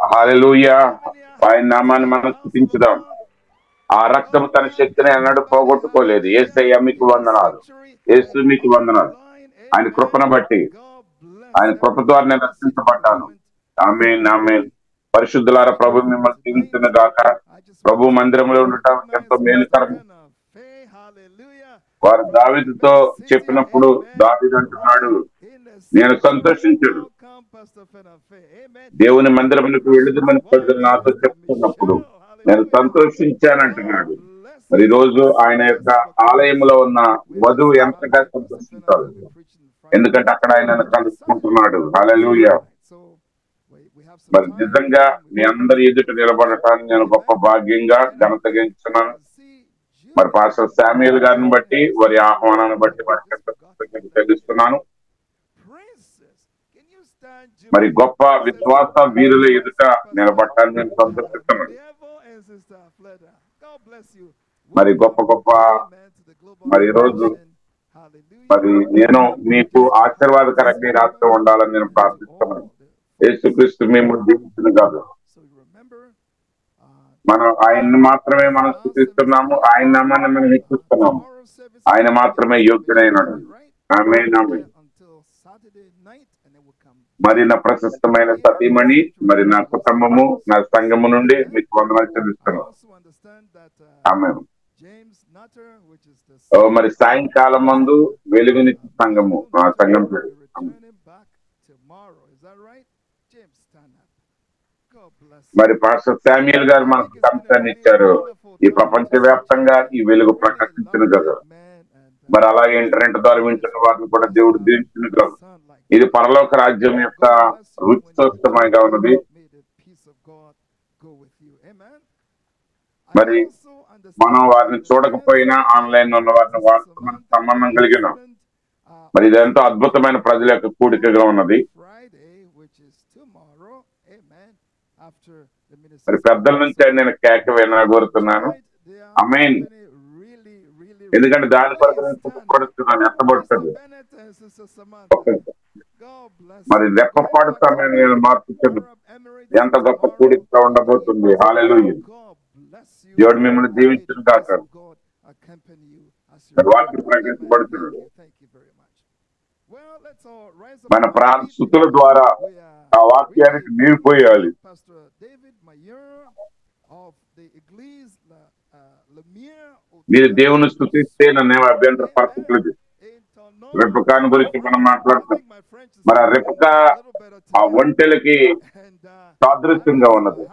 హల్లెలూయా. ఆయన నామాన్ని మనం స్తుతించుదాం. ఆ రక్తం తన శక్తిని అన్నాడు పోగొట్టుకోలేదు. యేసయ్య మీకు వందనాలు, యేసు మీకు వందనాలు. ఆయన కృపను బట్టి, ఆయన కృప ద్వారా నేను రక్షించబడ్డాను. ఆమేన్, ఆమేన్. పరిశుద్ధులారా, ప్రభు మిమ్మల్ని దీవించును గాక. ప్రభు మందిరంలో ఉండటం ఎంతో మేలుకరం. వారు దావీదుతో చెప్పినప్పుడు దావీదు అంటున్నాడు, నేను సంతోషించుడు దేవుని మందిరమునకు వెళ్ళుదమని ప్రజలు నాతో చెప్తున్నప్పుడు నేను సంతోషించానంటున్నాడు. మరి ఈ రోజు ఆయన యొక్క ఆలయంలో ఉన్న వధువు ఎంతగా సంతోషించాలి, ఎందుకంటే అక్కడ ఆయన కలుసుకుంటున్నాడు. హల్లెలూయా. మరి నిజంగా మీ అందరి ఎదుట నిలబడటాన్ని నేను గొప్ప భాగ్యంగా ఘనతగా ఎంచుకున్నాను. మరి పాస్టర్ శామ్యూల్ గారిని బట్టి, వారి ఆహ్వానాన్ని బట్టి వారికి ఎంతో కృతజ్ఞత తెలుస్తున్నాను. మరి గొప్ప విశ్వాస వీరుల ఎదుట నిలబడటాన్ని నేను సంతోషిస్తున్నాను. మరి గొప్ప గొప్ప మరి ఈరోజు మరి నేను మీకు ఆశీర్వాదకరంగా రాస్తూ ఉండాలని నేను ప్రార్థిస్తున్నాను. యేసుక్రీస్తు మేము దీవించును కాదు, మనం ఆయన్ని మాత్రమే మనం స్తుతిస్తున్నాము, ఆయన నామాన్ని మనం హెచ్చిస్తున్నాము. ఆయన మాత్రమే యోగ్యుడైనడు. ఆమేన్, ఆమేన్. మరి నా ప్రశస్తమైన సతీమణి, మరి నా కుటుంబము, నా సంఘము నుండి మీకు వందనాలు చెల్లిస్తున్నాను. ఆమేన్. మరి సాయంకాలం మందు వెలుగునిచ్చి సంఘము, ఆ సంఘం పేరు. మరి పాస్టర్ శామ్యూల్ గారు మనకు సంస్థాన్ని ఇచ్చారు. ఈ ప్రపంచ వ్యాప్తంగా ఈ వెలుగు ప్రకాశించిన కదా. మరి అలాగే ఇంటర్నెట్ ద్వారా వింటున్న వారిని కూడా దేవుడు దీవించిన కదా. ఇది పరలోక రాజ్యం యొక్క రుచిగా ఉన్నది. మరి మనం వారిని చూడకపోయినా ఆన్లైన్ ఉన్న వారిని వారితో మనకు సంబంధం కలిగినాం. మరి ఇదంతా అద్భుతమైన ప్రజల యొక్క కూడికగా ఉన్నది. మరి పెద్దల నుంచి నేను కేక వినగోరుతున్నాను. ఆమేన్. ఎందుకంటే దాని కొరకు నేను సుఖపడుతున్నాను, ఎత్తబడుతుంది. మరి రెప్పపాటు సమయం నేను మార్చుతాను. ఎంత గొప్ప కూడిక ఉండబోతుంది. హల్లెలూయా. దేవుడు మిమ్మల్ని దీవించును గాక. వాక్యం ప్రకటించబడుతున్నాడు. మన స్తుతుల ద్వారా ఆ వాక్యానికి నీరు పోయాలి. మీరు దేవుని స్తుతిస్తే నన్ను అభ్యంతర పరచట్లేదు. రెపకాను గురించి మనం మాట్లాడుతాం. మరి ఆ రెపక ఆ ఒంటెలకి సాదృశ్యంగా ఉన్నది.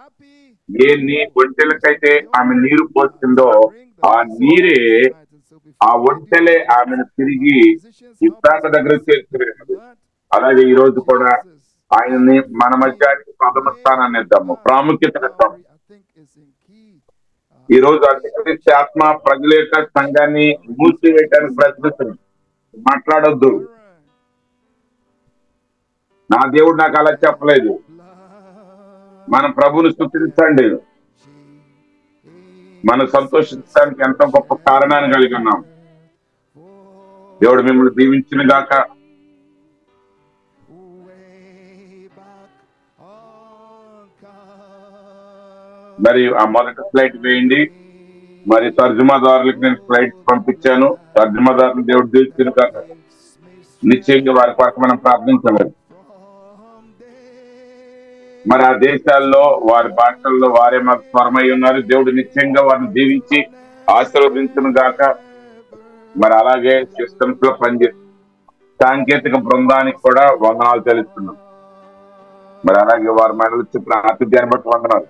ఏ ఒంటెలకైతే ఆమె నీరు పోస్తుందో ఆ నీరే, ఆ ఒంటెలే ఆమెను తిరిగి ఇస్సాక దగ్గర చేర్చుకున్నది. అలాగే ఈ రోజు కూడా ఆయన్ని మన మధ్యానికి ప్రథమ స్థానాన్ని ఇద్దాము, ప్రాముఖ్యత ఇద్దాము. ఈ రోజు అంత్యక్రిస్తు ఆత్మ ప్రజల యొక్క సంఘాన్ని మూసివేయడానికి ప్రయత్నిస్తుంది. మాట్లాడొద్దు, నా దేవుడు నాకు అలా చెప్పలేదు. మన ప్రభుని స్తుతించండి. మనం సంతోషించడానికి ఎంతో గొప్ప కారణాన్ని కలిగి ఉన్నాం. దేవుడు మిమ్మల్ని దీవించిన గాక. మరి ఆ మొదటి ఫ్లైట్ వేయండి. మరి తర్జుమాదారులకు నేను ఫ్లైట్ పంపించాను. తర్జుమాదారులు దేవుడు దీవించిన గాక. నిశ్చయంగా వారి కొరకు మనం ప్రార్థించలేదు. మరి ఆ దేశాల్లో వారి భాషల్లో వారే మాకు స్వరమై ఉన్నారు. దేవుడు నిశ్చయంగా వారిని దీవించి ఆశీర్వదించును గాక. మరి అలాగే సిస్టమ్స్ లో పనిచేసి సాంకేతిక బృందానికి కూడా వందనాలు తెలుస్తున్నాం. మరి అలాగే వారి మనలు చెప్పిన ఆతిథ్యాన్ని బట్టి వందనాలు.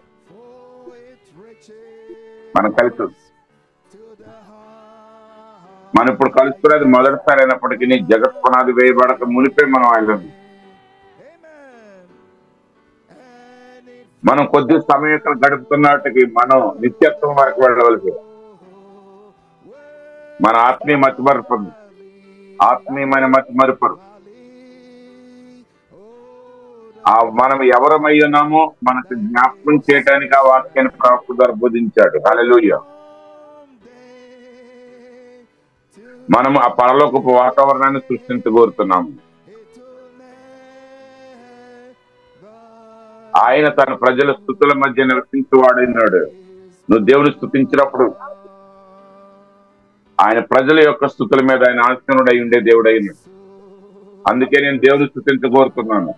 మనం కలిసి మనం ఇప్పుడు కలుస్తున్నది మొదటిసారి అయినప్పటికీ జగత్ పునాది వేయబడక మునిపే మనం ఆయన మనం కొద్ది సమయం గడుపుతున్నట్టుకి మనం నిత్యత్వం వరకు వెళ్ళవలసి. మన ఆత్మీయ మతిమరుపు, ఆత్మీయమైన మతిమరుపరు. మనం ఎవరమై ఉన్నామో మనకు జ్ఞాపకం చేయడానికి ఆ వాక్యాన్ని ప్రవక్త ద్వారా బోధించాడు. హల్లెలూయా. మనం ఆ పరలోకపు వాతావరణాన్ని సృష్టించగోరుతున్నాము. ఆయన తన ప్రజల స్తుతుల మధ్య నివసించేవాడైనాడు. నువ్వు దేవుని స్తుతించినప్పుడు ఆయన ప్రజల యొక్క స్తుతుల మీద ఆయన ఆసీనుడై ఉండే దేవుడైనాడు. అందుకే నేను దేవుని స్తుతించగోరుతున్నాను.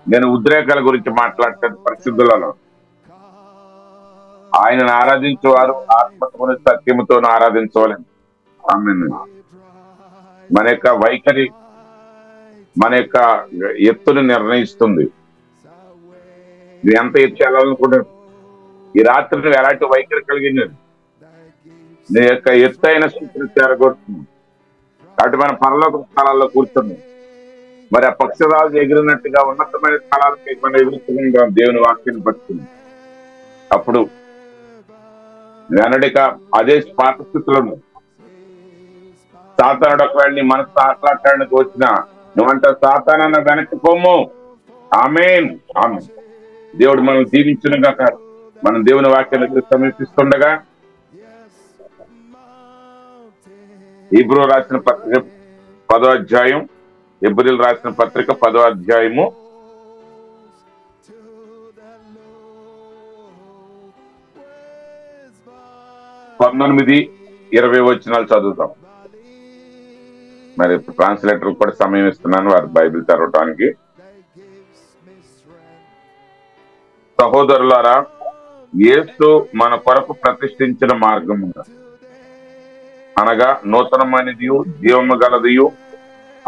నేను ఉద్రేకాల గురించి మాట్లాడతాను. పరిశుద్ధులలో ఆయనను ఆరాధించేవారు ఆత్మతోను సత్యముతోను ఆరాధించవాలని. ఆమేన్. మన యొక్క వైఖరి మన యొక్క ఎత్తును నిర్ణయిస్తుంది. నువ్వు ఎంత ఎత్తు వెళ్ళాలనుకుంటున్నావు? ఈ రాత్రి నువ్వు ఎలాంటి వైఖరి కలిగింది నీ యొక్క ఎత్తైన స్థితిని చేరగొడుతుంది. కాబట్టి మన పరలోక స్థలాల్లో కూర్చున్నాం. మరి ఆ పక్షరాజు ఎగిరినట్టుగా ఉన్నతమైన స్థలాలకి మనం ఎగురుతుంటాం. దేవుని వాక్యాన్ని పట్టుకుంది. అప్పుడు వెనడిక అదే పాత స్థితిలో సాతానుడు ఒకవేళ నీ మనసు ఆటలాడటానికి వచ్చినా నువ్వంట సాతానన్న వెనక్కి పోము. ఆమేన్. ఆమేన్. దేవుడు మనం దీవించునుగా. మనం దేవుని వాక్యాన్ని సమీపిస్తుండగా హీబ్రూ రాసిన పత్రిక 10వ అధ్యాయం, హెబ్రీయులకు రాసిన పత్రిక 10వ అధ్యాయము 19-20 వచనాలు చదువుతాం. మరి ట్రాన్స్లేటర్ కూడా సమయం ఇస్తున్నాను వారి బైబిల్ చదవటానికి. సహోదరులారా, యేసు మన కొరకు ప్రతిష్ఠించిన మార్గము అనగా నూతనమైనది జీవము గలదియు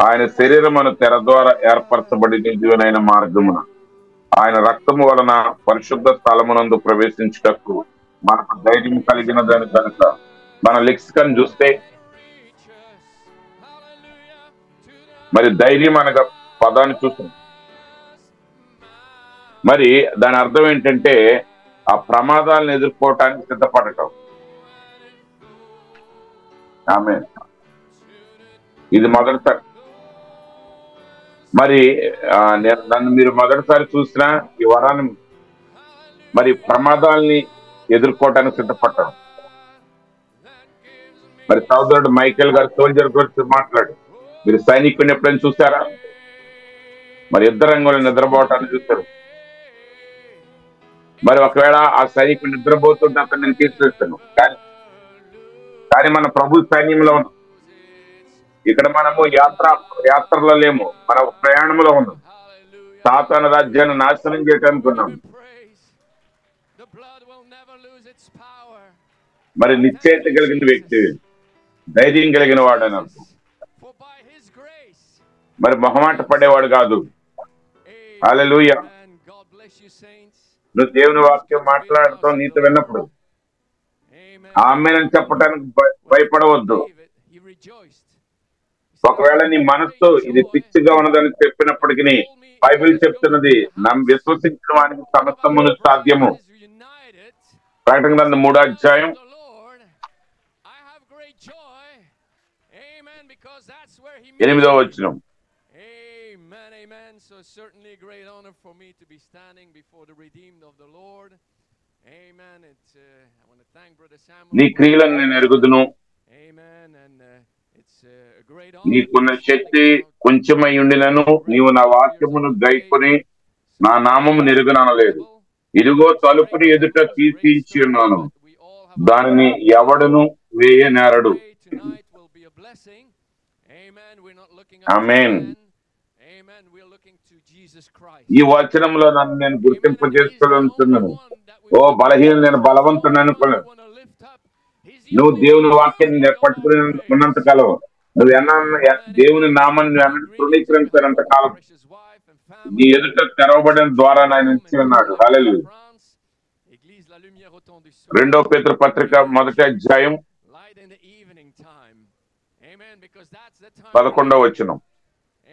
ఆయన శరీరమును తెర ద్వారా ఏర్పరచబడినైన మార్గమున ఆయన రక్తము వలన పరిశుద్ధ స్థలమునందు ప్రవేశించుటకు మనకు ధైర్యం కలిగిన దాని కనుక మన లెక్సికన్ చూస్తే మరి ధైర్యం అనగా పదాన్ని చూస్తాం. మరి దాని అర్థం ఏంటంటే ఆ ప్రమాదాలను ఎదుర్కోవటానికి సిద్ధపడటం. ఆమేన్. ఇది మొదటిసారి. మరి నన్ను మీరు మొదటిసారి చూసినా ఈ వరాన్ని మరి ప్రమాదాలని ఎదుర్కోవటానికి సిద్ధపడటం. మరి సోదరుడు మైకేల్ గారు సోల్జర్ గురించి మాట్లాడు. మీరు సైనికుడిని ఎప్పుడైనా చూసారా? మరి యుద్ధ రంగంలో నిద్రపోవటాన్ని చూస్తారు. మరి ఒకవేళ ఆ సైనికుడు నిద్రపోతుంటే అతను నేను తీసుకొస్తాను. కానీ మన ప్రభు సైన్యంలో ఉన్నాం. ఇక్కడ మనము యాత్రలో లేము, మన ప్రయాణంలో ఉన్నాం. సాతాను రాజ్యాన్ని నాశనం చేయడానికి ఉన్నాం. మరి నిశ్చయిత కలిగిన వ్యక్తి, ధైర్యం కలిగిన వాడు అని అర్థం. మరి మొహమాట పడేవాడు కాదు. హల్లెలూయా. నువ్వు దేవుని వాక్యం మాట్లాడుతావు, నీతో విన్నప్పుడు ఆమేనని చెప్పడానికి భయపడవద్దు. ఒకవేళ నీ మనస్సు ఇది పిచ్చిగా ఉన్నదని చెప్పినప్పటికీ బైబిల్ చెప్తున్నది విశ్వసించిన వానికి సమస్తమును సాధ్యము. ప్రకటన గ్రంథం 3వ అధ్యాయం 8వ వచనం. So certainly a great honor for me to be standing before the redeemed of the Lord. Amen. I want to thank Brother Samuel. నీ క్రియలను నేను ఎరుగుదును. Amen. And it's a great honor. నీకున్న శక్తి కొంచెమై ఉండినను నీవు నా వాక్యమును గైకొని నా నామము నెరుగుననలేదు. ఇదిగో తలుపుని ఎదుట తీసి ఉన్నాను, దానిని ఎవడును వేయనేరడు. ఆమేన్. ఈ వచనంలో నన్ను నేను గుర్తింపజేసుకోవాలనుకున్నాను. ఓ బలహీన నేను బలవంతుని అనుకున్నాను. నువ్వు దేవుని వాక్యాన్ని పట్టుకుని ఉన్నంత కాలం, నువ్వు దేవుని నామాన్ని నువ్వు తృణీకరించినంత కాలం నీ ఎదుట తెరవబడిన ద్వారా ఆయన ఇచ్చి ఉన్నాడు. హల్లెలూయా. 2వ పేతురు పత్రిక 1వ అధ్యాయం 11వ వచనం.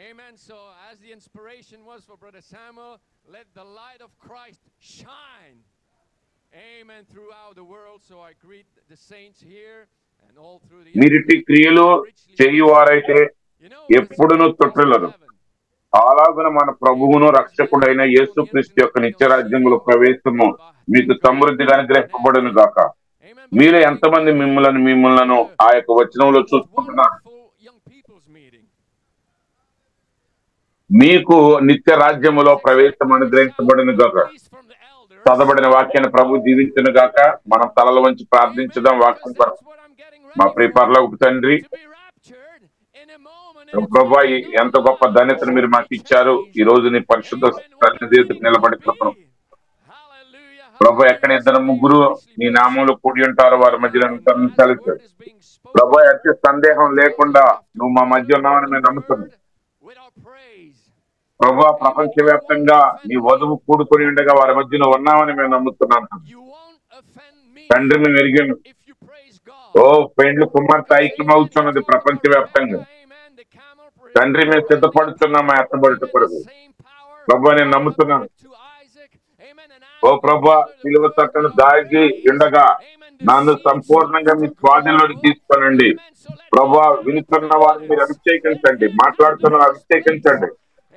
Amen. So as the inspiration was for Brother Samuel, let the light of Christ shine. Amen. Throughout the world. So I greet the saints here and all through the మీరిటి క్రియలు చేయువారైతే ఎప్పుడును తొట్టిల్లరు. అలాగున మన ప్రభువును రక్షకుడైన యేసుక్రీస్తు యొక్క నిత్యరాజ్యములో ప్రవేశము మీకు సమృద్ధిగా అనుగ్రహింపబడును గాక. మీరు ఎంతమంది మిమ్మల్ని ఆ యొక్క వచనంలో చూసుకుంటున్నారు? మీకు నిత్య రాజ్యములో ప్రవేశం అనుగ్రహించబడును గాక. చదవబడిన వాక్యాన్ని ప్రభు దీవించును గాక. మనం తలల వంచి ప్రార్థించుదాం వాక్యం కొరకు. మా ప్రియ పరలోకపు తండ్రి, ప్రభా ఎంత గొప్ప ధన్యతను మీరు మాకు ఇచ్చారు. ఈ రోజు నీ పరిశుద్ధ సన్నిధికి నిలబడి కృపను ప్రభా, ఎక్కడ ఇద్దరు ముగ్గురు నీ నామంలో కూడి ఉంటారో వారి మధ్యలో తరలించాలి. ప్రభా, ఎట్టి సందేహం లేకుండా నువ్వు మా మధ్య ఉన్నావని మేము నమ్ముతున్నాం. ప్రభా, ప్రపంచవ్యాప్తంగా నీ వధువు కూడుకొని ఉండగా వారి మధ్యలో ఉన్నామని మేము నమ్ముతున్నాం. తండ్రి, మేము ఎరిగాను. ఓ పెండ్లు కుమార్తె ఐక్యమవుతున్నది ప్రపంచవ్యాప్తంగా. తండ్రి, మేము సిద్ధపడుతున్నాం ఎత్తబడుట కొరకు. ప్రభా, నేను నమ్ముతున్నాను. ఓ ప్రభా, సిలువ తట్టను దాగి ఉండగా నన్ను సంపూర్ణంగా మీ స్వాధీనంలోకి తీసుకోనండి. ప్రభా, వినుతున్న వారిని మీరు అభిషేకించండి, మాట్లాడుతున్న అభిషేకించండి.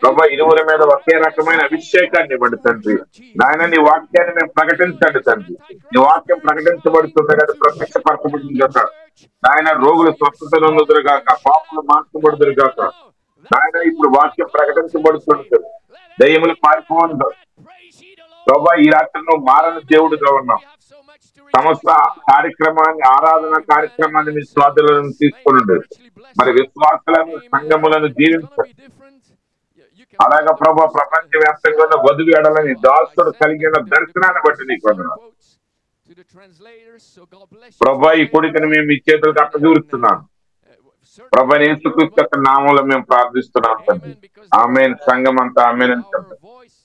ప్రభా, ఇరువురి మీద ఒకే రకమైన అభిషేకాన్ని ఇవ్వండి తండ్రి. నాయన, నీ వాక్యాన్ని మేము ప్రకటించండి తండ్రి. నీ వాక్యం ప్రకటించబడుతుంది కదా, ప్రత్యక్షపరచబడుతుంది కదా. నాయన, రోగులు స్వస్థత నొందుదురు గాక, పాపులు మార్చబడుదురు గాక. నాయన, ఇప్పుడు వాక్యం ప్రకటించబడుతుంది, దయ్యములు పారిపోను. ప్రభా, ఈ రాత్రి నువ్వు మారని దేవుడుగా ఉన్నావు. సమస్త కార్యక్రమాన్ని, ఆరాధన కార్యక్రమాన్ని మీ స్వాధీనంలో తీసుకుని మరి విశ్వాసాలను, సంఘములను దీవించండి. అలాగా ప్రభా, ప్రపంచ వ్యాప్తంగా ఉన్న వధువు ఎడలని దాసుడు కలిగిన దర్శనాన్ని బట్టి నీకు వందనాలు. ప్రభా, ఈ కొడుకుని మేము మీ చేతులకు అప్పగిస్తున్నాను. ప్రభా, యేసుక్రీస్తు నామంలో మేము ప్రార్థిస్తున్నాం తండ్రి. ఆమేన్. సంఘం అంతా ఆమేన్ అని చెప్పండి.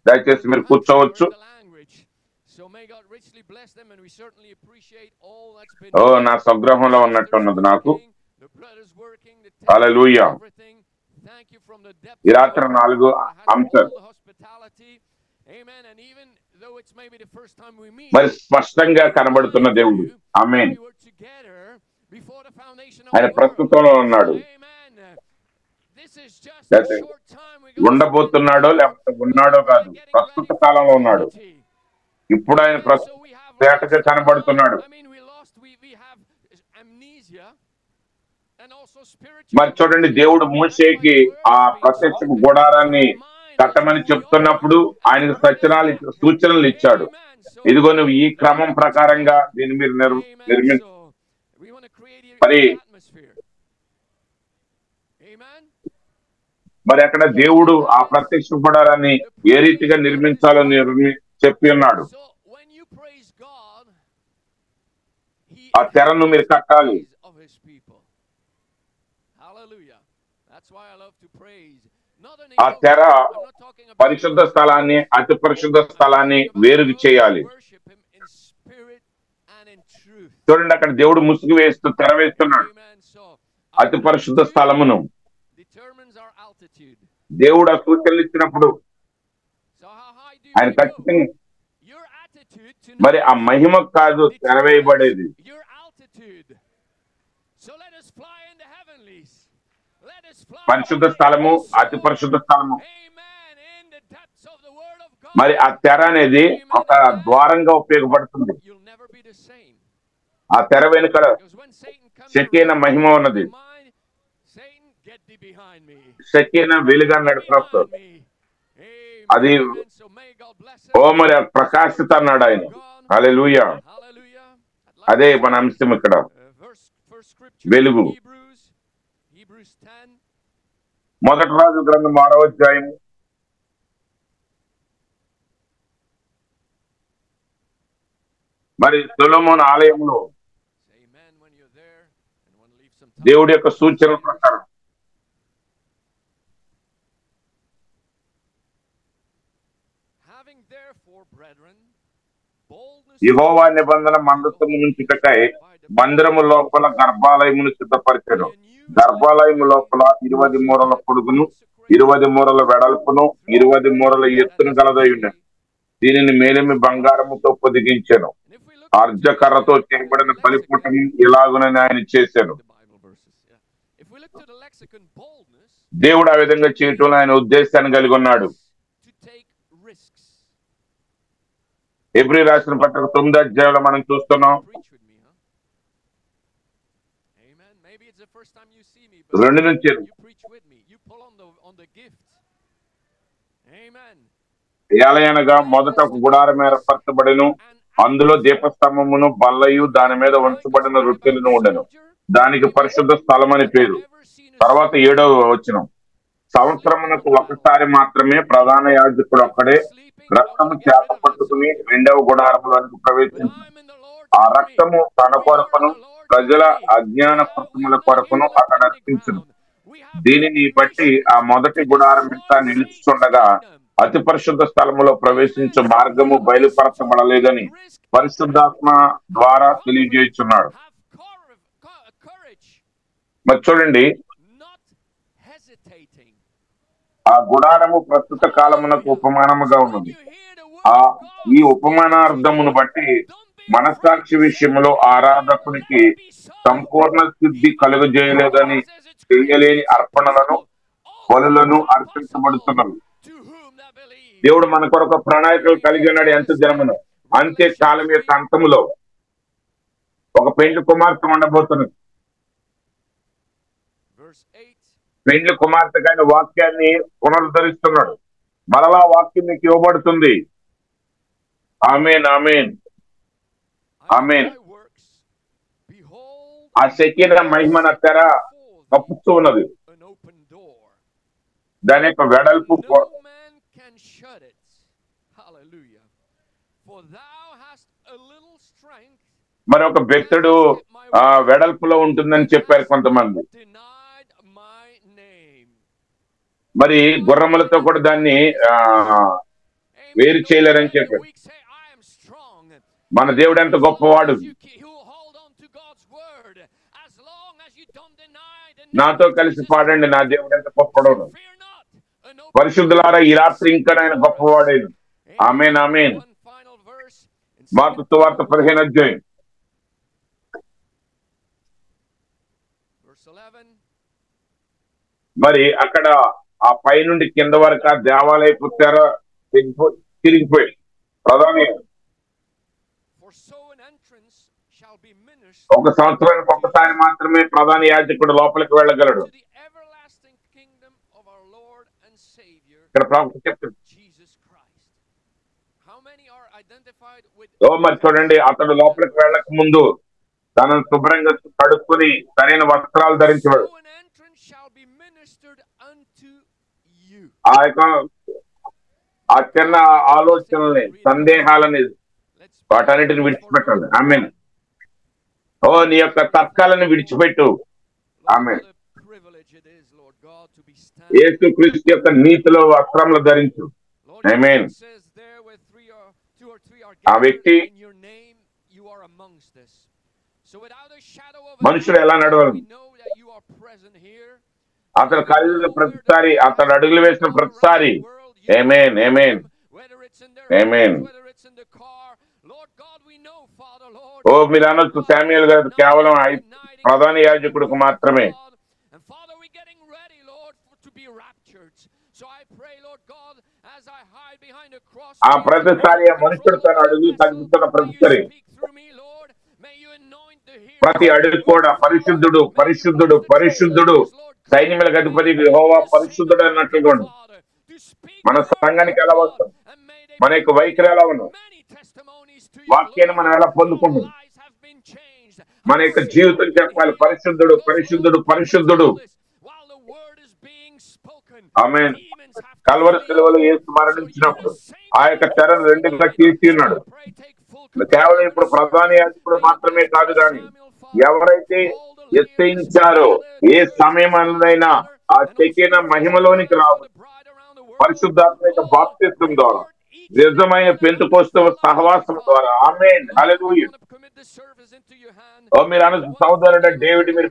దయచేసి మీరు కూర్చోవచ్చు. ఓ, నా స్వగృహంలో ఉన్నట్టున్నది నాకు. హల్లెలూయా. ఈ రాత్రి 4 అంశాలు మరి స్పష్టంగా కనబడుతున్న దేవుడు. ఆమేన్. ఆయన ప్రస్తుతంలో ఉన్నాడు. ఉండబోతున్నాడో లేకపోతే ఉన్నాడో కాదు, ప్రస్తుత కాలంలో ఉన్నాడు. ఇప్పుడు ఆయన ప్రస్తుత కనబడుతున్నాడు. మరి చూడండి, దేవుడు మోషేకి ఆ ప్రత్యక్ష గుడారాన్ని కట్టమని చెప్తున్నప్పుడు ఆయనకు సూచనలు ఇచ్చాడు. ఇదిగో నువ్వు ఈ క్రమం ప్రకారంగా దీన్ని మీరు నిర్మించ. మరి అక్కడ దేవుడు ఆ ప్రత్యక్ష గుడారాన్ని ఏ రీతిగా నిర్మించాలో చెప్పి ఉన్నాడు. ఆ తెరను మీరు కట్టాలి. ఆ తెర పరిశుద్ధ స్థలాన్ని, అతి పరిశుద్ధ స్థలాన్ని వేరు చేయాలి. చూడండి, అక్కడ దేవుడు ముసుగు వేస్తూ తెర వేస్తున్నాడు. అతి పరిశుద్ధ స్థలమును దేవుడు ఆ సూచనలు ఇచ్చినప్పుడు ఆయన ఖచ్చితంగా మరి ఆ మహిమ కాదు తెరవేయబడేది. పరిశుద్ధ స్థలము, అతి పరిశుద్ధ స్థలము. మరి ఆ తెర అనేది ఒక ద్వారంగా ఉపయోగపడుతుంది. ఆ తెర వెనుక షకీన మహిమ ఉన్నది. షకీన వెలుగు అన్నాడు ప్రభు. అది ఓ మరి ప్రకాశిత అన్నాడు ఆయన. హల్లెలూయా. అదే మన అంశం ఇక్కడ, వెలుగు. మొదటి రాజు గ్రంథం 6వ అధ్యాయం మరి సొలొమోను ఆలయంలో దేవుడి యొక్క సూచనల ప్రకారం యెహోవా నిబంధన మందసము నుంచుటకై మందిరము లోపల గర్భాలయమును సిద్ధపరిచాను. గర్భాలయము లోపల 20 మూరల పొడుగును, 20 మూరల వెడల్పును, 20 మూరల ఎత్తును గలదై ఉండెను. దీనిని మేలిమి బంగారముతో పొదిగించాను. అర్జకర్రతో చేయబడిన బలిపీఠము ఇలాగునని ఆయన చేశాను. దేవుడు ఆ విధంగా చేయటంలో ఆయన ఉద్దేశాన్ని కలిగి ఉన్నాడు. హెబ్రీ రాసిన పత్రిక 9వ అధ్యాయంలో మనం చూస్తున్నాం. 2 నుంచి ఏలయనగా మొదట ఒక గుడారం ఏర్పరచబడెను, అందులో దీపస్తంభమును బల్లయు దాని మీద ఉంచబడిన రొట్టెలను ఉండెను. దానికి పరిశుద్ధ స్థలం అని పేరు. తర్వాత 7వ వచనం, సంవత్సరమునకు ఒకసారి మాత్రమే ప్రధాన యాజకుడు ఒక్కడే రక్తము చేత పట్టుకుని 2వ గుడారములోనికి ప్రవేశించను. ఆ రక్తము తన కొరకును ప్రజల అజ్ఞాన కృతముల కొరకును అక్కడ అర్పించును. దీనిని బట్టి ఆ మొదటి గుడారం ఇంకా నిలుచుండగా అతి పరిశుద్ధ స్థలములో ప్రవేశించే మార్గము బయలుపరచబడలేదని పరిశుద్ధాత్మ ద్వారా తెలియజేస్తున్నాడు. మరి చూడండి, ఆ గుడారము ప్రస్తుత కాలమునకు ఉపమానముగా ఉన్నది. ఈ ఉపమానార్థమును బట్టి మనస్సాక్షి విషయంలో ఆరాధకునికి సంపూర్ణ సిద్ధి కలుగజేయలేదని చేయలేని అర్పణలను బలులను అర్పించబడుతున్నవి. దేవుడు మన కొరకు ప్రణాళికలు కలిగి ఉన్నాడు. ఎంత జనమును అంత్య కాలం యొక్క అంతములో ఒక పెండ్లి కుమార్తె ఉండబోతున్నది. పెండ్లి కుమార్తెకైన వాక్యాన్ని పునరుద్ధరిస్తున్నాడు. మరలా వాక్యం మీకు ఇవ్వబడుతుంది. ఆమేన్, ఆమేన్, ఆమేన్. ఆ షెకీనా మహిమన తెర కప్పుతూ ఉన్నది. దాని యొక్క వెడల్పు మరి ఒక బెత్తడు వెడల్పులో ఉంటుందని చెప్పారు కొంతమంది. మరి గుర్రములతో కూడా దాన్ని వేరు చేయలేరని చెప్పారు. మన దేవుడు ఎంత గొప్పవాడు. నాతో కలిసి పాడండి, నా దేవుడు ఎంత గొప్పవాడు. పరిశుద్ధులారా, ఈ రాత్రి ఇంకా ఆయన గొప్పవాడేను. ఆమేన్, ఆమేన్. మార్కు సువార్త 15వ అధ్యాయం. మరి అక్కడ ఆ పై నుండి కింద వరకు ఆ దేవాలయ పుట్టారా తిరిగిపోయి ప్రధాని ఒక సంవత్సరానికి ఒక్కసారి మాత్రమే ప్రధాన యాజకుడు లోపలికి వెళ్ళగలడు. ఇక్కడ ప్రాముఖ్యత చెప్తుంది. మరి చూడండి, అతడు లోపలికి వెళ్ళక ముందు తనను శుభ్రంగా కడుక్కుని సరైన వస్త్రాలు ధరించబడు. ఆ చిన్న ఆలోచనల్ని, సందేహాలని, వాటన్నిటిని విడిచిపెట్టాలి. ఆమేన్. నీ యొక్క తర్కాలను విడిచిపెట్టు. ఆమేన్. యేసు క్రీస్తు యొక్క నీతిలో వస్త్రములు ధరించు. ఆమేన్. ఆ వ్యక్తి మనుషులు ఎలా నడవాలి, అతను కలిగిన ప్రతిసారి, అతను అడుగులు వేసిన ప్రతిసారి ఆమేన్, ఆమేన్, ఆమేన్. మీరు అనొచ్చు, శామ్యూయల్ గారు కేవలం ప్రధాన యాజకుడికి మాత్రమే. ఆ ప్రతిసారి ఆ మనుషుడు తన అడుగులు తగ్గిస్తున్న ప్రతిసారి ప్రతి అడుగు కూడా పరిశుద్ధుడు, పరిశుద్ధుడు, పరిశుద్ధుడు, సైన్యములకు అధిపతి యెహోవా పరిశుద్ధుడు అన్నట్లుగా ఉండు. మన సంఘానికి ఎలా వస్తాం, మన యొక్క వైఖరి ఎలా ఉన్నాం, వాక్యాన్ని మనం ఎలా పొందుకుంటాం, మన యొక్క జీవితం చెప్పాలి. పరిశుద్ధుడు, పరిశుద్ధుడు, పరిశుద్ధుడు. ఆమేన్. కల్వరి శిలువలో యేసు మరణించినప్పుడు ఆ యొక్క తెరను రెండుగా తీసి ఉన్నాడు. కేవలం ఇప్పుడు ప్రధాన యాజకుడు మాత్రమే కాదు, కానీ ఎవరైతే ఎత్తయించారో ఏ సమయమైనా ఆ షెకీనా మహిమలోనికి రావు. పరిశుద్ధాత్మ యొక్క బాప్తిస్మం ద్వారా, నిజమైన పెంతెకోస్తు సహవాసం ద్వారా. ఆమేన్, హల్లెలూయా. మీరు అన్న సహోదరుడు డేవిడ్, మీరు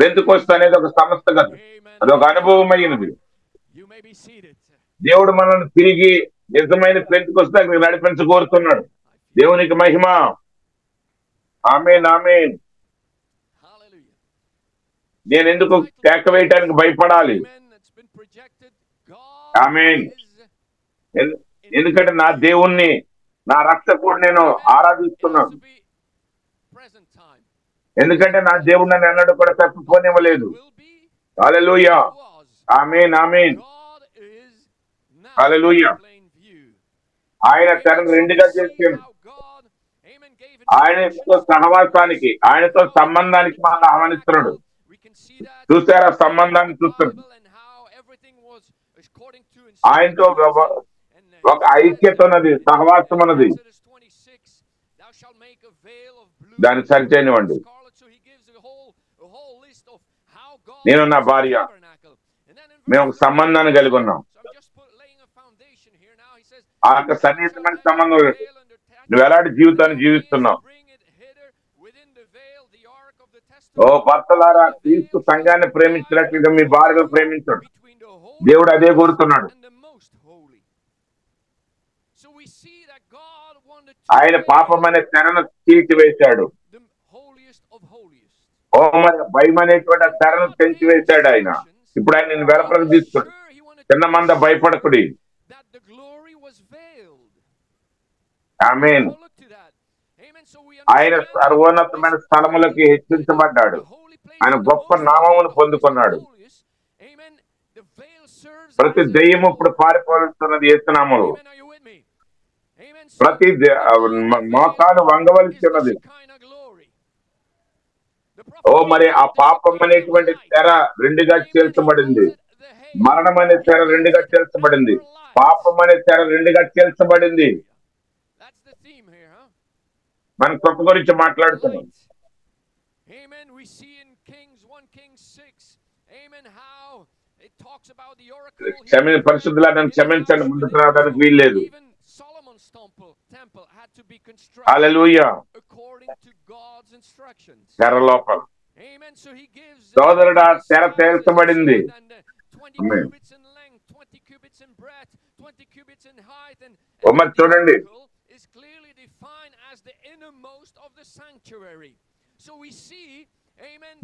పెంతెకోస్తు అనేది ఒక సంస్థ కాదు, అది ఒక అనుభవం అయినది. దేవుడు మనల్ని తిరిగి నిజమైన పెంతెకోస్తు నడిపించగోరుతున్నాడు. దేవునికి మహిమ. ఆమేన్, ఆమేన్. నేను ఎందుకు కేక వేయటానికి భయపడాలి? ఆమేన్. ఎందుకంటే నా దేవుణ్ణి, నా రక్షకుడు నేను ఆరాధిస్తున్నాను. ఎందుకంటే నా దేవుడు నన్ను ఎన్నడూ కూడా తప్పిపోనివ్వలేదు. హల్లెలూయా. ఆమేన్, ఆమేన్. హల్లెలూయా. ఆయన తెరను రెండుగా చేసి ఆయనతో సహవాసానికి, ఆయనతో సంబంధానికి మనల్ని ఆహ్వానిస్తున్నాడు. చూసారా సంబంధాన్ని చూస్తున్నాడు. ఆయనతో ఒక ఐక్యత ఉన్నది, సహవాసం ఉన్నది. దాన్ని సరిచేయనివ్వండి. నేను నా భార్య, మేము ఒక సంబంధాన్ని కలిగి ఉన్నాం. ఆ యొక్క సన్నిహితమైన సంబంధం. నువ్వు ఎలాంటి జీవితాన్ని జీవిస్తున్నావు? ఓ భర్తలారా, క్రీస్తు సంఘాన్ని ప్రేమించినట్లుగా మీ భార్యను ప్రేమించడు. దేవుడు అదే కోరుతున్నాడు. ఆయన పాపం అనే తెరను తీసివేశాడు. ఓ మరి భయం అనేటువంటి తెరను తెంచివేశాడు ఆయన. ఇప్పుడు ఆయన నేను వెలపలకు తీసుకుడు. చిన్న మంద భయపడకుడి. ఆమేన్. ఆయన సర్వోన్నతమైన స్థలములకి హెచ్చించబడ్డాడు. ఆయన గొప్ప నామమును పొందుకున్నాడు. ప్రతి దెయ్యము ఇప్పుడు పారిపోతున్నది యేసునామములో. ప్రతి మోకాలు వంగవలసి ఉన్నది. ఓ మరి ఆ పాపం అనేటువంటి తెర రెండుగా చేల్చబడింది. మరణం అనే తెర రెండుగా చేల్చబడింది. పాపం అనే తెర రెండుగా చేల్చబడింది. మన కృప గురించి మాట్లాడుతున్నాం. పరిశుద్ధులా నన్ను క్షమించండి, ముందుకు రావడానికి వీల్లేదు. హల్లెలూయా. తెర లోపల సోదరుడా తెర తేల్చబడింది. చూడండి,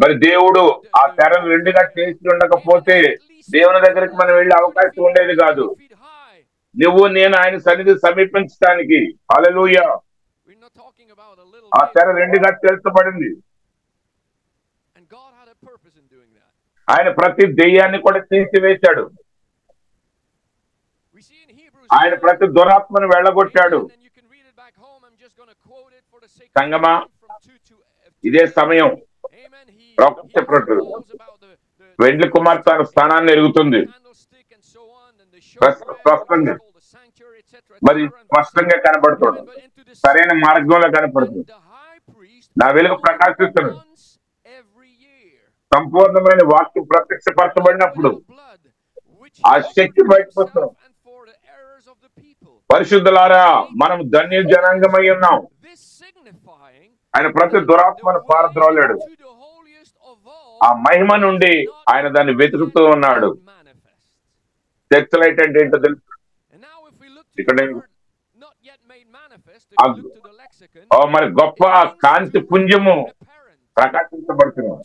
మరి దేవుడు ఆ తెరను రెండుగా చేసి ఉండకపోతే దేవుని దగ్గరికి మనం వెళ్ళే అవకాశం ఉండేది కాదు. నువ్వు నేను ఆయన సన్నిధి సమీపించడానికి. హల్లెలూయా. ఆ తెర రెండుగా చేల్చబడింది. ఆయన ప్రతి దెయ్యాన్ని కూడా తీసివేశాడు. ఆయన ప్రతి దురాత్మను వెళ్ళగొట్టాడు. సంగమా, ఇదే సమయం చెప్పినట్టు వెండి కుమార్ తన స్థానాన్ని ఎరుగుతుంది. స్పష్టంగా మరి స్పష్టంగా కనపడుతుంది. సరైన మార్గంలో కనపడుతుంది. నా వెలుగు ప్రకాశిస్తుంది. సంపూర్ణమైన వాక్యం ప్రత్యక్షపరచబడినప్పుడు ఆ శక్తి బయటకు వస్తుంది. పరిశుద్ధులారా, మనం ధన్య జనాంగమై ఉన్నాం. ఆయన ప్రతి దురాత్మను పారద్రోలాడు. ఆ మహిమ నుండి ఆయన దాన్ని వెతుకుతూ ఉన్నాడు. చర్చ్ లైట్ అంటే ఏంటో తెలుసు. ఇక్కడ మరి గొప్ప కాంతి పుంజము ప్రకాశించబడుతుంది.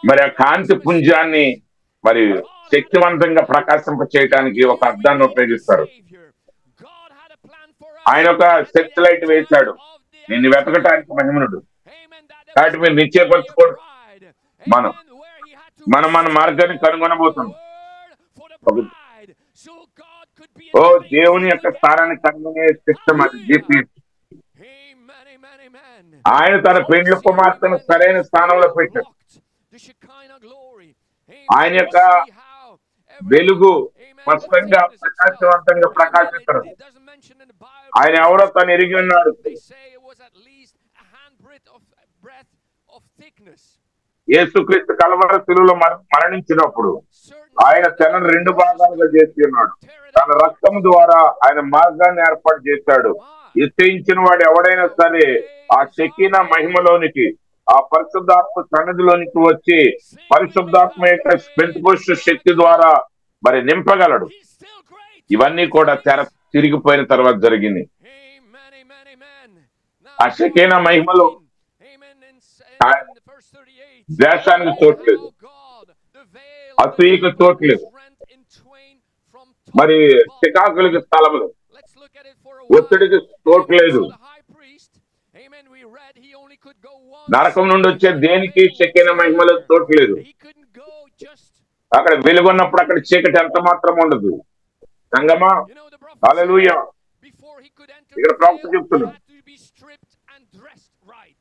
మరి ఆ కాంతి పుంజాన్ని మరి శక్తివంతంగా ప్రకాశింప చేయడానికి ఒక అద్దాన్ని ఉపయోగిస్తారు. ఆయన ఒక చర్చ్ లైట్ వేశాడు. నిన్ను వెతకటానికి మహిమనుడు. కాబట్టి మీరు నిశ్చయపరచుకోండి. మనం మన మార్గాన్ని కనుగొనబోతున్నాం. ఓ దేవుని యొక్క స్థానాన్ని కనుగొనే సిస్టమ్ అది GPS. ఆయన తన పెండ్లి కుమార్తెను సరైన స్థానంలో పెట్టాడు. ఆయన యొక్క వెలుగు స్పష్టంగా ప్రకాశవంతంగా ప్రకాశిస్తారు. ఆయన ఎవరో తను ఎరిగి ఉన్నాడు. యేసుక్రీస్తు కలవరి శిలువలో మరణించినప్పుడు ఆయన తనను రెండు భాగాలుగా చేసి ఉన్నాడు. తన రక్తం ద్వారా ఆయన మార్గాన్ని ఏర్పాటు చేశాడు. నిశ్చయించిన వాడు ఎవడైనా సరే ఆ షెకీనా మహిమలోనికి, ఆ పరిశుద్ధాత్మ సన్నిధిలోనికి వచ్చి పరిశుద్ధాత్మ యొక్క పెంతెకోస్తు శక్తి ద్వారా మరి నింపగలడు. ఇవన్నీ కూడా తెర తిరిగిపోయిన తర్వాత జరిగింది. ఆ షెకీనా మహిమలో ద్వేషానికి చోట్లేదు, అసూయకు చోట్లేదు, మరి చికాకులకి స్థలములు, ఒత్తిడికి చోట్లేదు. could go నరకం once నుండి వచ్చే in దేనికి veil షెకెనా to మహిమలో heaven. చోటు లేదు. He couldn't go just. అక్కడ వెలుగున్నప్పుడు అక్కడ చీకటి ఎంత మాత్రం ఉండదు. సంగమా, You know, the prophet hallelujah. said, before he could enter ఇక్కడ the ప్రవక్త veil, he చెప్తున్నాడు, had to be stripped and dressed right.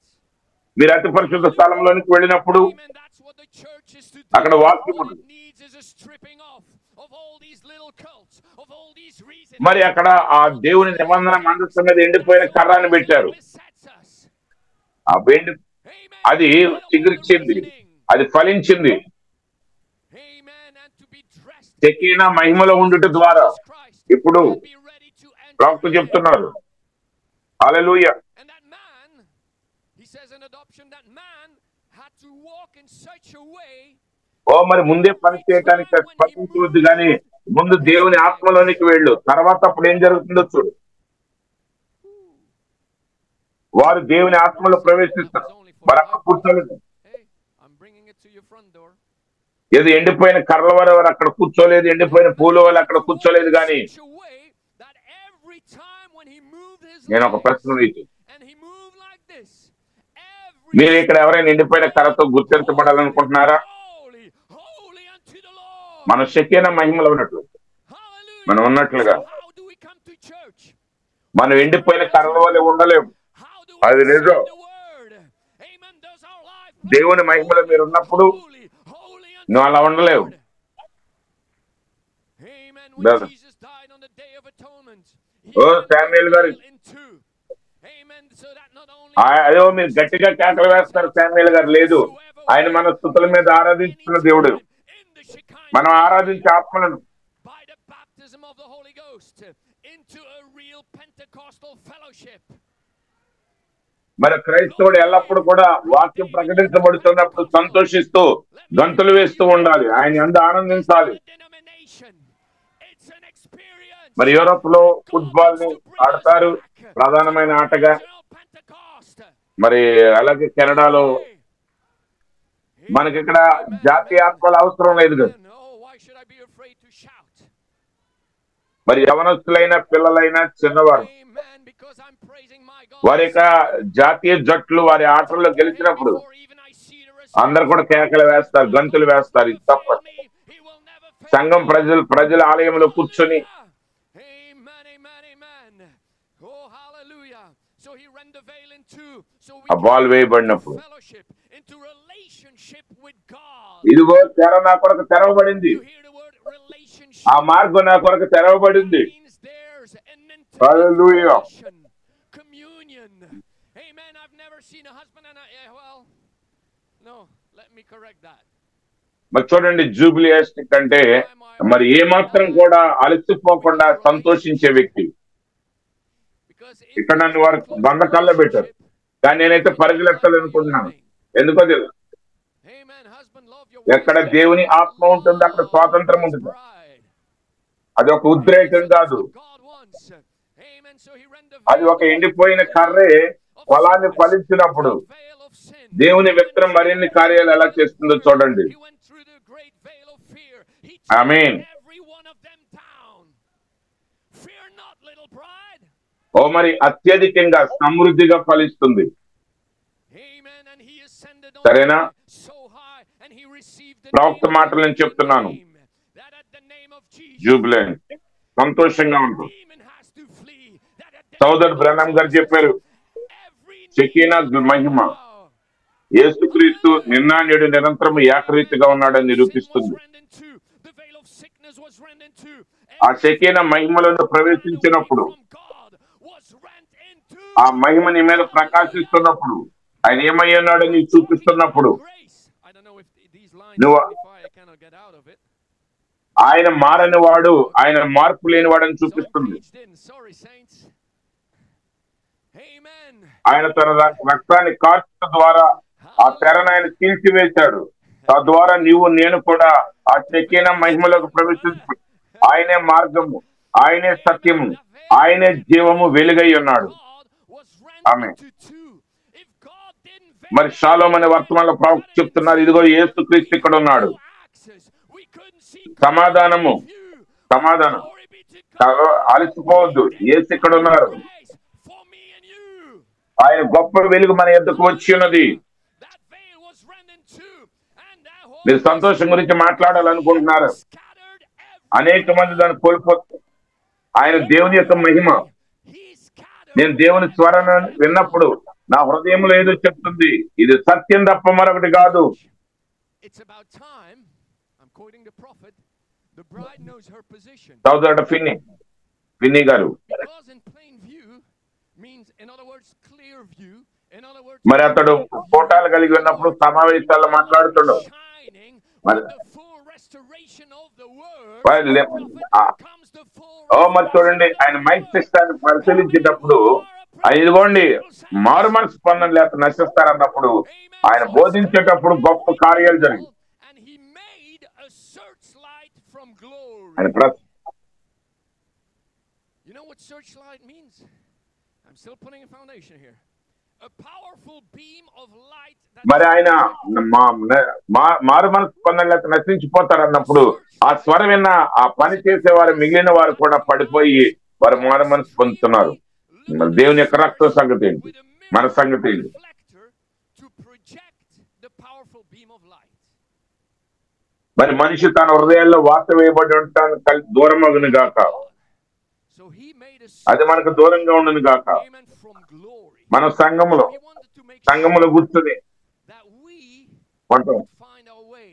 మీరు అతి పరిశుద్ధ స్థలంలోనికి వెళ్ళినప్పుడు Amen. That's what the church is to do. అక్కడ వాక్యం What ఉంటుంది. it needs is a stripping off of all these little cults, of all these reasons. మరి అక్కడ ఆ దేవుని నిబంధన మందసం మీద ఎండిపోయిన కర్రాన్ని పెట్టారు. ఆ వెండి అది చిగురిచ్చింది, అది ఫలించింది. షెకీనా మహిమలో ఉండుట ద్వారా ఇప్పుడు ప్రవక్త చెప్తున్నారు, హల్లెలూయా. ఓ మరి ముందే పని చేయడానికి పట్టించవద్దు, కానీ ముందు దేవుని ఆత్మలోనికి వెళ్ళు, తర్వాత అప్పుడు ఏం జరుగుతుందో చూడు. వారు దేవుని ఆత్మలో ప్రవేశిస్తారు. మరి అక్కడ కూర్చోలేదు. ఏది ఎండిపోయిన కర్రల వారు అక్కడ కూర్చోలేదు, ఎండిపోయిన పూల వాళ్ళు అక్కడ కూర్చోలేదు. కానీ నేను ఒక ప్రశ్న వేసి, మీరు ఇక్కడ ఎవరైనా ఎండిపోయిన కర్రతో గుర్తించబడాలనుకుంటున్నారా? మన షెకీనా మహిమలో ఉన్నట్లు మనం ఉన్నట్లుగా మనం ఎండిపోయిన కర్రల వల్లే ఉండలేము. అది నిజం. దేవుని మహిమలో మీరు ఉన్నప్పుడు నువ్వు అలా ఉండలేవు. ఓ శామ్యూయల్ గారు, అదో మీరు గట్టిగా కేకలు వేస్తారు. శామ్యూయల్ గారు లేదు, ఆయన మన స్తుతుల మీద ఆరాధించుకున్న దేవుడు. మనం ఆరాధించే ఆత్మలను మరి క్రైస్తవుడు ఎల్లప్పుడు కూడా వాక్యం ప్రకటించబడుతున్నప్పుడు సంతోషిస్తూ గంతులు వేస్తూ ఉండాలి, ఆయన అందు ఆనందించాలి. మరి యూరోప్ లో ఫుట్బాల్ ని ఆడతారు, ప్రధానమైన ఆటగా. మరి అలాగే కెనడాలో మనకి ఇక్కడ జాతీయ ఆత్మల అవసరం లేదు కదా. మరి యవనస్తులైన పిల్లలైనా చిన్నవారు వారి యొక్క జాతీయ జట్లు వారి ఆటల్లో గెలిచినప్పుడు అందరు కూడా కేకలు వేస్తారు, గంతులు వేస్తారు. ఇది తప్ప సంఘం ప్రజల ఆలయంలో కూర్చొని ఆ బాల్ వేయబడినప్పుడు ఇదిగో తెర నా కొరకు తెరవబడింది, ఆ మార్గం నా కొరకు తెరవబడింది. హల్లెలూయా. మరి చూడండి, జూబిలీ ఎస్టిక్ అంటే మరి ఏమాత్రం కూడా అలసిపోకుండా సంతోషించే వ్యక్తి. ఇక్కడ నన్ను వారు బంధకాల్లో పెట్టారు, కానీ నేనైతే పరిగెత్తలేనుకుంటున్నాను. ఎందుకో తెలుసు, ఎక్కడ దేవుని ఆత్మ ఉంటుంది అక్కడ స్వాతంత్రం ఉంటుంది. అది ఒక ఉద్రేకం కాదు, అది ఒక ఎండిపోయిన కర్రే పొలాన్ని ఫలించినప్పుడు దేవుని విత్తనం మరిన్ని కార్యాలు ఎలా చేస్తుందో చూడండి. ఆమేన్. ఓ మరి అత్యధికంగా సమృద్ధిగా ఫలిస్తుంది. సరేనా? ప్రవక్త మాటలు నేను చెప్తున్నాను. జూబిలెంట్, సంతోషంగా ఉంటుంది. సోదరుడు బ్రహ్నం గారు చెప్పారు, షెకీనా మహిమ యేసుక్రీస్తు నిన్న నేడు నిరంతరం ఏకరీతిగా ఉన్నాడని నిరూపిస్తుంది. ఆ షెకీనా మహిమలను ప్రవేశించినప్పుడు, ఆ మహిమ నీ మీద ప్రకాశిస్తున్నప్పుడు, ఆయన ఏమై ఉన్నాడో నీకు చూపిస్తున్నప్పుడు, నువ్వు ఆయన మారని వాడు, ఆయన మార్పు లేని వాడని చూపిస్తుంది. ఆయన తన రక్తాన్ని కార్చడం ద్వారా ఆ తెరను ఆయన తీల్చివేశాడు. తద్వారా నీవు నేను కూడా ఆ షెకీనా మహిమలోకి ప్రవేశించు. ఆయనే మార్గము, ఆయనే సత్యము, ఆయనే జీవము, వెలుగై ఉన్నాడు. ఆమేన్. మరి షాలోమ్ అనే వర్తమానంలో ప్రవక్త చెప్తున్నారు, ఇదిగో యేసుక్రీస్తు ఇక్కడ ఉన్నాడు. సమాధానం, అలసిపోవద్దు, యేసు ఇక్కడ ఉన్నారు. ఆయన గొప్ప వెలుగు మన యొద్దకు వచ్చి ఉన్నది. That veil was rent in two, and that మీరు whole సంతోషం గురించి మాట్లాడాలనుకుంటున్నారు, scattered అనేక మంది దాన్ని కోల్పోతారు. ఆయన దేవుని యొక్క మహిమ. he scattered. నేను దేవుని స్వరాన్ని విన్నప్పుడు నా హృదయంలో ఏదో చెప్తుంది, ఇది సత్యం తప్ప మరొకటి కాదు. It's about time. I'm quoting the prophet. The bride knows her position. సోదరుడు ఫిన్నీ గారు, Because in plain view means, in other words, clear view. In other words, మరి అతడు ఫోటాలు కలిగి ఉన్నప్పుడు సమావేశాల్లో మాట్లాడుతున్నాడు. shining మరి with the full restoration of the word. మరి The prophet comes the full మరి చూడండి, ఆయన మైక్ సిస్టాన్ని పరిశీలించేటప్పుడు ఇదిగోండి మారు మనసు పొందడం లేక నశిస్తారన్నప్పుడు ఆయన బోధించేటప్పుడు గొప్ప కార్యాలు జరిగింది. and he made a searchlight from glory. ఆయన You know what searchlight means? I'm still putting a foundation here. A powerful beam of light that మరి ఆయన మారు మనసు పొందడం లేక నశించిపోతారన్నప్పుడు ఆ స్వరం విన్న ఆ పని చేసేవారు మిగిలిన వారు కూడా పడిపోయి వారు మారు మనసు పొందుతున్నారు. మరి దేవుని యొక్క రక్త సంగతి ఏంటి, మన సంగతి ఏంటి? to project the powerful beam of light. మరి మనిషి తన హృదయాల్లో వాత వేయబడి ఉంటాను దూరం అగును గాక, So he made a అది మనకు దూరంగా ఉండును గాక. searchlight from glory. మన సంఘములో He wanted to make sure సంఘములో కూర్చుని that we ఉంటాం. find our way.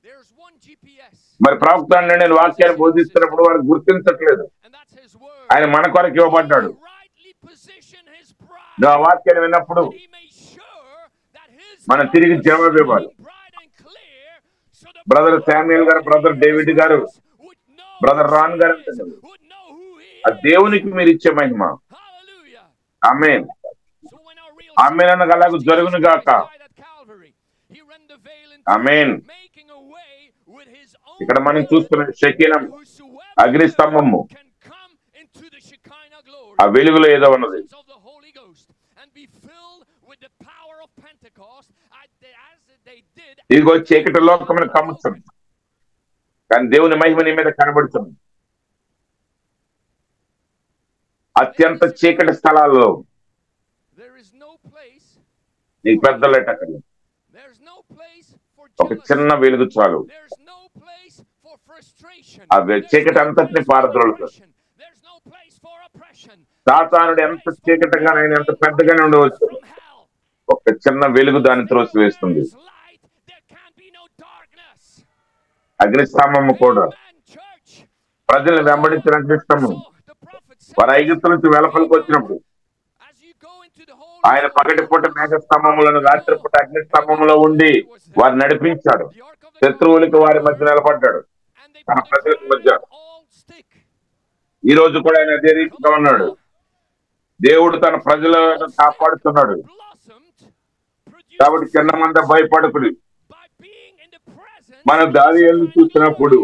There's one GPS, మరి ప్రవక్త నేను వాక్యాన్ని బోధిస్తున్నప్పుడు వారు గుర్తించట్లేదు. and that's his word. ఆయన మన కొరకు ఇవ్వబడ్డాడు. Rightly position his bride. నువ్వు ఆ వాక్యాన్ని విన్నప్పుడు He made sure that his మనం తిరిగి జవాబు ఇవ్వాలి. bride and clear, so the brother Samuel గారు, బ్రదర్ డేవిడ్ గారు, would know బ్రదర్ రాన్ గారు, would know who he ఆ is. దేవునికి మీరు ఇచ్చే మహిమ. Hallelujah. Amen. So when our real ఆమేన్ అనగా అలాగ జరుగును గాక. died at Calvary, he rent the veil in two, amen. making a way with his own ఇక్కడ మనం చూస్తున్న షకీనం whosoever అగ్నిస్తంభము, can come into the Shekinah glory ఆ వెలుగులో ఏదో ఉన్నది. of the Holy Ghost and be filled with the power of Pentecost as they did. ఇదిగో చీకటి లోకమును కమ్ముతుంది, కానీ దేవుని మహిమ నీ మీద కనబడుతుంది. అత్యంత చీకటి స్థలాల్లో There is no place, నీకు పెద్ద లైట్ అక్కర్లేదు, there's no place for ఒక jealousy. చిన్న వెలుగు చాలు. There's no place for frustration. ఆ There's చీకటి no అంతటిని place for పారద్రోలుతాడు. oppression. There's no place for oppression. సాతానుడు ఎంత చీకటిగానైనా ఎంత పెద్దగానే ఉండవచ్చు, From hell. ఒక చిన్న వెలుగు దాన్ని త్రోసివేస్తుంది. There is light, there can be no darkness. అగ్నిస్తంభము కూడా Amen, church. ప్రజల్ని వెంబడించిన అగ్నిస్తంభం. So the prophet said, వారు ఐగుప్తు నుంచి వెలుపలికి వచ్చినప్పుడు as you go into the holy ఆయన పగటిపూట మేఘస్తంభములను, రాత్రిపూట అగ్నిస్తంభంలో ఉండి వారు నడిపించాడు. the ark of the శత్రువులకి వారి మధ్య నిలబడ్డాడు, and they తన put the ప్రజలకు మధ్య. all stick. ఈ రోజు కూడా ఆయన అదే రీతిగా ఉన్నాడు. దేవుడు తన ప్రజలను కాపాడుతున్నాడు. Blossomed, కాబట్టి produced చిన్న మంద భయపడకుడి. by being in the presence. మన దానియేలును చూసినప్పుడు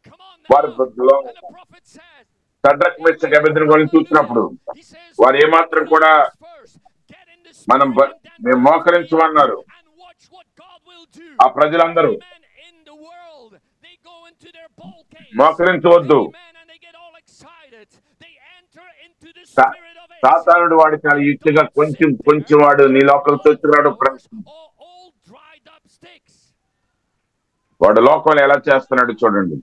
Come on వారు now. And the prophet said, Shadrach Meshach అబేద్నెగోలను చూసినప్పుడు he says, వారు ఏమాత్రం కూడా first, get in the మనం spirit and then మేము మోకరించమన్నారు. and watch what God will do. ఆ ప్రజలందరూ Amen. In the world, they go into their bowl caves. మోకరించవద్దు. Amen. And they get all excited. They enter into the spirit of it. సాతానుడు వాడు చాలా యుక్తిగా కొంచెం వాడు నీ లోపలికి వచ్చినాడు. All old dried up sticks. వాడు లోకంలో ఎలా చేస్తున్నాడు చూడండి.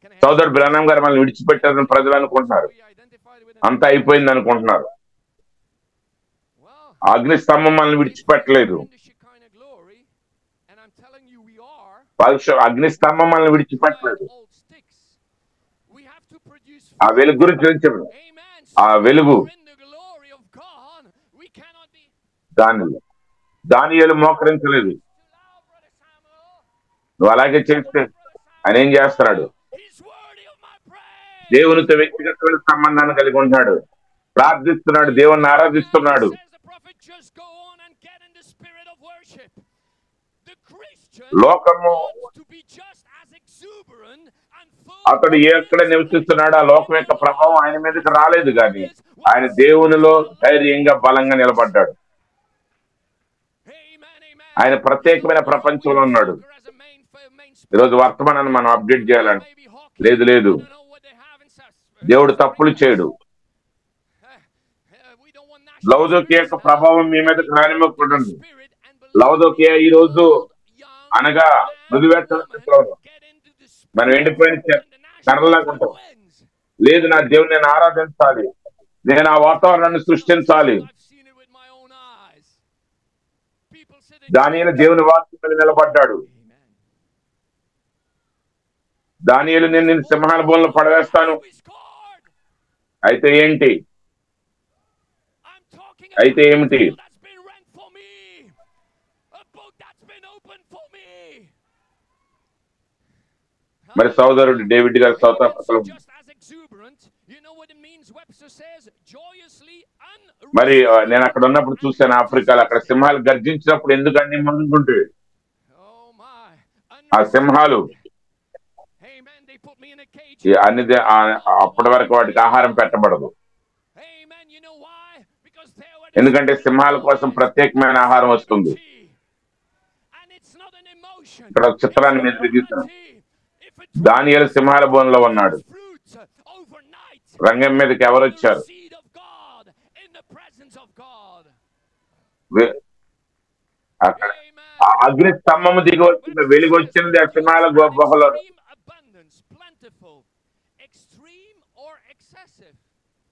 Can I సోదరుడు బ్రహ్నం గారు మనల్ని విడిచిపెట్టారని ప్రజలు అనుకుంటున్నారు, we identified with అంతా అయిపోయింది అనుకుంటున్నారు. well, అగ్నిస్తంభం మనల్ని విడిచిపెట్టలేదు. in the Shekinah glory, and I'm telling you we are అగ్నిస్తంభం మనల్ని విడిచిపెట్టలేదు. old sticks. We have to produce ఆ వెలుగు గురించి చెప్పాడు. amen. ఆ వెలుగు So in the glory of God, we cannot be దానియేలు మోకరించలేదు. too loud, Brother Samuel. నువ్వు అలాగే చేస్తే ఆయన ఏం చేస్తున్నాడు? He's worthy of my praise. దేవునితో వ్యక్తిగతమైన సంబంధాన్ని కలిగి ఉన్నాడు, ప్రార్థిస్తున్నాడు, దేవుణ్ణి ఆరాధిస్తున్నాడు. Says the prophet, just go on and get in the spirit of worship. The Christian లోకము wants to be just as exuberant and full. అతడు ఎక్కడ నివసిస్తున్నాడు, ఆ లోకం యొక్క ప్రభావం ఆయన మీదకి రాలేదు, కానీ ఆయన దేవునిలో ధైర్యంగా బలంగా నిలబడ్డాడు. Amen, amen. ఆయన ప్రత్యేకమైన ప్రపంచంలో ఉన్నాడు. As a main ఈరోజు వర్తమానాన్ని మనం అప్డేట్ చేయాలండి. లేదు దేవుడు తప్పులు చేయడు. లవదోకియ యొక్క ప్రభావం మీ మీద రానివ్వకూడదు. లవదోకియ ఈ రోజు అనగా మృదువేత్తల స్థితిలో మనం ఎండిపోయిన కర్రలాగా ఉంటాం. లేదు, నా దేవుని నేను ఆరాధించాలి, నేను ఆ వాతావరణాన్ని సృష్టించాలి. దానియేలు దేవుని వాక్యం మీద నిలబడ్డాడు. దానియేలు నేను సింహాల బోన్లో పడవేస్తాను. అయితే ఏంటి? అయితే ఏమిటి? మరి సోదరుడు డేవిడ్ గారు సౌత్ ఆఫ్రికాలో మరి నేను అక్కడ ఉన్నప్పుడు చూశాను ఆఫ్రికాలో. అక్కడ సింహాలు గర్జించినప్పుడు ఎందుకని ముందుంటే ఆ సింహాలు అన్ని అప్పటి వరకు వాటికి ఆహారం పెట్టబడదు. ఎందుకంటే సింహాల కోసం ప్రత్యేకమైన ఆహారం వస్తుంది. ఇక్కడ చిత్రాన్ని మీద దిగుతాను. దానియేలు సింహాల బోన్లో ఉన్నాడు. రంగం మీదకి ఎవరు వచ్చారు? అక్కడ ఆ అగ్ని స్తంభము దిగి వచ్చింది, వెలుగు వచ్చింది ఆ సింహాల గుహలో.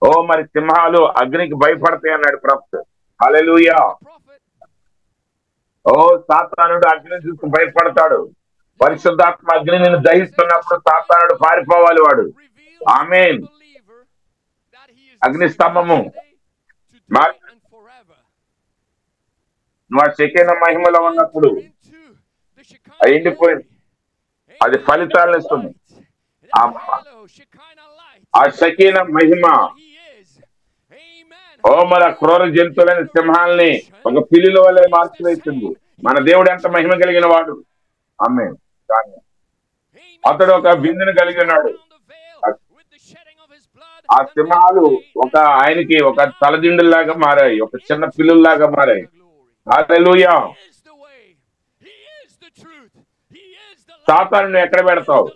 ఓ మరి సింహాలు అగ్నికి భయపడతాయి అన్నాడు ప్రవక్త. హల్లెలూయా. ఓ సాతానుడు అగ్ని చూసి భయపడతాడు. పరిశుద్ధాత్మ అగ్ని నేను దహిస్తున్నప్పుడు సాతానుడు పారిపోవాలి. వాడు ఆమేన్. అగ్ని స్తంభము నువ్వు షెకేనా మహిమలో ఉన్నప్పుడు ఎండిపోయింది, అది ఫలితాలను ఇస్తుంది. ఆ షెకేనా మహిమ ఓ మన క్రూర జంతువులైన సింహాల్ని ఒక పిల్లిల వల్లే మార్చివేసింది. మన దేవుడు ఎంత మహిమ కలిగిన వాడు. ఆమేన్. అతడు ఒక బిందును కలిగి ఉన్నాడు. ఆ సింహాలు ఆయనకి ఒక తలదిండులాగా మారాయి, ఒక చిన్న పిల్లుల్లాగా మారాయి. హల్లెలూయా. సాతానుని ఎక్కడ పెడతావు?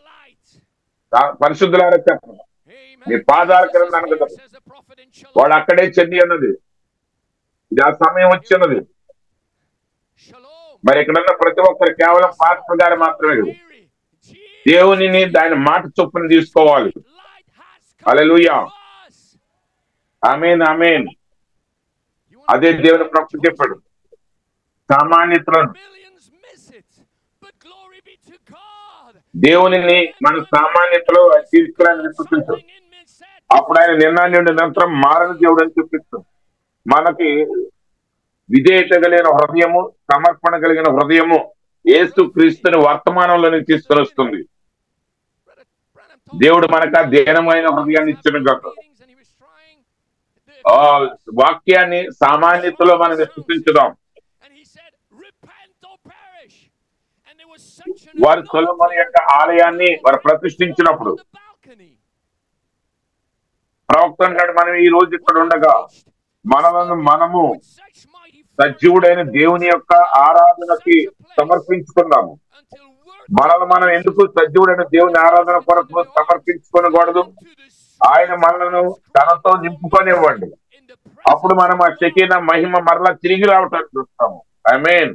పరిశుద్ధులారా చెప్పండి. నీ పాదాల కింద అనగదు. వాడు అక్కడే చెంది అన్నది. ఇది ఆ సమయం వచ్చి ఉన్నది. మరి ఇక్కడున్న ప్రతి ఒక్కరు కేవలం పాస్టర్ గారు మాత్రమే కాదు, దేవునిని దాని మాట చొప్పున తీసుకోవాలి. హల్లెలూయా. ఆమేన్, ఆమేన్. అదే దేవుని ప్రవక్త చెప్పాడు. సామాన్యతలను దేవునిని మన సామాన్యతలో తీసుకురాని చూపించు. అప్పుడు ఆయన నిన్న నుండి నిరంతరం మారని దేవుడు అని చూపిస్తాం. మనకి విధేయత కలిగిన హృదయము, సమర్పణ కలిగిన హృదయము యేసు క్రీస్తుని వర్తమానంలోనే తీసుకుని వస్తుంది. దేవుడు మనకు ఆ దీనమైన హృదయాన్ని ఇచ్చిన కాదు. ఆ వాక్యాన్ని సామాన్యతలో మనం విశ్వసించుదాం. వారు సొలొమోను యొక్క ఆలయాన్ని వారు ప్రతిష్ఠించినప్పుడు ప్రవక్త అంటాడు, మనం ఈ రోజు ఇక్కడ ఉండగా మనము సజీవుడైన దేవుని యొక్క ఆరాధనకి సమర్పించుకున్నాము. మనం ఎందుకు సజీవుడైన దేవుని ఆరాధన కొరకు సమర్పించుకోకూడదు? ఆయన మనలను తనతో నింపుకొనివ్వండి. అప్పుడు మనం ఆ షెకీనా మహిమ మరలా తిరిగి రావటానికి చూస్తాము. ఆమేన్.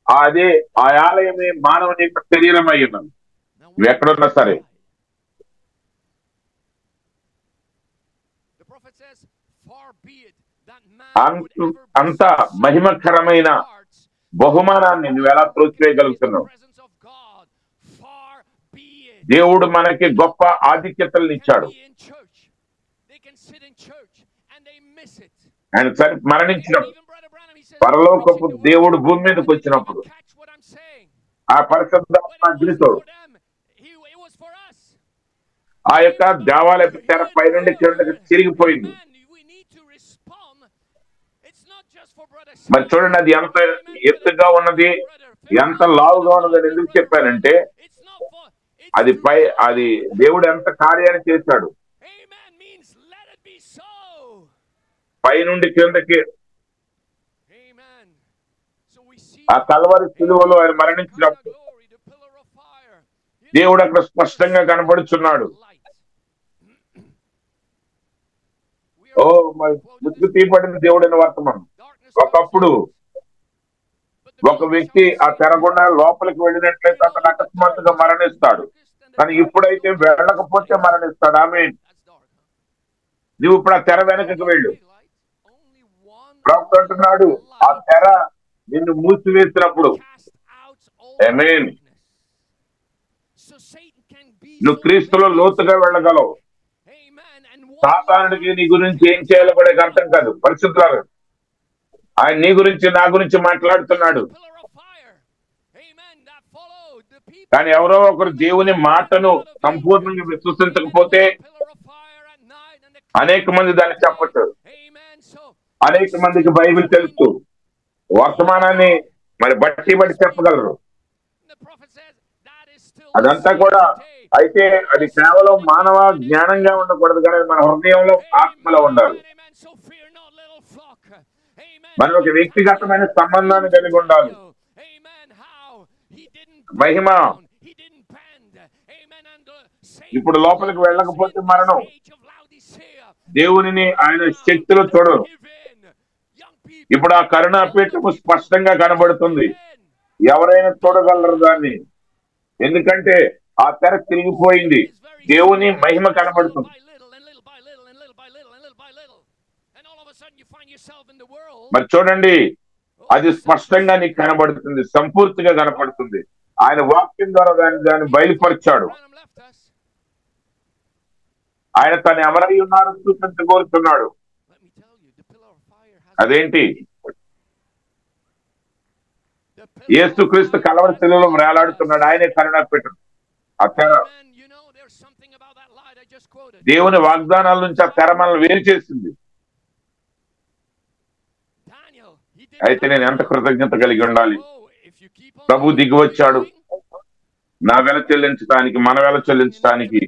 అదే ఆ ఆలయమే మానవుని యొక్క శరీరం అయ్యింది. నువ్వు ఎక్కడున్నా సరే. అంత మహిమకరమైన బహుమానాన్ని నువ్వు ఎలా త్రోసివేయగలుగుతున్నావు? దేవుడు మనకి గొప్ప ఆధిక్యతలను ఇచ్చాడు. ఆయన మరణించినప్పుడు పరలోకపు దేవుడు భూమి మీదకి వచ్చినప్పుడు ఆ పరిశుద్ధాత్మ అగ్నితో ఆ యొక్క దేవాలయ తెర పైనుండి కిందకి తిరిగిపోయింది. మరి చూడండి, అది ఎంత ఎత్తుగా ఉన్నది, ఎంత లావుగా ఉన్నది. ఎందుకు చెప్పానంటే అది దేవుడు ఎంత కార్యాన్ని చేశాడు. పైనుండి కిందకి ఆ కల్వరి శిలువలో ఆయన మరణించినప్పుడు దేవుడు అక్కడ స్పష్టంగా కనబడుచున్నాడు. ఓ మరి ముసుగు తీయబడిన దేవుడైన వర్తమానం. ఒకప్పుడు ఒక వ్యక్తి ఆ తెరగుండా లోపలికి వెళ్ళినట్లయితే అతను అకస్మాత్తుగా మరణిస్తాడు. కానీ ఇప్పుడైతే వెళ్ళకపోతే మరణిస్తాడు. ఆమె నువ్వు ఇప్పుడు ఆ తెర వెనకకు వెళ్ళు. ప్రవక్త అంటున్నాడు, ఆ తెర నిన్ను మూసివేసినప్పుడు ఆమేన్ నువ్వు క్రీస్తులో లోతుగా వెళ్ళగలవు. సాతానుడికి నీ గురించి ఏం చేయాలో కూడా అర్థం కాదు. పరిశుద్ధులు ఆయన నీ గురించి నా గురించి మాట్లాడుతున్నాడు. కానీ ఎవరో ఒకరు దేవుని మాటను సంపూర్ణంగా విశ్వసించకపోతే అనేక మంది దాన్ని చెప్పచ్చు. అనేక మందికి బైబిల్ తెలుసు, వర్తమానాన్ని మరి బట్టి చెప్పగలరు. అదంతా కూడా అయితే అది కేవలం మానవ జ్ఞానంగా ఉండకూడదు, కానీ మన హృదయంలో ఆత్మలో ఉండాలి. మనం ఒక వ్యక్తిగతమైన సంబంధాన్ని కలిగి ఉండాలి. మహిమ ఇప్పుడు లోపలికి వెళ్ళకపోతే మరణం. దేవునిని ఆయన శక్తిలో చూడరు. ఇప్పుడు ఆ కరుణాపీఠము స్పష్టంగా కనబడుతుంది. ఎవరైనా చూడగలరు దాన్ని, ఎందుకంటే ఆ తెర తిరిగిపోయింది. దేవుని మహిమ కనబడుతుంది. మరి చూడండి, అది స్పష్టంగా నీకు కనబడుతుంది, సంపూర్తిగా కనపడుతుంది. ఆయన వాక్యం ద్వారా దాన్ని బయలుపరిచాడు. ఆయన తను ఎవరై ఉన్నారో చూపించగోరుతున్నాడు. అదేంటి? యేసుక్రీస్తు కలవరి శిలువలో వేలాడుతున్నాడు. ఆయనే కరుణాపీఠం. ఆ తెర దేవుని వాగ్దానాల నుంచి ఆ తెర మనల్ని వేరు చేసింది. అయితే నేను ఎంత కృతజ్ఞత కలిగి ఉండాలి. ప్రభు దిగి వచ్చాడు నా వెల చెల్లించడానికి, మన వెల చెల్లించడానికి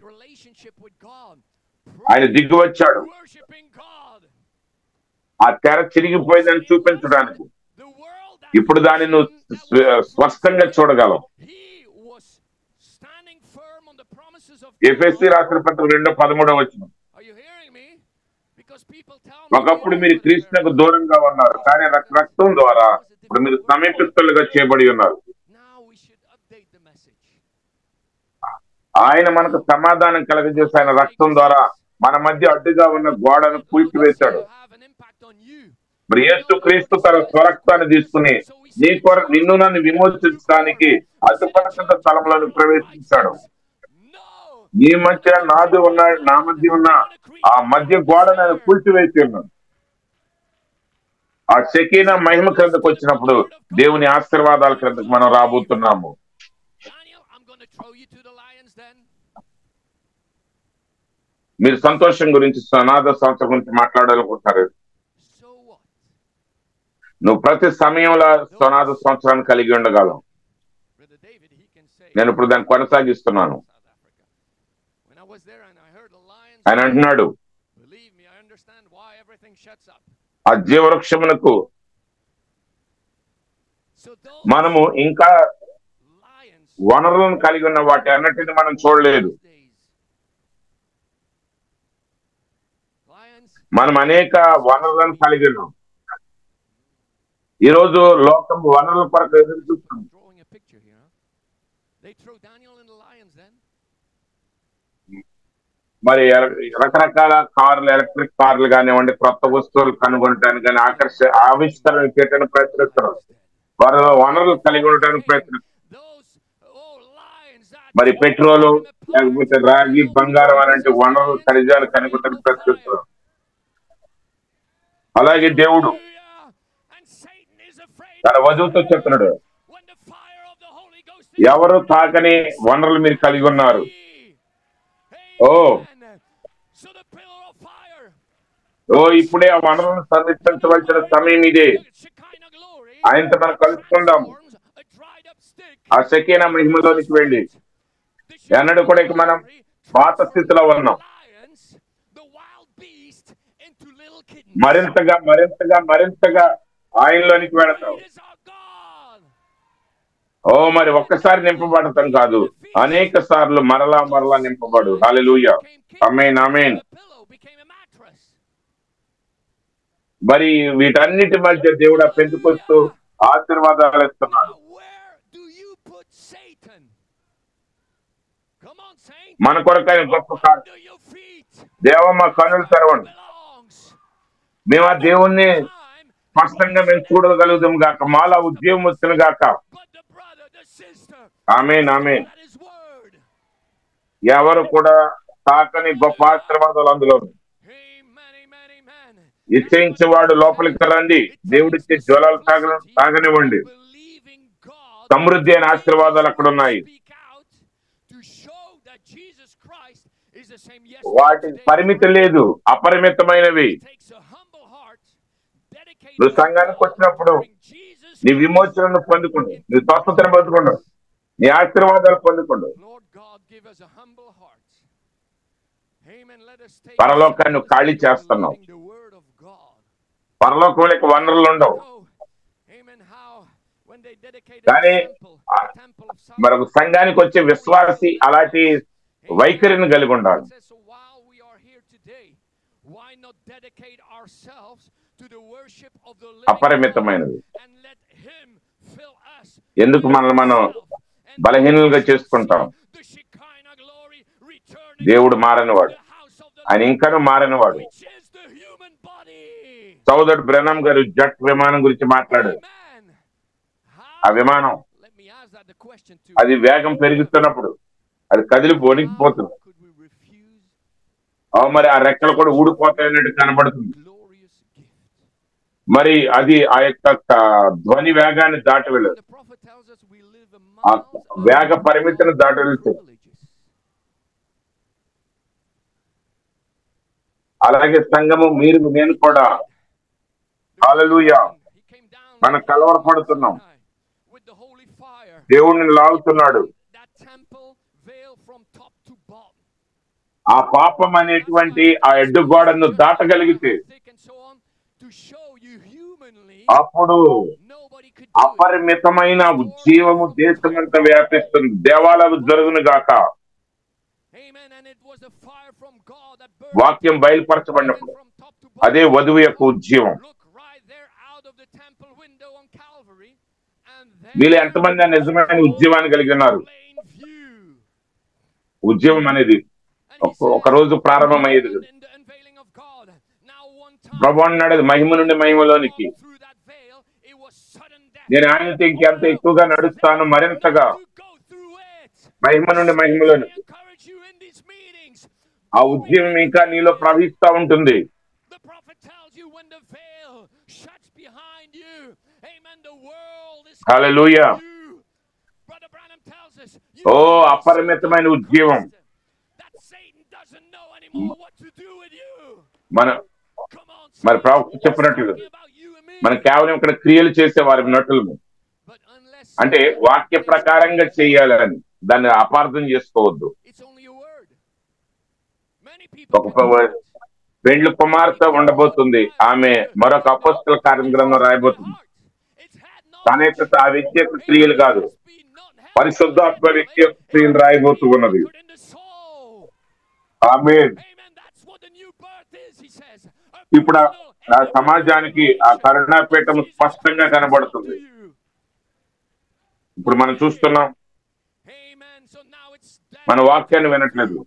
ఆయన దిగి వచ్చాడు. ఆ తెర చిరిగిపోయిందని చూపించడానికి. ఇప్పుడు దాన్ని నువ్వు స్పష్టంగా చూడగలవు. ఎఫెసీ రాసిన పత్రిక 2:13 వచనం. ఒకప్పుడు మీరు క్రీస్తునకు దూరంగా ఉన్నారు, కానీ రక్తం ద్వారా ఇప్పుడు మీరు సమీపిస్తులుగా చేయబడి ఉన్నారు. ఆయన మనకు సమాధానం కలగజేసి ఆయన రక్తం ద్వారా మన మధ్య అడ్డుగా ఉన్న గోడను కూల్చివేశాడు. మరి యేసుక్రీస్తు తన స్వరక్తాన్ని తీసుకుని నిన్ను నన్ను విమోచించడానికి అతి పరిశుద్ధ స్థలంలోని ప్రవేశించాడు. నీ మధ్య నాది ఉన్న, నా మధ్య ఉన్న ఆ మధ్య గోడను ఆయన కూల్చివేసి ఉన్నాడు. ఆ షకీనా మహిమ క్రిందకు వచ్చినప్పుడు దేవుని ఆశీర్వాదాల క్రిందకు మనం రాబోతున్నాము. మీరు సంతోషం గురించి, సనాథ సంస్థ గురించి మాట్లాడాలనుకుంటున్నారు. నువ్వు ప్రతి సమయంలో సనాథ సంవత్సరాన్ని కలిగి ఉండగలం. నేను ఇప్పుడు దాన్ని కొనసాగిస్తున్నాను. ఆయన అంటున్నాడు, ఆ జీవవృక్షమునకు మనము ఇంకా వనరులను కలిగి ఉన్న వాటి అన్నిటిని మనం చూడలేదు. మనం అనేక వనరులను కలిగి ఉన్నాం. ఈరోజు లోకం వనరుల కొరకు ఎదురు చూస్తుంది. మరి రకరకాల కార్లు, ఎలక్ట్రిక్ కార్లు కానివ్వండి, కొత్త వస్తువులు కనుగొనడానికి కానీ ఆవిష్కరణ చేయడానికి ప్రయత్నిస్తున్నారు. వారు వనరులు కలిగి ఉండటానికి ప్రయత్నిస్తున్నారు. మరి పెట్రోలు, లేకపోతే రాగి, బంగారం అలాంటి వనరులు, ఖనిజాలు కనుగొనడానికి ప్రయత్నిస్తున్నారు. అలాగే దేవుడు తన వధువుతో చెప్తున్నాడు, ఎవరు తాకని వనరులు మీరు కలిగి ఉన్నారు. ఇప్పుడే ఆ వనరులను సంరక్షించవలసిన సమయం ఇదే. ఆయనతో మనం కలుసుకుందాం. ఆ షకీనా మహిమలోనికి వెళ్ళి ఎన్నడూ కూడా ఇక మనం పాత స్థితిలో ఉన్నాం. మరింతగా మరింతగా మరింతగా ఆయనలోనికి వెళతాం. మరి ఒక్కసారి నింపబడతాం కాదు, అనేక సార్లు మరలా మరలా నింపబడు. హల్లెలూయా, ఆమేన్, ఆమేన్. మరి వీటన్నిటి మధ్య దేవుడు ఆ పెంచుకొస్తూ ఆశీర్వాదాలు ఇస్తున్నాడు. Now, where do you put Satan? Come on, saint. మన కొరకైన గొప్ప కార్యం. Under your feet. దేవ మా కన్నులు తెరవండి, Belongs. మేము ఆ దేవుణ్ణి స్పష్టంగా మేము చూడగలుగుదాం గాక, మాలా ఉద్యోగం వచ్చిన గాక. But the brother, the sister, amen amen. that is word. ఎవరు కూడా తాకని గొప్ప ఆశీర్వాదాలు అందులో. Amen, amen, amen. ఇచ్చేయించేవాడు లోపలికి రండి, దేవుడిచ్చే జ్వలాలు తాగనివ్వండి. Believing God. సమృద్ధి అయిన ఆశీర్వాదాలు అక్కడ ఉన్నాయి. Speak out to show that Jesus Christ is the same వాటి yesterday. పరిమితి లేదు, అపరిమితమైనవి. Takes a humble heart, dedicated నువ్వు సంఘానికి వచ్చినప్పుడు Jesus నీ విమోచనను పొందుకుండు, నీ స్వస్థతను పొందుకుండు, నీ ఆశీర్వాదాలు పొందుకుండు. Lord God, give us a humble heart. Amen. Let us take పరలోకాన్ని నువ్వు ఖాళీ చేస్తున్నావు. the word of God. పరలోకంలోకి వనరులు ఉండవు. Amen. How when they dedicated కానీ the temple of Solomon. మరొక సంఘానికి వచ్చే విశ్వాసి అలాంటి వైఖరిని కలిగి ఉండాలి. So while we are here today, why not dedicate ourselves to the worship of the living అపరిమితమైనది. God and let him fill us. ఎందుకు మనల్ని మనం బలహీనులుగా చేసుకుంటాం? The Shekinah glory returning దేవుడు మారనివాడు, to the house of the ఆయన ఇంకనూ మారనివాడు. which is the human body. సోదరుడు బ్రహ్నం గారు జట్ విమానం గురించి మాట్లాడారు. Amen. ఆ How? విమానం Let me ask that the question to అది వేగం పెరుగుతున్నప్పుడు అది కదిలి వణికిపోతుంది. Could we refuse మరి ఆ రెక్కలు కూడా ఊడిపోతాయన్నట్టు కనబడుతుంది. glorious gift? మరి అది ఆ యొక్క ధ్వని వేగాన్ని దాటి వెళ్ళదు, The prophet tells us we live ఆ miles వేగ పరిమితిని దాటి వెళ్తుంది. privileges. అలాగే సంఘము మీరు నేను కూడా హల్లెలూయా He came down మనం కలవరపడుతున్నాం. with the holy fire. దేవుణ్ణి లాగుతున్నాడు. That temple veil from top to bottom. ఆ పాపం అనేటువంటి ఆ ఎడ్డుగోడను దాటగలిగితే Thick and so on, to show you humanly అప్పుడు nobody could do it. అపరిమితమైన ఉజ్జీవము దేశమంతా వ్యాపిస్తుంది. దేవాలయాలు జరుగును గాక. Amen. And it was the fire from God that వాక్యం burned బయలుపరచబడినప్పుడు from top to bottom. అదే వధువు యొక్క ఉజ్జీవం. Look right there out of the temple window on Calvary, and వీళ్ళు ఎంతమంది ఆ నిజమైన ఉజ్జీవాన్ని కలిగి ఉన్నారు? plain view. ఉజ్జీవం అనేది ఒక రోజు ప్రారంభమయ్యేది కదా. In the unveiling of God. Now one time ప్రభు అన్నాడు మహిమ నుండి మహిమలోనికి. through that veil, it was sudden death. నేను ఆయనతో ఇంకెంత ఎక్కువగా నడుస్తాను, మరింతగా To go through it. మహిమ నుండి I మహిమలోనికి. encourage you in these meetings. ఆ ఉజ్జీవం ఇంకా నీలో ప్రవహిస్తూ ఉంటుంది. The prophet tells you when the veil shuts behind you. Amen. The world is hallelujah. you. Brother Branham tells us ఓ అపరిమితమైన ఉజ్జీవం. that Satan doesn't know anymore what to do with you. మన Come on, మరి Satan. ప్రవక్త చెప్పినట్లు Talking about you and me. మనం కేవలం ఇక్కడ క్రియలు చేసే వారి నటులు, But unless అంటే వాక్య ప్రకారంగా చేయాలని దాన్ని అపార్థం చేసుకోవద్దు. it's only a word. Many ఒక people can do it. పెండ్లి కుమార్తె ఉండబోతుంది, ఆమె మరొక అపొస్తల కార్యం గ్రంథం రాయబోతుంది. It's had no తన యొక్క ఆ వ్యక్తి యొక్క క్రియలు కాదు, పరిశుద్ధాత్మ వ్యక్తి యొక్క క్రియలు రాయబోతూ ఉన్నది. in the soul. Amen. Amen. That's what the new birth is, he says. ఇప్పుడు ఆ సమాజానికి ఆ కరుణాపీఠం స్పష్టంగా కనబడుతుంది. ఇప్పుడు మనం చూస్తున్నాం, Amen. So now it's మన వాక్యాన్ని వినట్లేదు.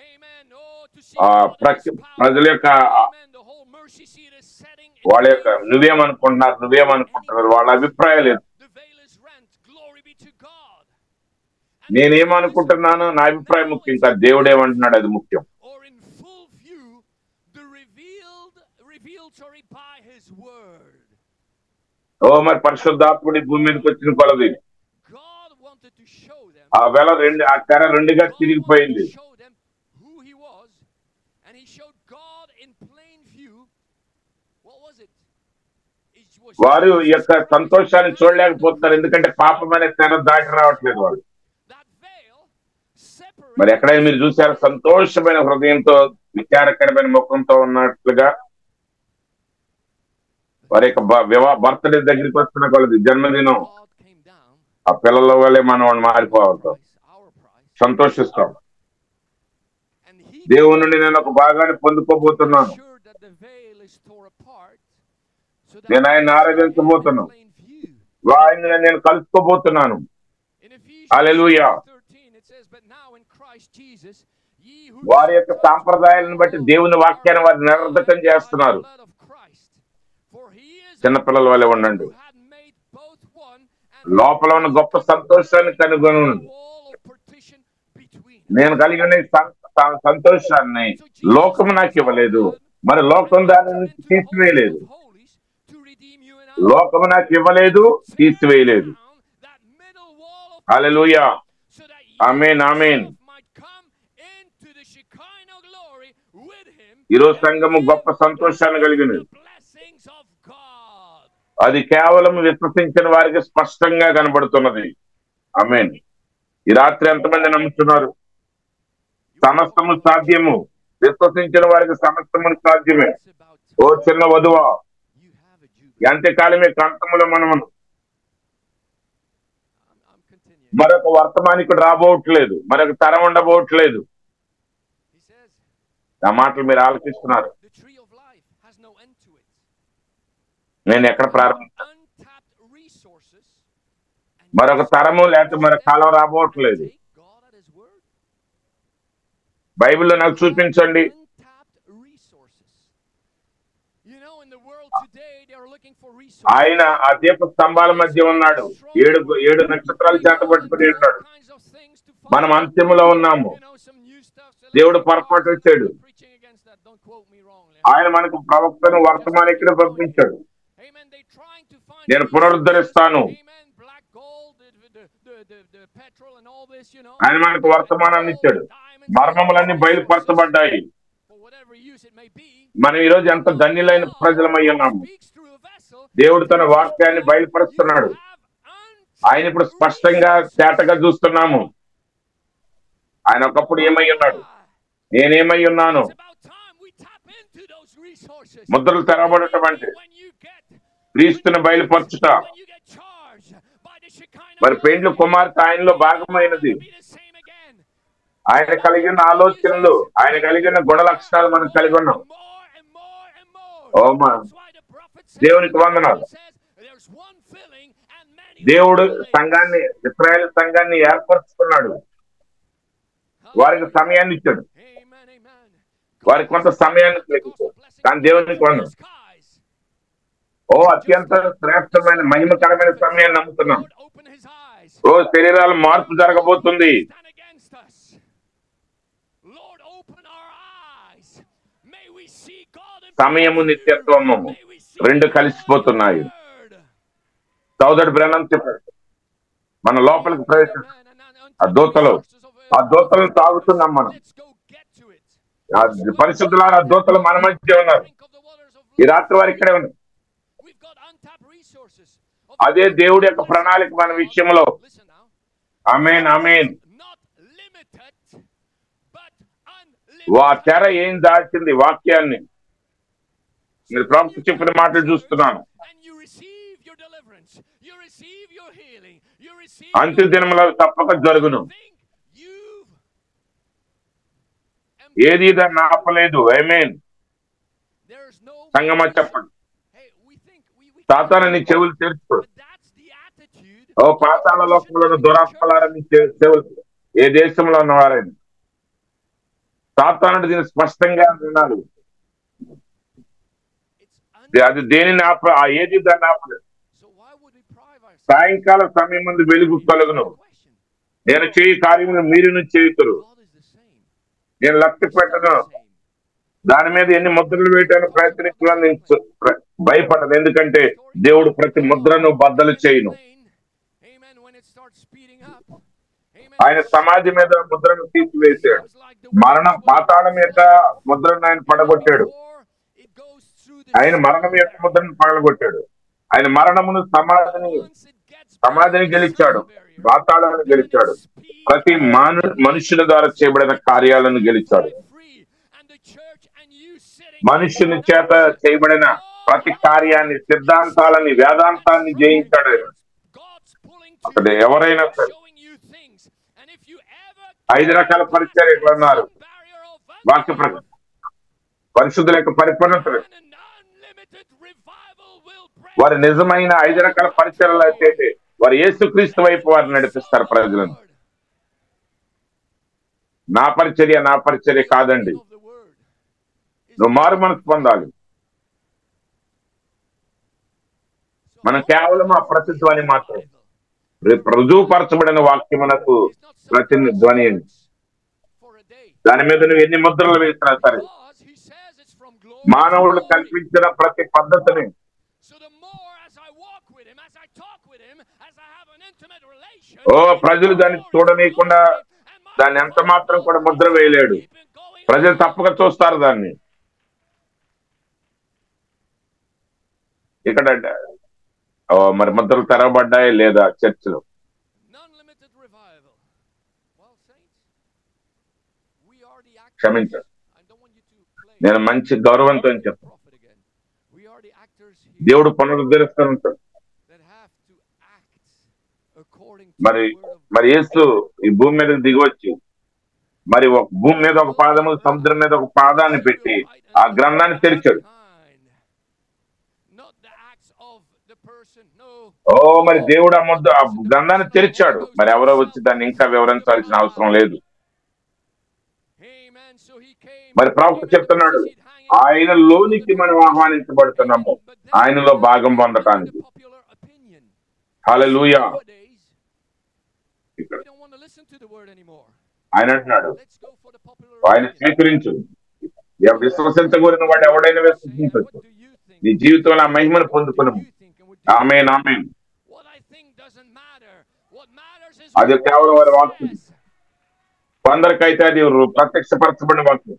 Amen. Oh, to see ఆ God in His power. ప్రజల యొక్క Amen. The whole mercy seat is setting in వాళ్ళ యొక్క నువ్వేమనుకుంటున్నారు వాళ్ళ అభిప్రాయాలు ఏంటి? the veil is rent. Glory be to God. నేనేమనుకుంటున్నాను, నా అభిప్రాయం ముఖ్యం కాదు, దేవుడు ఏమంటున్నాడు అది ముఖ్యం. Or in full view, the revealed by His word. ఓ మరి పరిశుద్ధాత్ముడి భూమి మీదకి వచ్చిన కొలది God wanted to show them. ఆ ఆ తెర రెండుగా తిరిగిపోయింది. Show them who He was, and He showed God in plain view. What was it? వారు యొక్క సంతోషాన్ని చూడలేకపోతున్నారు, ఎందుకంటే పాపం అనే తెర దాటి రావట్లేదు వాళ్ళు. మరి ఎక్కడైనా మీరు చూసారు సంతోషమైన హృదయంతో విచారకరమైన ముఖంతో ఉన్నట్లుగా వారి యొక్క బర్త్డే దగ్గరికి వస్తున్న కొలది జన్మదినం ఆ పిల్లల వల్లే మనం మారిపోతాం, సంతోషిస్తాం. దేవుని నుండి నేను ఒక భాగాన్ని పొందుకోబోతున్నాను. నేను ఆయన ఆరాధించబోతున్నాను, ఆయన్ని నేను కలుసుకోబోతున్నాను. హల్లెలూయా. వారి యొక్క సాంప్రదాయాలను బట్టి దేవుని వాక్యాన్ని వారు నిరర్ధకం చేస్తున్నారు. చిన్నపిల్లల వల్లే ఉండండి. లోపల ఉన్న గొప్ప సంతోషాన్ని కనుగొను. నేను కలిగిన సంతోషాన్ని లోకం నాకు ఇవ్వలేదు, మరి లోకం దాని నుంచి తీసివేయలేదు. లోకం నాకు ఇవ్వలేదు, తీసివేయలేదు. హల్లెలూయా. ఆమేన్, ఆమేన్. ఈరోజు సంఘము గొప్ప సంతోషాన్ని కలిగినది. అది కేవలం విశ్వసించిన వారికి స్పష్టంగా కనబడుతున్నది. ఆమేన్. ఈ రాత్రి ఎంతమంది నమ్ముతున్నారు? సమస్తము సాధ్యము. విశ్వసించిన వారికి సమస్తము సాధ్యమే. ఓ చిన్న వధువా, ఎంతకాలమే కంఠములో మనము మరొక వర్తమానికుడు రాబోట్లేదు, మరొక తరం ఉండబోట్లేదు. ఆ మాటలు మీరు ఆలోచిస్తున్నారు. నేను ఎక్కడ ప్రారంభించాను? మరొక తరము లేకపోతే మరొక కాలం రాబోట్లేదు. బైబిల్లో నాకు చూపించండి. ఆయన ఆ దీప స్తంభాల మధ్య ఉన్నాడు. ఏడు నక్షత్రాలు చేతబట్టుకుని ఉన్నాడు. మనం అంత్యములో ఉన్నాము. దేవుడు పొరపాటు వచ్చాడు. ఆయన మనకు ప్రవక్తను వర్తమానికుడు పంపించాడు. నేను పునరుద్ధరిస్తాను. ఆయన మనకు వర్తమానాన్ని ఇచ్చాడు. మర్మములన్నీ బయలుపరచబడ్డాయి. మనం ఈరోజు ఎంత ధన్యులైన ప్రజలమై ఉన్నాము. దేవుడు తన వాక్యాన్ని బయలుపరుస్తున్నాడు. ఆయన ఇప్పుడు స్పష్టంగా తేటగా చూస్తున్నాము. ఆయన ఒకప్పుడు ఏమై ఉన్నాడు, నేనేమై ఉన్నాను. ముద్రలు తెరవబడటం అంటే క్రీస్తుని బయలుపరచుట. మరి పెండ్లి కుమార్తె ఆయనలో భాగమైనది. ఆయన కలిగిన ఆలోచనలు, ఆయన కలిగిన గుణ లక్షణాలు మనం కలిగి ఉన్నాం. ఓమా, దేవునికి వందనాలు. దేవుడు సంఘాన్ని, ఇశ్రాయేలు సంఘాన్ని ఏర్పరచుకున్నాడు. వారికి సమయాన్ని ఇచ్చాడు. వారికి కొంత సమయాన్ని ఇచ్చాడు. కానీ దేవునికి వందనం. ఓ అత్యంత శ్రేష్టమైన మహిమకరమైన సమయాన్ని నమ్ముతున్నాం. ఓ శరీరాల మార్పు జరగబోతుంది. సమయము, నిత్యత్వము రెండు కలిసిపోతున్నాయి. సోదరుడు బ్రహ్మం చెప్పాడు, మన లోపలికి ప్రవేశిస్తాం. ఆ దూతలను తాగుతున్నాం మనం. పరిశుద్ధులారా, ఆ దూతలు మన మధ్య ఉన్నారు. ఈ రాత్రి వారు ఇక్కడే ఉన్నారు. అదే దేవుడి యొక్క ప్రణాళిక మన విషయంలో. ఆమేన్, ఆమేన్. తెర ఏం దాచింది? వాక్యాన్ని. మీరు ప్రవక్త చెప్పిన మాటలు చూస్తున్నాను. అంత్య దినములో తప్పక జరుగును. ఏది దాన్ని ఆపలేదు. ఆమేన్. సంగమా చెప్పండి. సాతాను నీ చెవులు తెరుచు. ఓ పాతాళ లోకంలో దురాత్మలారని చెవులు, ఏ దేశంలో ఉన్నవారని సాతానుడు దీన్ని స్పష్టంగా వినాలి. అది దేనిని ఏది దాన్ని ఆపలేదు. సాయంకాల సమయం ముందు వెలుగు కలుగును. నేను చేయి కార్యములు మీరును చేయుతురు. నేను లక్ష్య పెట్టను. దాని మీద ఎన్ని ముద్రలు వేయడానికి ప్రయత్నించాలని నేను భయపడదు. ఎందుకంటే దేవుడు ప్రతి ముద్రను బద్దలు చేయును. ఆయన సమాధి మీద ముద్రను తీసివేశాడు. మరణం, పాతాళం యొక్క ముద్రను ఆయన పడగొట్టాడు. ఆయన మరణం యొక్క ముద్రను పగలగొట్టాడు. ఆయన మరణమును, సమాధిని గెలిచాడు. పాతాళాన్ని గెలిచాడు. ప్రతి మనుషుల ద్వారా చేయబడిన కార్యాలను గెలిచాడు. మనుషుని చేత చేయబడిన ప్రతి కార్యాన్ని, సిద్ధాంతాలని, వేదాంతాన్ని జయించాడు. అక్కడ ఎవరైనా సరే 5 రకాల పరిచర్యలు అన్నారు. వాక్య ప్రకారం పరిశుద్ధుల యొక్క పరిపూర్ణత. వారి నిజమైన 5 రకాల పరిచయాలు అయితే వారు యేసుక్రీస్తు వైపు వారిని నడిపిస్తారు ప్రజలను. నా పరిచర్య కాదండి. నువ్వు మారు మనసు పొందాలి. మనం కేవలం ఆ ప్రతిధ్వని మాత్రం, రుజువుపరచబడిన వాక్యమునకు ప్రతిధ్వని. దాని మీద నువ్వు ఎన్ని ముద్రలు వేసినా సరే, మానవుడు కల్పించిన ప్రతి పద్ధతిని ప్రజలు దాన్ని చూడనీయకుండా దాన్ని ఎంత మాత్రం కూడా ముద్ర వేయలేడు. ప్రజలు తప్పక చూస్తారు దాన్ని. ఇక్కడ మరి ముద్రలు తెరవబడ్డాయి లేదా చర్చిలో? క్షమించారు, నేను మంచి గౌరవంతో చెప్తాను. దేవుడు పునరుద్ధరిస్తాను. మరి యేసు ఈ భూమి మీద దిగివచ్చి మరి భూమి మీద ఒక పాదము, సముద్రం మీద ఒక పాదాన్ని పెట్టి ఆ గ్రంథాన్ని తెరిచాడు. మరి దేవుడు ఆ గ్రంథాన్ని తెరిచాడు. మరి ఎవరో వచ్చి దాన్ని ఇంకా వివరించాల్సిన అవసరం లేదు. మరి ప్రవక్త చెప్తున్నాడు, ఆయనలోనికి మనం ఆహ్వానించబడుతున్నాము ఆయనలో భాగం పొందటానికి. హల్లెలూయా. ఆయన అంటున్నాడు, ఆయన స్వీకరించు. విశ్వసించగలిగిన వాడు ఎవడైనా విశ్వసించవచ్చు. నీ జీవితంలో ఆ మహిమను పొందుకున్నాము. ఆమేన్, ఆమేన్. అది కేవలం వారి వాక్యం. కొందరికైతే అది ప్రత్యక్షపరచబడిన వాక్యం.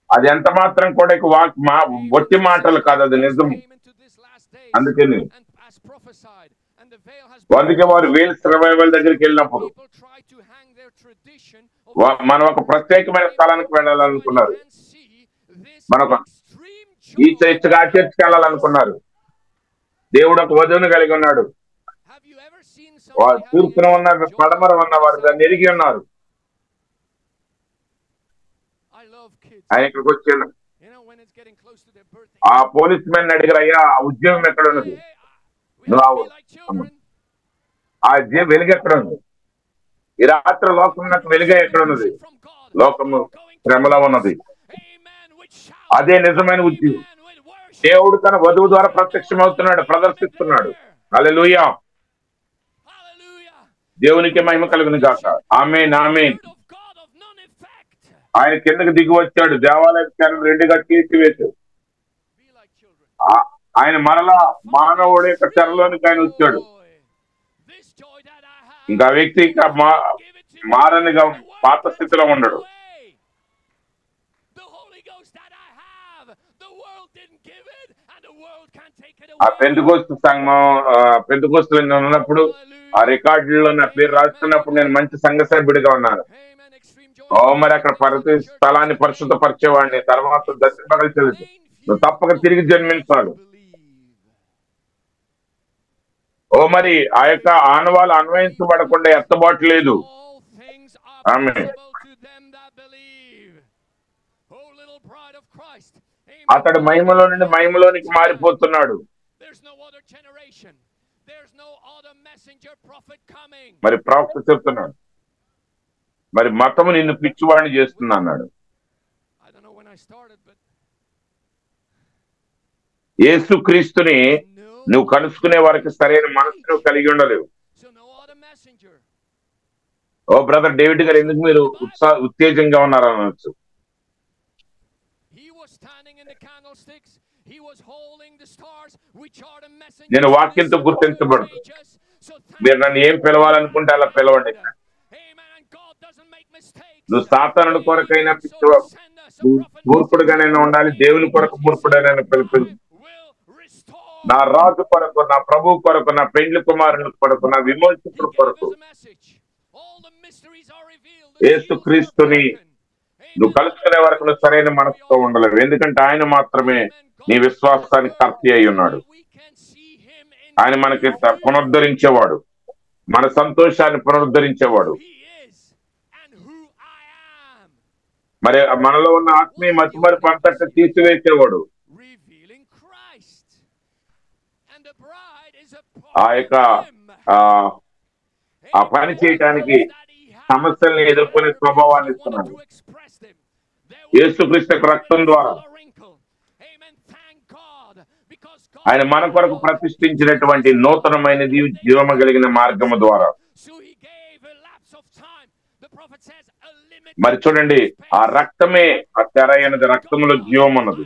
అది ఎంత మాత్రం కూడా ఒట్టి మాటలు కాదు, అది నిజం. అందుకని వారు వేల్స్ రివైవల్ దగ్గరికి వెళ్ళినప్పుడు మనం ఒక ప్రత్యేకమైన స్థలానికి వెళ్ళాలనుకున్నారు. మనకు ఈ చర్చగా ఆ చర్చకి వెళ్ళాలనుకున్నారు. దేవుడు ఒక వధువును కలిగి ఉన్నాడు. వారు తూర్పున ఉన్న పడమర ఉన్న వారు దాన్ని ఎరిగి ఉన్నారు. ఆయన ఇక్కడికి వచ్చాను. ఆ పోలీస్ మెన్ అడిగారు, అయ్యా ఆ ఉద్యోగం ఎక్కడ ఉన్నది? ఆ వెలుగు ఎక్కడ ఉంది? ఈ రాత్రి లోకం నాకు వెలుగే ఎక్కడ ఉన్నది? లోకము శ్రమలో ఉన్నది. అదే నిజమైన ఉద్యోగం. దేవుడు తన వధువు ద్వారా ప్రత్యక్షమవుతున్నాడు, ప్రదర్శిస్తున్నాడు. హల్లెలూయా. దేవునికి మహిమ కలుగును గాక. ఆమేన్, ఆమేన్. ఆయన కిందకి దిగి వచ్చాడు. దేవాలయం రెండుగా తీసివేశాడు. ఆయన మరలా మానవుడి యొక్క చెరలోనికి ఆయన వచ్చాడు. ఇంకా వ్యక్తి ఇంకా మారనిగా పాత స్థితిలో ఉండడు. ఆ పెంతెకోస్తు సంఘం పెంతెకోస్తు ఉన్నప్పుడు ఆ రికార్డుల్లో నా పేరు రాస్తున్నప్పుడు నేను మంచి సంఘ సభ్యుడిగా ఉన్నాను. మరి అక్కడ ప్రతి స్థలాన్ని పరిశుద్ధపరిచేవాడిని. తర్వాత దర్శనం తెలుసు, నువ్వు తప్పక తిరిగి జన్మించాలి. మరి ఆ యొక్క ఆనవాళ్ళు అన్వయించబడకుండా ఎత్తబాటు లేదు. ఆమేన్. అతడు మహిమలో నుండి మహిమలోనికి మారిపోతున్నాడు. మరి ప్రవక్త చెప్తున్నాడు, మరి మతము నిన్ను పిచ్చివాడిని చేస్తుంది అన్నాడు. యేసుక్రీస్తుని నువ్వు కలుసుకునే వారికి సరైన మనసును కలిగి ఉండలేవు. ఓ బ్రదర్ డేవిడ్ గారు, ఎందుకు మీరు ఉత్తేజంగా ఉన్నారు అనవచ్చు. నేను వాక్యంతో గుర్తించబడదు. మీరు నన్ను ఏం పిలవాలనుకుంటే అలా పిలవండి. నువ్వు సాతానుడి కొరకైనా మూర్ఖుడుగానైనా ఉండాలి, దేవుని కొరకు మూర్ఖుడైనా పిలుపు. నా రాజు కొరకు, నా ప్రభు కొరకు, నా పెండ్లి కుమారుని కొరకు, నా విమోచకుడు కొరకు యేసుక్రీస్తుని నువ్వు కలుసుకునే వరకు నువ్వు సరైన మనసుతో ఉండలేవు. ఎందుకంటే ఆయన మాత్రమే నీ విశ్వాసానికి కర్త అయి ఉన్నాడు. ఆయన మనకి పునరుద్ధరించేవాడు, మన సంతోషాన్ని పునరుద్ధరించేవాడు. మరి మనలో ఉన్న ఆత్మీయ మతిమరుపు అంతటా తీసివేసేవాడు. And the bride is a ఆ part of యొక్క him. ఆ పని చేయటానికి సమస్యల్ని ఎదుర్కొనే స్వభావాన్ని ఇస్తున్నాడు. యేసుక్రీస్తు రక్తం ద్వారా ఆయన మన కొరకు ప్రతిష్ఠించినటువంటి నూతనమైనది జీవము కలిగిన మార్గము ద్వారా. మరి చూడండి, ఆ రక్తమే ఆ తెర అయినది, రక్తంలో జీవం ఉన్నది.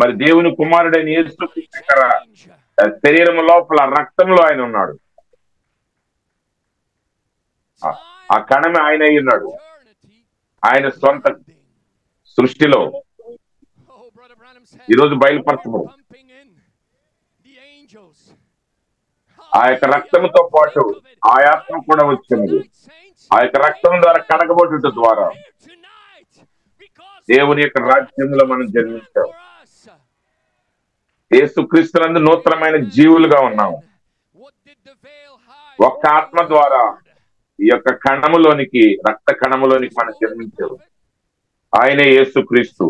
మరి దేవుని కుమారుడైన యేసుక్రీస్తు శరీరం లోపల రక్తంలో ఆయన ఉన్నాడు. ఆ కణమే ఆయన అయి ఉన్నాడు. ఆయన సొంత సృష్టిలో ఈరోజు బయలుపరచబడు. ఆ యొక్క రక్తంతో పాటు ఆ ఆత్మ కూడా వచ్చినది. ఆ యొక్క రక్తం ద్వారా కడగబడుట ద్వారా దేవుని యొక్క రాజ్యంలో మనం జన్మించాం. యేసుక్రీస్తునందు నూతనమైన జీవులుగా ఉన్నాము. ఒక్క ఆత్మ ద్వారా ఈ యొక్క కణములోనికి, రక్త కణములోనికి మనం జన్మించాము. ఆయనే యేసుక్రీస్తు.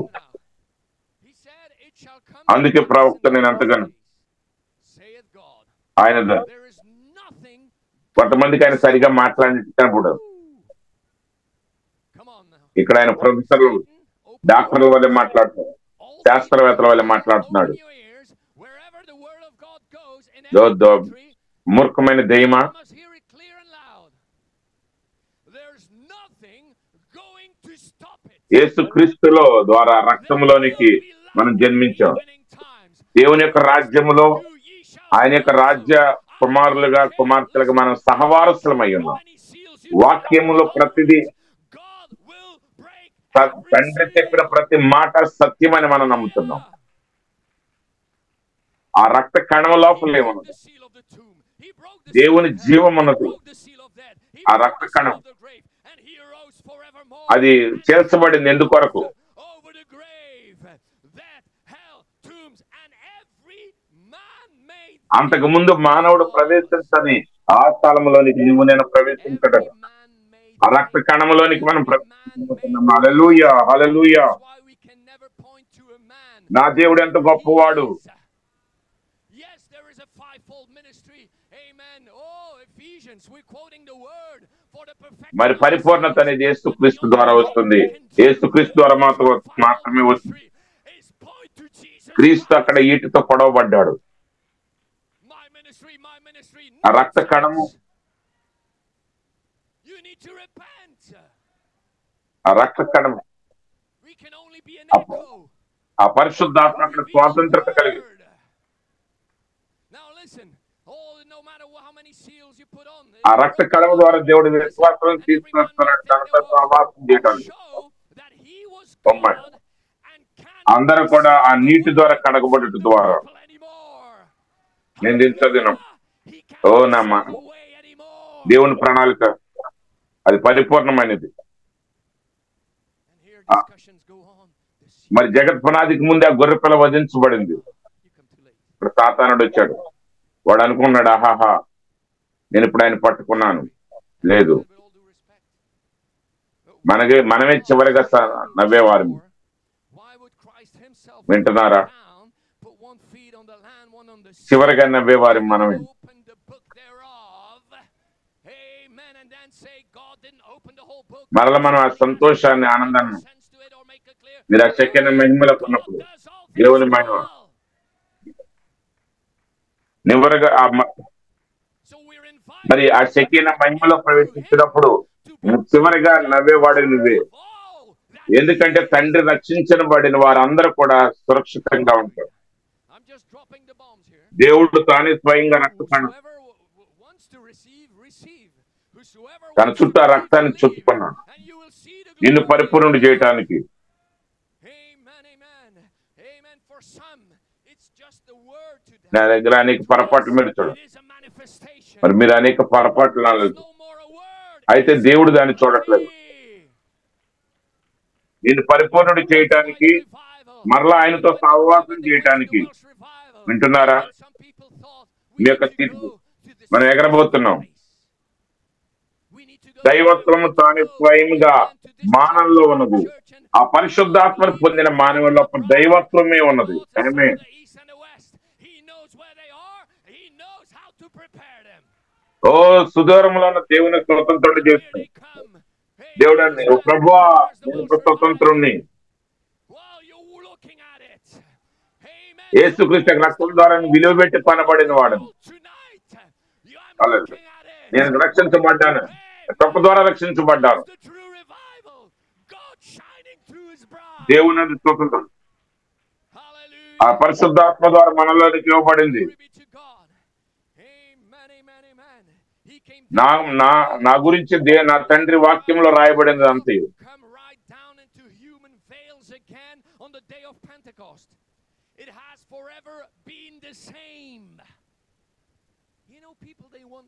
అందుకే ప్రవక్త నేను అంతగాను ఆయన కొంతమందికి ఆయన సరిగా మాట్లాడినప్పుడు ఇక్కడ ఆయన ప్రొఫెసర్లు, డాక్టర్ల వల్లే మాట్లాడుతున్నాడు, శాస్త్రవేత్తల వల్లే మాట్లాడుతున్నాడు. మూర్ఖమైన దెయ్యమా, యేసుక్రీస్తులో ద్వారా రక్తంలోనికి మనం జన్మించాం. దేవుని యొక్క రాజ్యములో ఆయన యొక్క రాజ్య కుమారులుగా, కుమార్తెలుగా మనం సహవారసులమై ఉన్నాం. వాక్యములో ప్రతిదీ తండ్రి చెప్పిన ప్రతి మాట సత్యమని మనం నమ్ముతున్నాం. ఆ రక్త కణం లోపల ఏమన్నది? దేవుని జీవం ఉన్నది. ఆ రక్త కణం అది చేర్చబడింది ఎందుకొరకు? అంతకు ముందు మానవుడు ప్రవేశించని ఆ స్థలంలోనికి నువ్వు నేను ప్రవేశించడం. ఆ రక్త కణంలోనికి మనం ప్రవేశించుకుంటున్నాం. హల్లెలూయా, హల్లెలూయా. నా దేవుడు ఎంత గొప్పవాడు. మరి పరిపూర్ణత అనేది యేసుక్రీస్తు ద్వారా వస్తుంది. యేసుక్రీస్తు ద్వారా మాత్రమే వస్తుంది. క్రీస్తు అక్కడ ఈటితో పొడవబడ్డాడు. ఆ రక్త కణము, ఆ రక్త కణము, ఆ పరిశుద్ధాత్మ అక్కడ స్వాతంత్రత కలిగి ఆ రక్త కణము ద్వారా దేవుడు విశ్వాసం తీసుకొస్తున్నాడు తనతో సహవాసం చేయడానికి. అందరూ కూడా ఆ నీటి ద్వారా కడగబడట ద్వారా నేను దించదినం. ఓ నమ్మ దేవుని ప్రణాళిక అది పరిపూర్ణమైనది. మరి జగత్ పునాదికి ముందే ఆ గొర్రె పిల్ల వధించబడింది. ఇప్పుడు సాతానుడు వచ్చాడు. వాడు అనుకున్నాడు, ఆహాహా నేను ఇప్పుడు ఆయన పట్టుకున్నాను. లేదు, మనమే చివరిగా నవ్వేవారు. వింటున్నారా? చివరిగా నవ్వేవారు మనమే. మరలా మనం ఆ సంతోషాన్ని, ఆనందాన్ని మీరు ఆ శక్తిని మహిమలో ఉన్నప్పుడు దేవుని మహిమ నివరగా మరి ఆ శక్తిని మహిమలో ప్రవేశించినప్పుడు చివరిగా నవ్వేవాడు నువ్వే. ఎందుకంటే తండ్రి రక్షించబడిన వారందరూ కూడా సురక్షితంగా ఉంటారు. దేవుడు తానే స్వయంగా రక్తకణం తన చుట్టూ ఆ రక్తాన్ని చుట్టుకున్నాడు నిన్ను పరిపూర్ణుడు చేయటానికి. నా దగ్గర అనేక పొరపాట్లు మీరు చూడండి. మరి మీరు అనేక పొరపాట్లు అనలేదు. అయితే దేవుడు దాన్ని చూడట్లేదు. నిన్ను పరిపూర్ణుడు చేయటానికి, మరలా ఆయనతో సహవాసం చేయటానికి. వింటున్నారా? మీ యొక్క స్థితి మనం ఎగరబోతున్నాం. దైవత్వము తాను స్వయంగా మానవుల్లో ఉన్నది. ఆ పరిశుద్ధాత్మను పొందిన మానవ లోపల దైవత్వమే ఉన్నది. ఆమేన్. ఓ సుదూరంలో ఉన్న దేవుని స్వతంత్రుడు చేస్తాడు. దేవుడాన్ని ప్రభువా నేను స్వతంత్రుణ్ణి. యేసుక్రీస్తు రక్తం ద్వారా విలువ పెట్టి కొనబడిన వాడు. నేను రక్షించబడ్డాను, తప్పు ద్వారా రక్షించబడ్డాను. దేవుని స్వతంత్రం ఆ పరిశుద్ధాత్మ ద్వారా మనలోనికి ఇవ్వబడింది. నా నా నా గురించి నా తండ్రి వాక్యంలో రాయబడింది అంతే. It has forever been the same. You know, people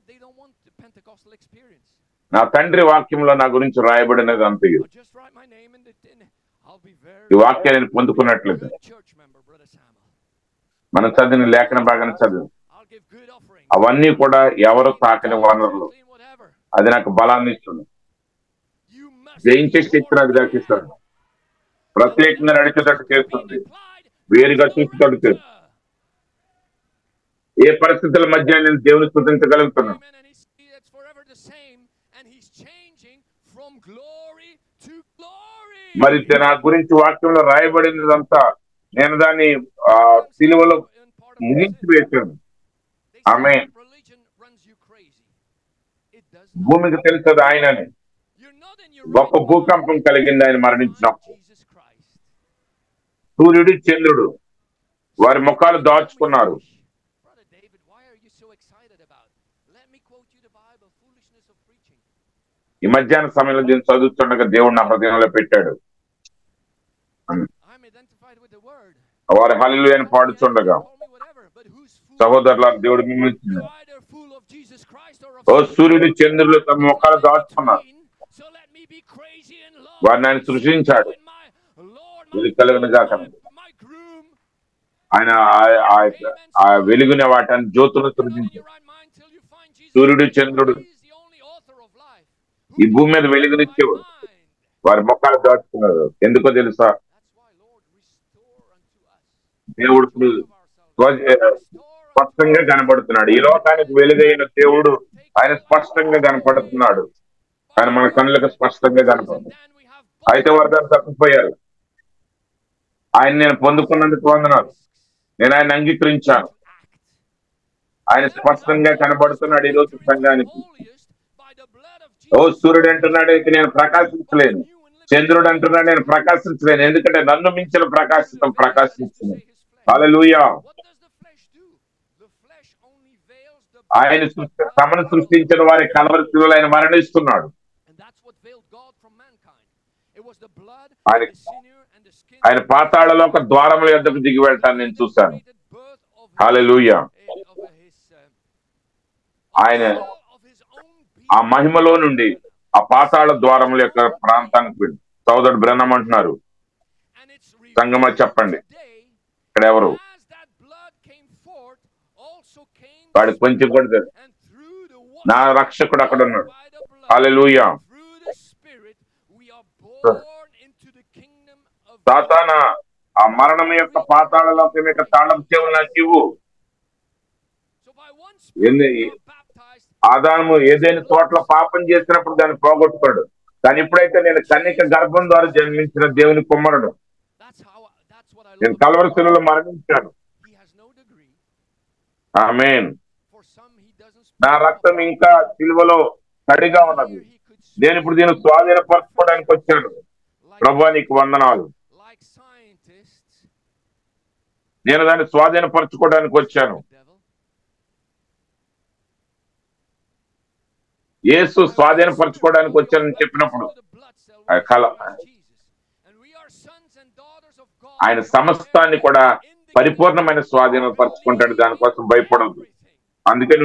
they don't want the Pentecostal experience. నా తండ్రి వాక్యంలో నా గురించి రాయబడినది అంతే. Just write my name in the I'll be very ఈ వాక్యాన్ని పొందుకున్నట్లేదు. మనం చదివిన లేఖన భాగాన్ని చదివి అవన్నీ కూడా ఎవరు తాకని వనరులు. అది నాకు బలాన్ని ఇస్తుంది, జయించే శక్తి నాకు దక్కిస్తుంది, ప్రత్యేకంగా నడిచేటట్టు చేస్తుంది, వేరుగా చూసేటట్టు చేస్తుంది. ఏ పరిస్థితుల మధ్య నేను దేవుని స్తుతించగలుగుతున్నాను. మరి నా గురించి వాక్యంలో రాయబడినదంతా నేను దాన్ని సిలువలో ముగించి వేశాను. ఆమె భూమికి తెలుస్తుంది ఆయనని. గొప్ప భూకంపం కలిగింది ఆయన మరణించినప్పుడు. సూర్యుడు చంద్రుడు వారి ముఖాలు దాచుకున్నారు. ఈ మధ్యాహ్న సమయంలో దీన్ని చదువుతుండగా దేవుడు నా హృదయంలో పెట్టాడు. వారి హల్లెలూయా అని పాడుతుండగా సహోదరుల దేవుడు మిమ్మల్ని ఓ సూర్యుడు చంద్రులు తమ ముఖాలు దాచుకున్నారు. వారిని ఆయన సృష్టించాడు. ఇది కలుగునుగా ఆయన ఆ వెలుగునే వాటిని జ్యోతులు సృష్టించాడు. సూర్యుడు చంద్రుడు ఈ భూమి మీద వెలుగునిచ్చేవాడు. వారి ముఖాలు దాచుకున్నారు. ఎందుకో తెలుసా? దేవుడు స్పష్టంగా కనపడుతున్నాడు. ఈ లోకానికి వెలుగైన దేవుడు ఆయన స్పష్టంగా కనపడుతున్నాడు. ఆయన మన కళ్ళకు స్పష్టంగా కనపడుతుంది. అయితే వారు దాన్ని తప్పిపోయారు. ఆయన నేను పొందుకున్నందుకు వందనాలు. నేను ఆయన అంగీకరించాను. ఆయన స్పష్టంగా కనబడుతున్నాడు ఈ రోజు సంఘానికి. ఓ సూర్యుడు అంటున్నాడు ఇక నేను ప్రకాశించలేను, చంద్రుడు అంటున్నాడు నేను ప్రకాశించలేను, ఎందుకంటే నన్ను మించిన ప్రకాశించింది. హల్లెలూయా. ఆయన తమను సృష్టించిన వారి కలవరి శిలువలో ఆయన మరణిస్తున్నాడు. ఆయన పాతాళలో ఒక ద్వారముల యొద్దకు దిగి వెళ్తాను నేను చూశాను. హల్లెలూయా. ఆయన ఆ మహిమలో నుండి ఆ పాతాళ ద్వారముల యొక్క ప్రాంతానికి వెళ్ళి సోదరుడు బ్రహ్నం అంటున్నారు. సంగమా చెప్పండి, ఇక్కడ ఎవరు వాడికి కొంచెం కూడా తెలుసు. నా రక్షకుడు అక్కడ ఉన్నాడు. హల్లెలూయా. సాతానా ఆ మరణం యొక్క పాతాళ లోకం యొక్క తాళం చెవులు నాకు ఇవ్వు. ఆదాము ఏదైనా తోటలో పాపం చేసినప్పుడు దాన్ని పోగొట్టుకోడు. కానీ ఇప్పుడైతే నేను కన్యక గర్భం ద్వారా జన్మించిన దేవుని కుమారుడు, నేను కల్వరి శిలువలో మరణించాను. ఆమేన్. నా రక్తం ఇంకా శిలువలో తడిగా ఉన్నది. నేను ఇప్పుడు దీన్ని స్వాధీనపరచుకోవడానికి వచ్చాడు. ప్రభువా నీకు వందనాలు. నేను దాన్ని స్వాధీనపరచుకోవడానికి వచ్చాను. యేసు స్వాధీనపరచుకోవడానికి వచ్చానని చెప్పినప్పుడు ఆయన సమస్తాన్ని కూడా పరిపూర్ణమైన స్వాధీనపరచుకుంటాడు. దానికోసం భయపడదు. అందుకే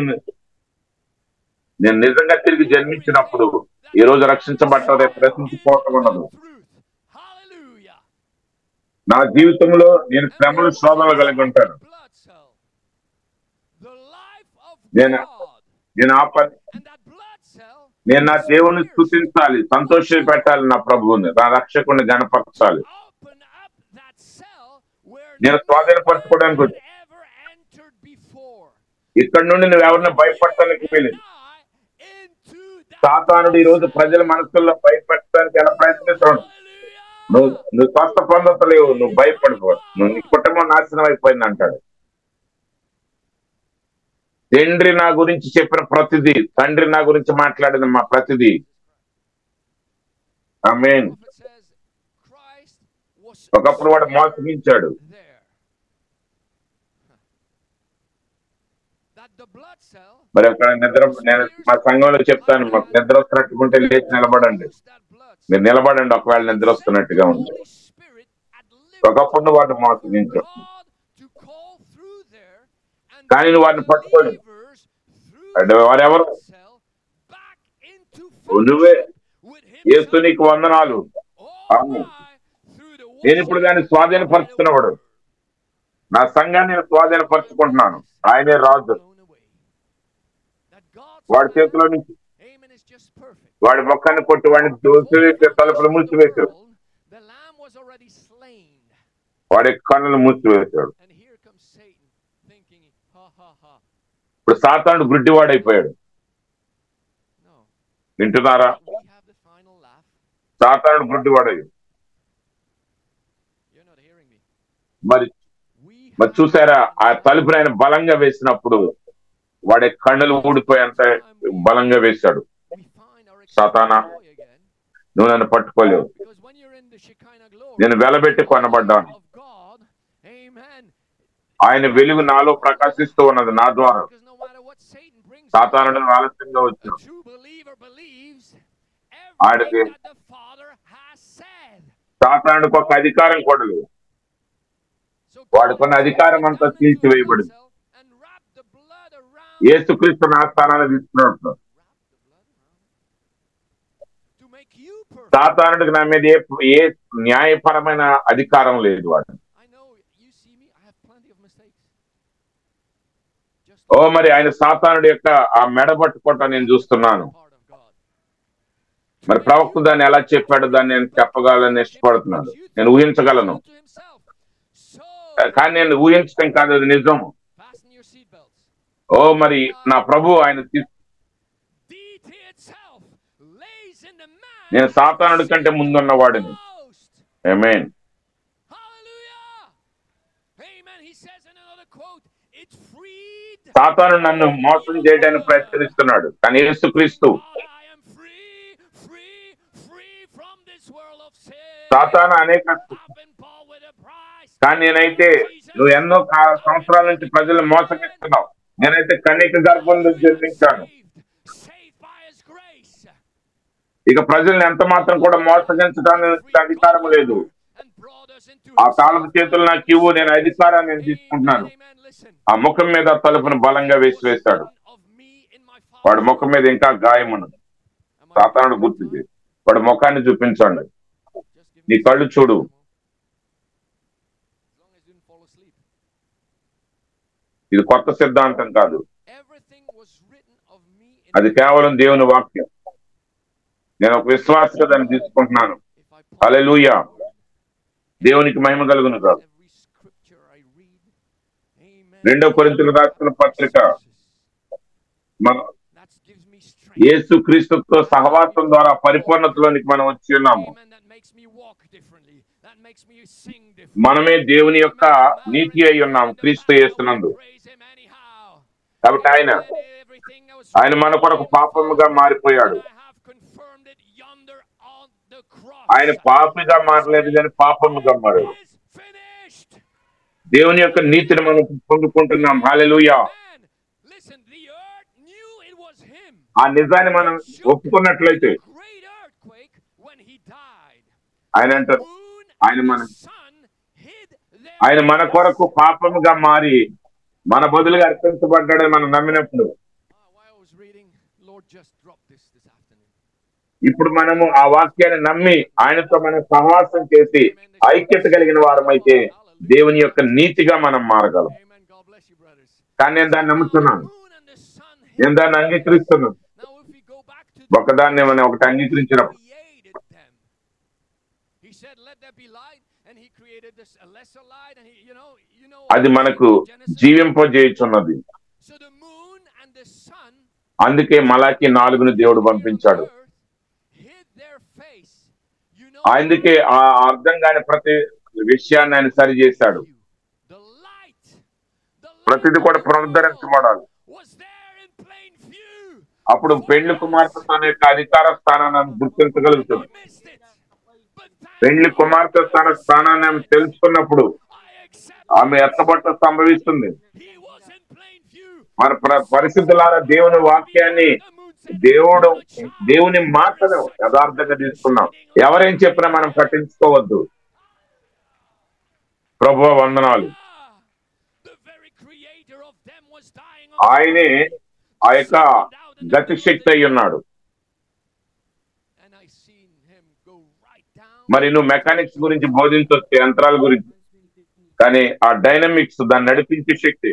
నేను నిజంగా తిరిగి జన్మించినప్పుడు ఈ రోజు రక్షించబడ్డదే ప్రశ్నించుకోవటం ఉండదు. నా జీవితంలో నేను శ్రమలు శోధనలు కలిగి ఉంటాను. నేను ఆ పని నేను నా దేవుని స్తుతించాలి, సంతోష పెట్టాలి, నా ప్రభువుని, నా రక్షకుని గణపరచాలి. నేను స్వాధీనపరచుకోవడానికి వచ్చి ఇక్కడ నుండి నువ్వు ఎవరిని భయపడటానికి వెళ్ళింది. సాతానుడు ఈ రోజు ప్రజల మనసుల్లో భయపెట్టడానికి ఎలా ప్రయత్నిస్తాడు. నువ్వు స్వస్థ పొందలేవు, నువ్వు భయపడిపో, నీ కుటుంబం నాశనం అయిపోయింది అంటాడు. తండ్రి నా గురించి చెప్పిన ప్రతిదీ, తండ్రి నా గురించి మాట్లాడిన మా ప్రతిదీ. ఆమేన్. ఒకప్పుడు వాడు మోసగించాడు. మరి అక్కడ నేను మా సంఘంలో చెప్తాను, మాకు నిద్ర వస్తున్నట్టుకుంటే లేచి నిలబడండి. మీరు నిలబడండి ఒకవేళ నిద్ర వస్తున్నట్టుగా ఉంది. ఒకప్పుడు వాడిని మోసగించాడు, కానీ నువ్వు వాడిని పట్టుకోలేదు. అంటే వారెవరు? నువ్వే. యేసు నీకు వందనాలు. నేను ఇప్పుడు దాన్ని స్వాధీనపరుచుకున్నవాడు. నా సంఘాన్ని నేను స్వాధీనపరుచుకుంటున్నాను. ఆయనే రాజు. వాడి చేతిలో నుంచి వాడి మొక్కాన్ని కొట్టి వాడిని దోసివేసే తలుపులు మూసివేశాడు. వాడి కన్నులు మూసివేశాడు. ఇప్పుడు సాతానుడు గుడ్డివాడైపోయాడు. వింటున్నారా? సాతానుడు గుడ్డివాడయ్యాడు. మరి చూసారా, ఆ తలుపుని ఆయన బలంగా వేసినప్పుడు వాడి కన్నులు ఊడిపోయేంత బలంగా వేశాడు. సాతానా, నువ్వు నన్ను పట్టుకోలేవు. నేను వెలబెట్టి కొనబడ్డాను. ఆయన వెలుగు నాలో ప్రకాశిస్తూ ఉన్నది, నా ద్వారా. సాతానుడు ఆలస్యంగా వచ్చాడు. ఆడికి సాతానుడికి ఒక అధికారం కూడా లేదు. వాడుకున్న అధికారం అంతా తీర్చివేయబడింది. యేసుక్రీస్తు నా స్థానాన్ని తీసుకున్నట్టు సాతానుడికి నా మీద ఏ న్యాయపరమైన అధికారం లేదు. వాడు మరి ఆయన సాతానుడి యొక్క ఆ మెడబట్టుకోవటం నేను చూస్తున్నాను. మరి ప్రవక్త దాన్ని ఎలా చెప్పాడు, దాన్ని నేను చెప్పగలని ఇష్టపడుతున్నాను. నేను ఊహించగలను, కానీ నేను ఊహించడం కాదు, అది నిజం. మరి నా ప్రభు ఆయన నేను సాతానుడి కంటే ముందున్నవాడిని. ఆమేన్. సాతాను నన్ను మోసం చేయడానికి ప్రయత్నిస్తున్నాడు, కానీ యేసుక్రీస్తు సాతాను అనేక, కానీ నేనైతే నువ్వు ఎన్నో సంవత్సరాల నుంచి ప్రజలు మోసగిస్తున్నావు. నేనైతే కన్యక గర్భం నుంచి జన్మించాను. ఇక ప్రజల్ని ఎంత మాత్రం కూడా మోసగించడానికి అధికారం లేదు. ఆ కాలపు చేతులు నాకు ఇవ్వు, నేను అధికారాన్ని నేను తీసుకుంటున్నాను. ఆ ముఖం మీద తలుపును బలంగా వేశాడు. వాడి ముఖం మీద ఇంకా గాయం ఉన్నది. సాతానుడు గుర్తు చేసి వాడి ముఖాన్ని చూపించండి. నీ కళ్ళు చూడు. ఇది కొత్త సిద్ధాంతం కాదు, అది కేవలం దేవుని వాక్యం. నేను ఒక విశ్వాసంగా దాన్ని తీసుకుంటున్నాను. హల్లెలూయా. దేవునికి మహిమ కలుగును కాదు. 2 కొరింథీయులకు రాసిన పత్రిక, యేసుక్రీస్తుతో సహవాసం ద్వారా పరిపూర్ణతలోనికి మనం వచ్చి ఉన్నాము. మనమే దేవుని యొక్క నీతి అయి ఉన్నాము క్రీస్తు యేసునందు. కాబట్టి ఆయన మన కొరకు పాపముగా మారిపోయాడు. ఆయన పాపిగా మారలేదు, కానీ పాపముగా మారాడు. దేవుని యొక్క నీతిని మనం పొందుకుంటున్నాం. హల్లెలూయా. ఆ నిజాన్ని మనం ఒప్పుకున్నట్లయితే ఆయన అంటారు, ఆయన మన కొరకు పాపముగా మారి మన బదులుగా అర్పించబడ్డాడని మనం నమ్మినప్పుడు, ఇప్పుడు మనము ఆ వాక్యాన్ని నమ్మి ఆయనతో మనం సహవాసం చేసి ఐక్యత కలిగిన వారమైతే దేవుని యొక్క నీతిగా మనం మారగలం. కానీ నేను దాన్ని నమ్ముతున్నాను, నేను దాన్ని అంగీకరిస్తున్నాను. ఒకదాన్ని మనం ఒకటి అంగీకరించినప్పుడు అది మనకు జీవింపజేయుచున్నది. అందుకే మలాకి 4ను దేవుడు పంపించాడు. అందుకే ఆ అర్థం కాని ప్రతి విషయాన్ని ఆయన సరి చేశాడు. ప్రతిది కూడా పునరుద్ధరించబడాలి. అప్పుడు పెండ్లి కుమార్తె తన యొక్క అధికార స్థానాన్ని గుర్తించగలుగుతుంది. పెండ్లి కుమార్తె తన స్థానాన్ని ఆమె తెలుసుకున్నప్పుడు ఆమె ఎత్తబట్ట సంభవిస్తుంది. మన పరిశుద్ధులారా దేవుని వాక్యాన్ని దేవుని మాటను యథార్థంగా తీసుకున్నాం. ఎవరేం చెప్పినా మనం పట్టించుకోవద్దు. ప్రభువా వందనాలు. ఆయనే ఆ యొక్క గతి శక్తి అయి ఉన్నాడు. మరి నువ్వు మెకానిక్స్ గురించి బోధించవచ్చు, యంత్రాల గురించి, కానీ ఆ డైనమిక్స్, దాన్ని నడిపించే శక్తి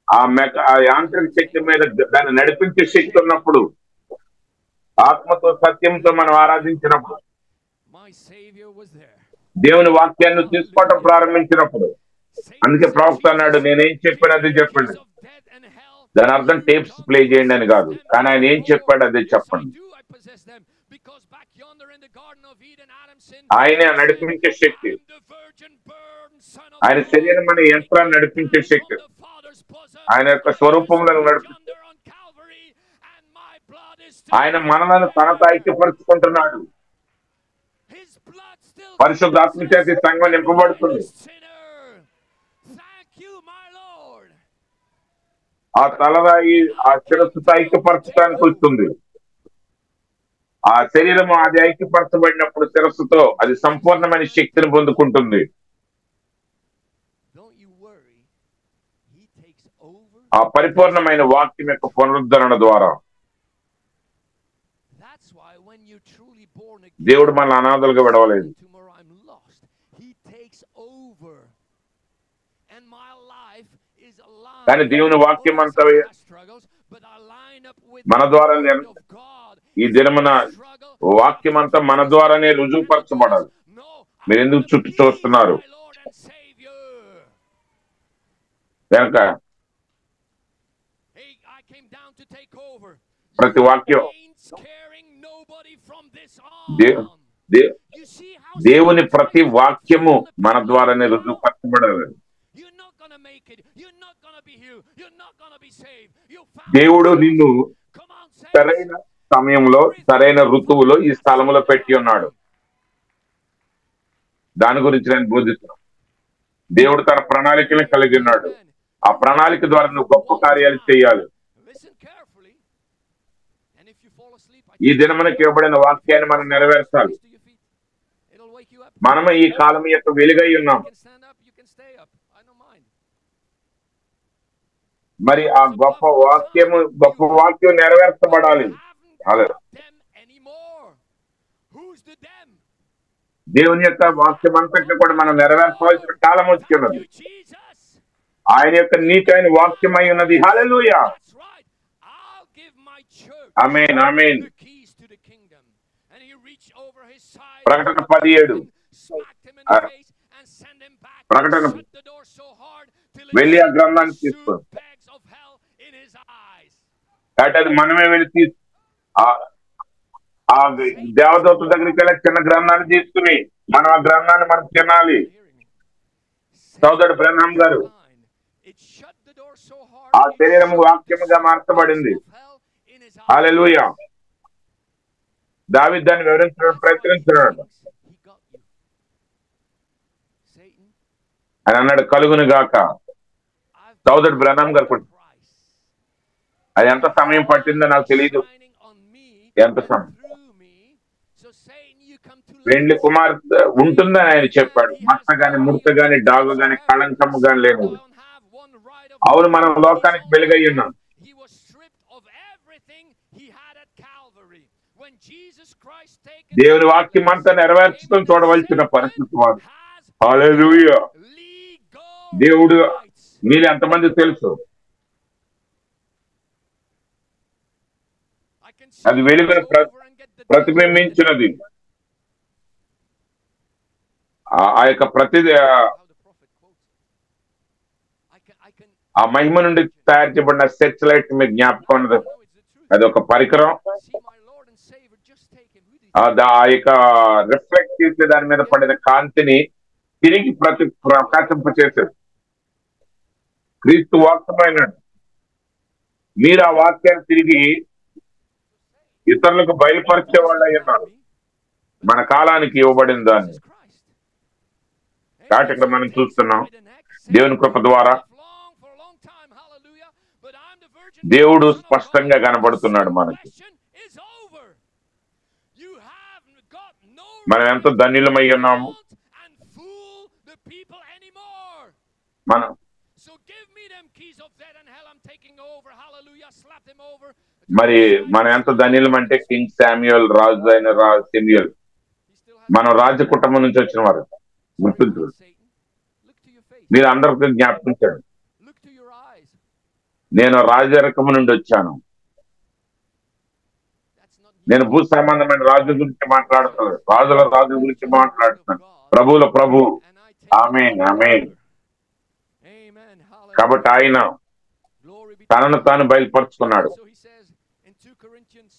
ఆ యాంత్రిక శక్తి మీద దాన్ని నడిపించే శక్తి ఉన్నప్పుడు, ఆత్మతో సత్యంతో మనం ఆరాధించినప్పుడు, దేవుని వాక్యాన్ని తీసుకోవటం ప్రారంభించినప్పుడు, అందుకే ప్రవక్త అన్నాడు, నేనేం చెప్పాను అదే చెప్పండి. దాని అర్థం టేప్స్ ప్లే చేయండి అని కాదు, కానీ ఆయన ఏం చెప్పాడు అదే చెప్పండి. ఆయనే నడిపించే శక్తి. ఆయన శరీరం అనే యంత్రాన్ని నడిపించే శక్తి, ఆయన యొక్క స్వరూపంలో నడిపించే. ఆయన మనలను తనతో ఐక్యపరుచుకుంటున్నాడు. పరిశుద్ధాత్మ చేత సంఘం నింపబడుతుంది. ఆ తలరాయి ఆ శిరస్సుతో ఐక్యపరచడానికి వస్తుంది. ఆ శరీరం అది ఐక్యపరచబడినప్పుడు శిరస్సుతో అది సంపూర్ణమైన శక్తిని పొందుకుంటుంది. ఆ పరిపూర్ణమైన వాక్యం యొక్క పునరుద్ధరణ ద్వారా దేవుడు మన అనాథలుగా విడవలేదు. కానీ దేవుని వాక్యం అంతా మన ద్వారా, ఈ దినమున వాక్యం అంతా మన ద్వారానే రుజువుపరచబడాలి. మీరు ఎందుకు చుట్టూ చూస్తున్నారు? కనుక ప్రతి వాక్యం దేవుని ప్రతి వాక్యము మన ద్వారానే రుజువుపరచబడాలి. దేవుడు నిన్ను సరైన సమయంలో సరైన ఋతువులో ఈ స్థలంలో పెట్టి ఉన్నాడు. దాని గురించి నేను బోధిస్తున్నాను. దేవుడు తన ప్రణాళికని కలిగి ఉన్నాడు. ఆ ప్రణాళిక ద్వారా నువ్వు గొప్ప కార్యాలు చేయాలి. ఈ దినమునకి ఇవ్వబడిన వాక్యాన్ని మనం నెరవేర్చాలి. మనము ఈ కాలం యొక్క వెలుగై ఉన్నాం. మరి ఆ గొప్ప వాక్యం నెరవేర్చబడాలి. దేవుని యొక్క వాక్యం అంతటి కూడా మనం నెరవేర్చవలసిన కాలం వచ్చి ఉన్నది. ఆయన యొక్క నీతి అయిన వాక్యమై ఉన్నది. హల్లెలూయా, ఆమేన్, ఆమేన్. ప్రకటన 17 ప్రకటన వెళ్ళి ఆ గ్రంథాన్ని తీసుకో. కాబట్టి అది మనమే వెళ్ళి ఆ దేవదూత దగ్గరికి వెళ్ళి చిన్న గ్రంథాన్ని తీసుకుని మనం ఆ గ్రంథాన్ని మనం తినాలి. సోదరుడు బ్రహ్మం గారు ఆ శరీరం వాక్యముగా మార్చబడింది. హల్లెలూయా. దావీదు దాన్ని వివరించడానికి ప్రయత్నించాడు. ఆయన అన్నాడు, కలుగును గాక. సోదరుడు బ్రహ్మం గారు అది ఎంత సమయం పట్టిందో నాకు తెలియదు. ఎంత సమయం పెండ్లి కుమార్తె ఉంటుందని ఆయన చెప్పాడు. మచ్చ గాని, ముడత గాని, డాగు గాని, కళంకము గాని లేదు. అవును, మనం లోకానికి వెలుగై ఉన్నాం. దేవుని వాక్యం అంతా నెరవేర్చుకొని చూడవలసిన పరిస్థితి వాడు. హల్లెలూయా. దేవుడు మీరు ఎంతమంది తెలుసు? అది వెలుగును ప్రతిబింబించినది. ఆ యొక్క ఆ మహిమ నుండి తయారు చేయబడిన సెర్చ్ లైట్ మీకు జ్ఞాపకం ఉన్నది. అది ఒక పరికరం. ఆ యొక్క రిఫ్లెక్ట్ చేసే దాని మీద పడిన కాంతిని తిరిగి ప్రకాశింపచేశారు. క్రీస్తు వాక్యమైన మీరు ఆ వాక్యాన్ని తిరిగి ఇతరులకు బయలుపరిచే వాళ్ళు అయ్యున్నారు. మన కాలానికి ఇవ్వబడిన దాన్ని కాబట్టి ఇక్కడ మనం చూస్తున్నాం దేవుని కృప ద్వారా దేవుడు స్పష్టంగా కనబడుతున్నాడు మనకి. మనం ఎంత ధన్యులమై ఉన్నాము. మనం మరి మనం ఎంత ధన్యులం అంటే కింగ్ శామ్యుయల్ రాజు అయిన శామ్యుయల్ మనం రాజ కుటుంబం నుంచి వచ్చిన వారు. గుర్తుంచు, మీరు అందరికీ జ్ఞాపకించండి, నేను రాజరకము నుండి వచ్చాను. నేను భూ సంబంధమైన రాజు గురించి మాట్లాడుతున్నాను, రాజుల రాజు గురించి మాట్లాడుతున్నాను, ప్రభువుల ప్రభు. ఆమేన్ ఆమేన్. కాబట్టి ఆయన తనను తాను బయలుపరుచుకున్నాడు.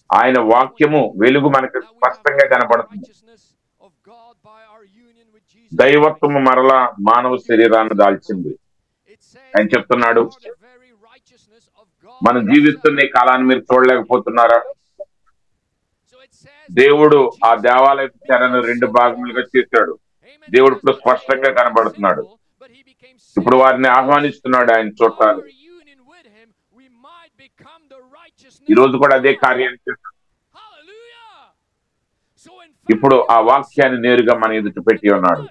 ఆయన వాక్యము వెలుగు మనకు స్పష్టంగా కనబడుతుంది. దైవత్వము మరలా మానవ శరీరాన్ని దాల్చింది. ఆయన చెప్తున్నాడు, మనం జీవిస్తున్న ఈ కాలాన్ని మీరు చూడలేకపోతున్నారా? దేవుడు ఆ దేవాలయ తెరను 2 భాగములుగా చేశాడు. దేవుడు ఇప్పుడు స్పష్టంగా కనబడుతున్నాడు. ఇప్పుడు వారిని ఆహ్వానిస్తున్నాడు ఆయన చూడటానికి. ఈ రోజు కూడా అదే కార్యాన్ని చేస్తాడు. ఇప్పుడు ఆ వాక్యాన్ని నేరుగా మన ఎదుట పెట్టి ఉన్నాడు.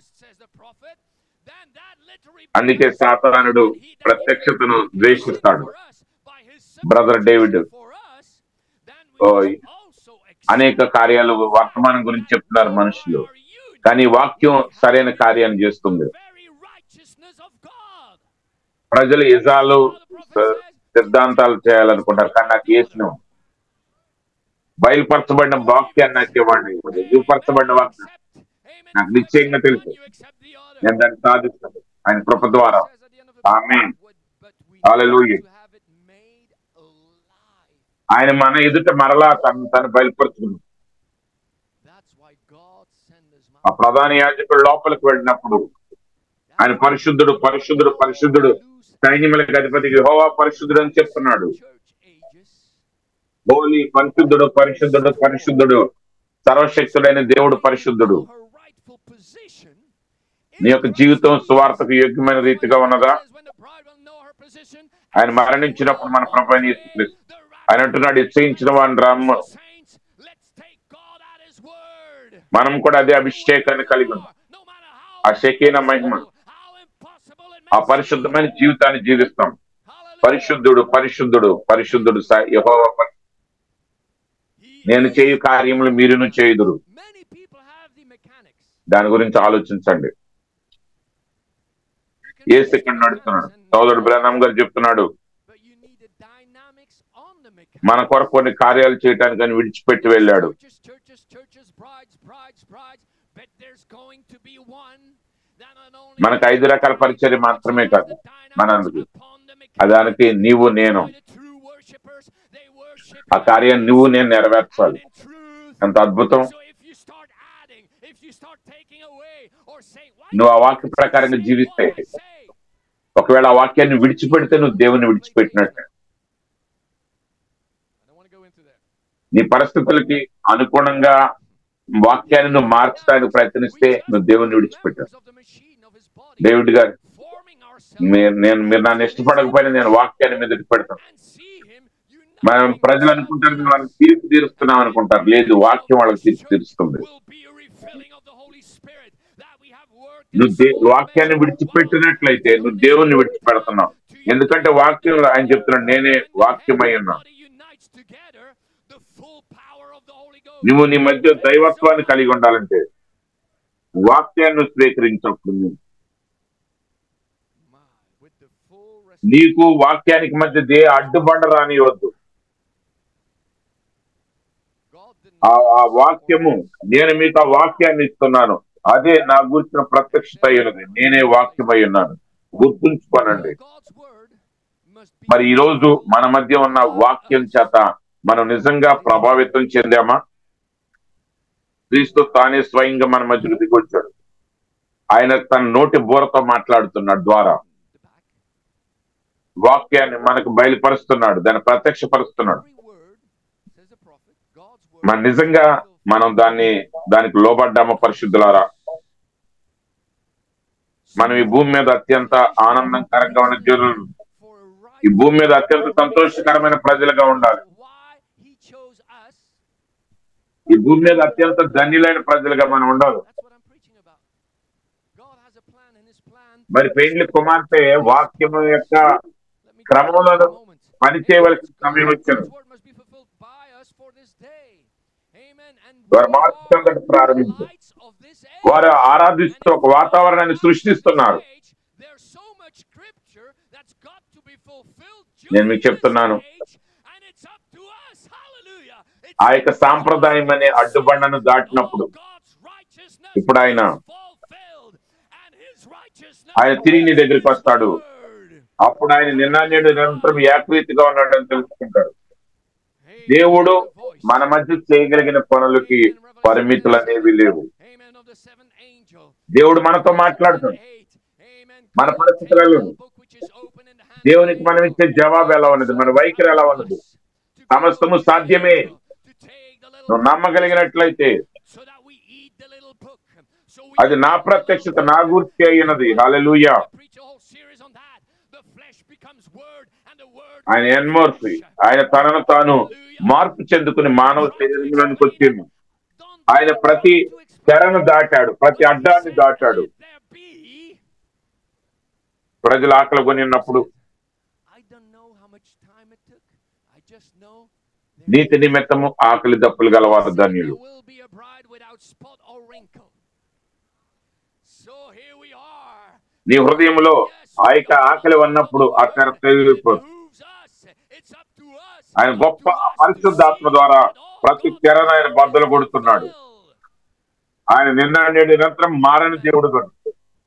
అందుకే సాతానుడు ప్రత్యక్షతను ద్వేషిస్తాడు. బ్రదర్ డేవిడ్ అనేక కార్యాలు వర్తమానం గురించి చెప్తున్నారు మనుషులు, కానీ వాక్యం సరైన కార్యాన్ని చేస్తుంది. ప్రజలు యజాలు సిద్ధాంతాలు చేయాలనుకుంటారు, కానీ నాకు యేసును బయలుపరచబడిన వాక్యాన్ని నాకు ఇవ్వండి. రుజువుపరచబడిన వాక్యం నాకు నిశ్చయంగా తెలుసు, నేను దాన్ని సాధిస్తాను ఆయన కృప ద్వారా. ఆమేన్ హల్లెలూయా. ఆయన మన ఎదుట మరలా తను బయలుపరుచుకున్నాడు. ఆ ప్రధాన యాజకుడు లోపలికి వెళ్ళినప్పుడు ఆయన పరిశుద్ధుడు పరిశుద్ధుడు పరిశుద్ధుడు సైన్యములకు అధిపతి యెహోవా పరిశుద్ధుడు అని చెప్తున్నాడు. హోలీ పరిశుద్ధుడు పరిశుద్ధుడు పరిశుద్ధుడు సర్వశక్తుడైన దేవుడు పరిశుద్ధుడు. నీ యొక్క జీవితం సువార్తకు యోగ్యమైన రీతిగా ఉన్నదా? ఆయన మరణించినప్పుడు మన ప్రభువైన యేసుక్రీస్తు ఆయన అంటున్నాడు, ఇచ్చయించిన వాడిని రమ్ము. మనం కూడా అదే అభిషేకాన్ని కలిగి ఉన్నాం. ఆ షకీన మహిమ, ఆ పరిశుద్ధమైన జీవితాన్ని జీవిస్తాం. పరిశుద్ధుడు పరిశుద్ధుడు పరిశుద్ధుడు యెహోవా. నేను చేయు కార్యములు మీరును చేయుదురు. దాని గురించి ఆలోచించండి. యేసు ఇక్కడ నడుస్తున్నాడు. సోదరుడు బ్రహ్నాం గారు చెప్తున్నాడు, మన కొరకు కొన్ని కార్యాలు చేయడానికి అని విడిచిపెట్టి వెళ్ళాడు. మనకు 5 రకాల పరిచర్య మాత్రమే కాదు మనందుకు, దానికి నీవు నేను ఆ కార్యాన్ని నువ్వు నేను నెరవేర్చాలి. ఎంత అద్భుతం! నువ్వు ఆ వాక్య ప్రకారంగా జీవిస్తే, ఒకవేళ ఆ వాక్యాన్ని విడిచిపెడితే నువ్వు దేవుని విడిచిపెట్టినట్టే. నీ పరిస్థితులకి అనుగుణంగా వాక్యాన్ని నువ్వు మార్చడానికి ప్రయత్నిస్తే నువ్వు దేవుని విడిచిపెట్టావు. డేవిడ్ గారు, మీరు నన్ను ఇష్టపడకపోయినా నేను వాక్యాన్ని మీద పెడతాను. మనం ప్రజలు అనుకుంటారు వాళ్ళకి తీర్పు తీరుస్తున్నాం అనుకుంటారు. లేదు, వాక్యం వాళ్ళకి తీర్పు తీరుస్తుంది. నువ్వు వాక్యాన్ని విడిచిపెట్టినట్లయితే నువ్వు దేవుణ్ణి విడిచిపెడుతున్నావు. ఎందుకంటే వాక్యం ఆయన చెప్తున్నాడు, నేనే వాక్యమై ఉన్నాను. నువ్వు నీ మధ్య దైవత్వాన్ని కలిగి ఉండాలంటే వాక్యాన్ని స్వీకరించప్పుడు with the full నీకు వాక్యానికి మధ్య అడ్డుబండ రానివద్దు. ఆ వాక్యము, నేను మీకు ఆ వాక్యాన్ని ఇస్తున్నాను, అదే నా గురించిన ప్రత్యక్షత అయినది, నేనే వాక్యమై ఉన్నాను. గుర్తుంచుకోనండి. మరి ఈ రోజు మన మధ్య ఉన్న వాక్యం చేత మనం నిజంగా ప్రభావితం చెందామా? క్రీస్తు తానే స్వయంగా మన మధ్యకు దిగొచ్చాడు. ఆయన తన నోటి బోరతో మాట్లాడుతున్నాడు ద్వారా వాక్యాన్ని మనకు బయలుపరుస్తున్నాడు, దాన్ని ప్రత్యక్షపరుస్తున్నాడు. మన నిజంగా మనం దానికి లోబడ్డామా పరిశుద్ధులారా? మనం ఈ భూమి మీద అత్యంత ఆనందకరంగా ఉన్న జనులు, ఈ భూమి మీద అత్యంత సంతోషకరమైన ప్రజలుగా ఉండాలి. ఈ భూమి మీద అత్యంత ధన్యులైన ప్రజలుగా మనం ఉండాలి. మరి పెండ్లి కుమార్తె వాక్యము యొక్క క్రమంలో పని చేయవలసిన సమయం వచ్చింది. వారు మార్చడం ప్రారంభించారు. వారు ఆరాధిస్తూ ఒక వాతావరణాన్ని సృష్టిస్తున్నారు. నేను మీకు చెప్తున్నాను, ఆ యొక్క సాంప్రదాయం అనే అడ్డుబండను దాటినప్పుడు ఇప్పుడు ఆయన తిరిగి నీ దగ్గరికి వస్తాడు. అప్పుడు ఆయన నిన్న నేడు నిరంతరం ఏకరీతిగా ఉన్నాడని తెలుసుకుంటాడు. దేవుడు మన మధ్య చేయగలిగిన పనులకి పరిమితులు అనేవి లేవు. దేవుడు మనతో మాట్లాడుతాడు. మన పరిస్థితులలో దేవునికి మనం ఇచ్చే జవాబు ఎలా ఉన్నది, మన వైఖరి ఎలా ఉన్నది? సమస్తము సాధ్యమే నువ్వు నమ్మగలిగినట్లయితే. అది నా ప్రత్యక్షత, నా గుర్తి అయినది. హల్లెలూయా. ఆయన ఎన్మోర్ఫీ, ఆయన తనను తాను మార్పు చెందుకుని మానవ శరీరంలోనికి వచ్చింది. ఆయన ప్రతి తెరను దాటాడు, ప్రతి అడ్డాన్ని దాటాడు. ప్రజలు ఆకలి కొని ఉన్నప్పుడు నీతి నిమిత్తము ఆకలి దప్పులు గలవారు ధన్యులు. నీ హృదయంలో ఆ యొక్క ఆకలి ఉన్నప్పుడు ఆ తెర తెగిపోతుంది. ఆయన గొప్ప పరిశుద్ధాత్మ ద్వారా ప్రతి తెరను ఆయన బద్దలు కొడుతున్నాడు. ఆయన నిన్న నేడు నిరంతరం మారని దేవుడు.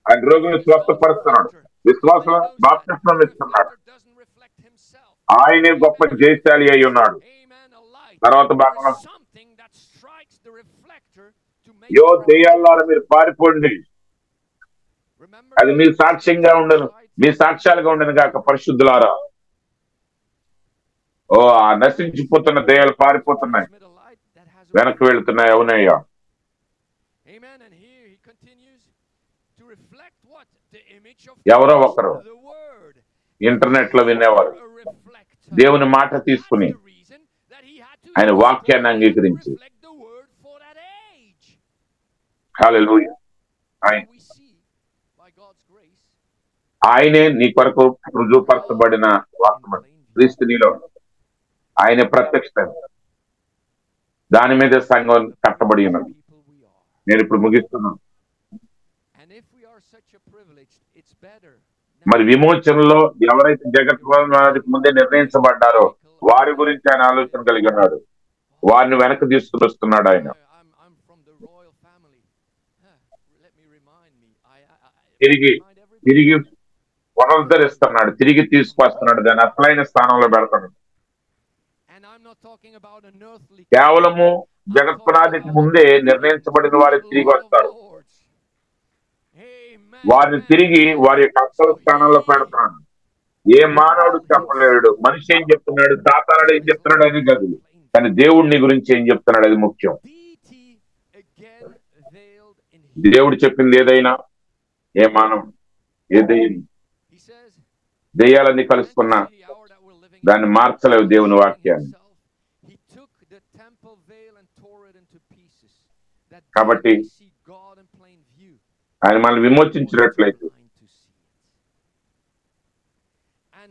ఆయన రోగులను స్వస్థపరుస్తున్నాడు, విశ్వాసం బాప్తిస్మం ఇస్తున్నాడు. ఆయనే గొప్ప జయశాలి అయి ఉన్నాడు. తర్వాత భాగంలో యో దెయ్యాలారా మీరు పారిపోండి, అది మీ సాక్ష్యంగా ఉండను, మీ సాక్ష్యాలుగా ఉండను కాక పరిశుద్ధులారా. ఓ ఆ నశించిపోతున్న దెయ్యాలు పారిపోతున్నాయి, వెనక్కి వెళ్తున్నాయి. అవునయ్యా. ఎవరో ఒకరు ఇంటర్నెట్ లో వినేవారు దేవుని మాట తీసుకుని ఆయన వాక్యాన్ని అంగీకరించి హల్లెలూయా. ఆయనే నీ కొరకు రుజువుపరచబడిన వాక్యం. క్రీస్తు నీలో ఆయన ప్రత్యక్ష, దాని మీద సంఘం కట్టబడి ఉన్నది. నేను ఇప్పుడు ముగిస్తున్నాను. మరి విమోచనలో ఎవరైతే జగత్వానికి ముందే నిర్ణయించబడ్డారో వారి గురించి ఆయన ఆలోచన కలిగి ఉన్నాడు. వారిని వెనక్కి తీసుకుని వస్తున్నాడు ఆయన. తిరిగి పునరుద్ధరిస్తున్నాడు, తిరిగి తీసుకొస్తున్నాడు, దాన్ని అసలైన స్థానంలో పెడతాడు. కేవలము జగత్పునాదికి ముందే నిర్ణయించబడిన వారు తిరిగి వస్తారు. వారిని తిరిగి వారి యొక్క అసలు స్థానంలో పెడుతున్నాడు. ఏ మానవుడు చెప్పలేడు. మనిషి ఏం చెప్తున్నాడు, సాతానుడు ఏం చెప్తున్నాడు అని కాదు, కానీ దేవుడిని గురించి ఏం చెప్తున్నాడు అది ముఖ్యం. దేవుడు చెప్పింది ఏదైనా, ఏ మానవుడు దెయ్యాలన్నీ కలుసుకున్న దాన్ని మార్చలేవు దేవుని వాక్యాన్ని. కాబట్టి ఆయన మనల్ని విమోచించినట్లయితే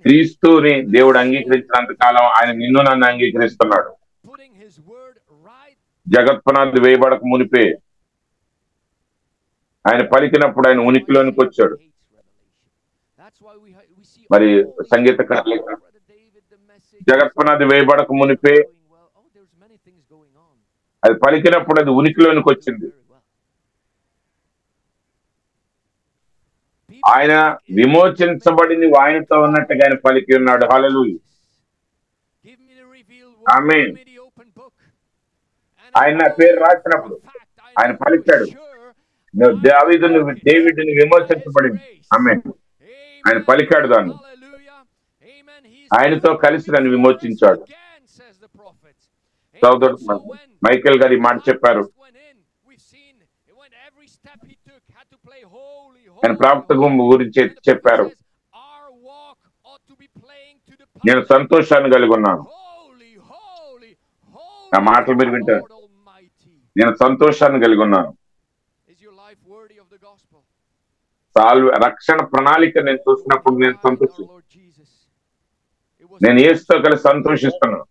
క్రీస్తుని దేవుడు అంగీకరించినంత కాలం ఆయన నిన్ను నన్ను అంగీకరిస్తున్నాడు. జగత్పునాది వేయబడక మునిపే ఆయన పలికినప్పుడు ఆయన ఉనికిలోనికి వచ్చాడు. మరి సంగీతకారులు జగత్పునాది వేయబడక మునిపే అది పలికినప్పుడు అది ఉనికిలోనికి వచ్చింది. ఆయన విమోచించబడింది ఆయనతో ఉన్నట్టుగా ఆయన పలికి ఉన్నాడు. హల్లెలూయా, ఆమేన్. ఆయన నా పేరు రాసినప్పుడు ఆయన పలికాడు, డేవిడ్ని విమోచించబడింది. ఆమేన్. ఆయన పలికాడు దాన్ని, ఆయనతో కలిసి నన్ను విమోచించాడు. సోదరుడు మైకేల్ గారు ఈ మాట చెప్పారు. ఆయన ప్రాప్తం గురించి చెప్పారు. నేను సంతోషాన్ని కలిగి ఉన్నాను. ఆ మాటలు మీరు వింటారు. నేను సంతోషాన్ని కలిగి ఉన్నాను. రక్షణ ప్రణాళిక నేను చూసినప్పుడు నేను నేను యేసుతో కలిసి సంతోషిస్తున్నాను.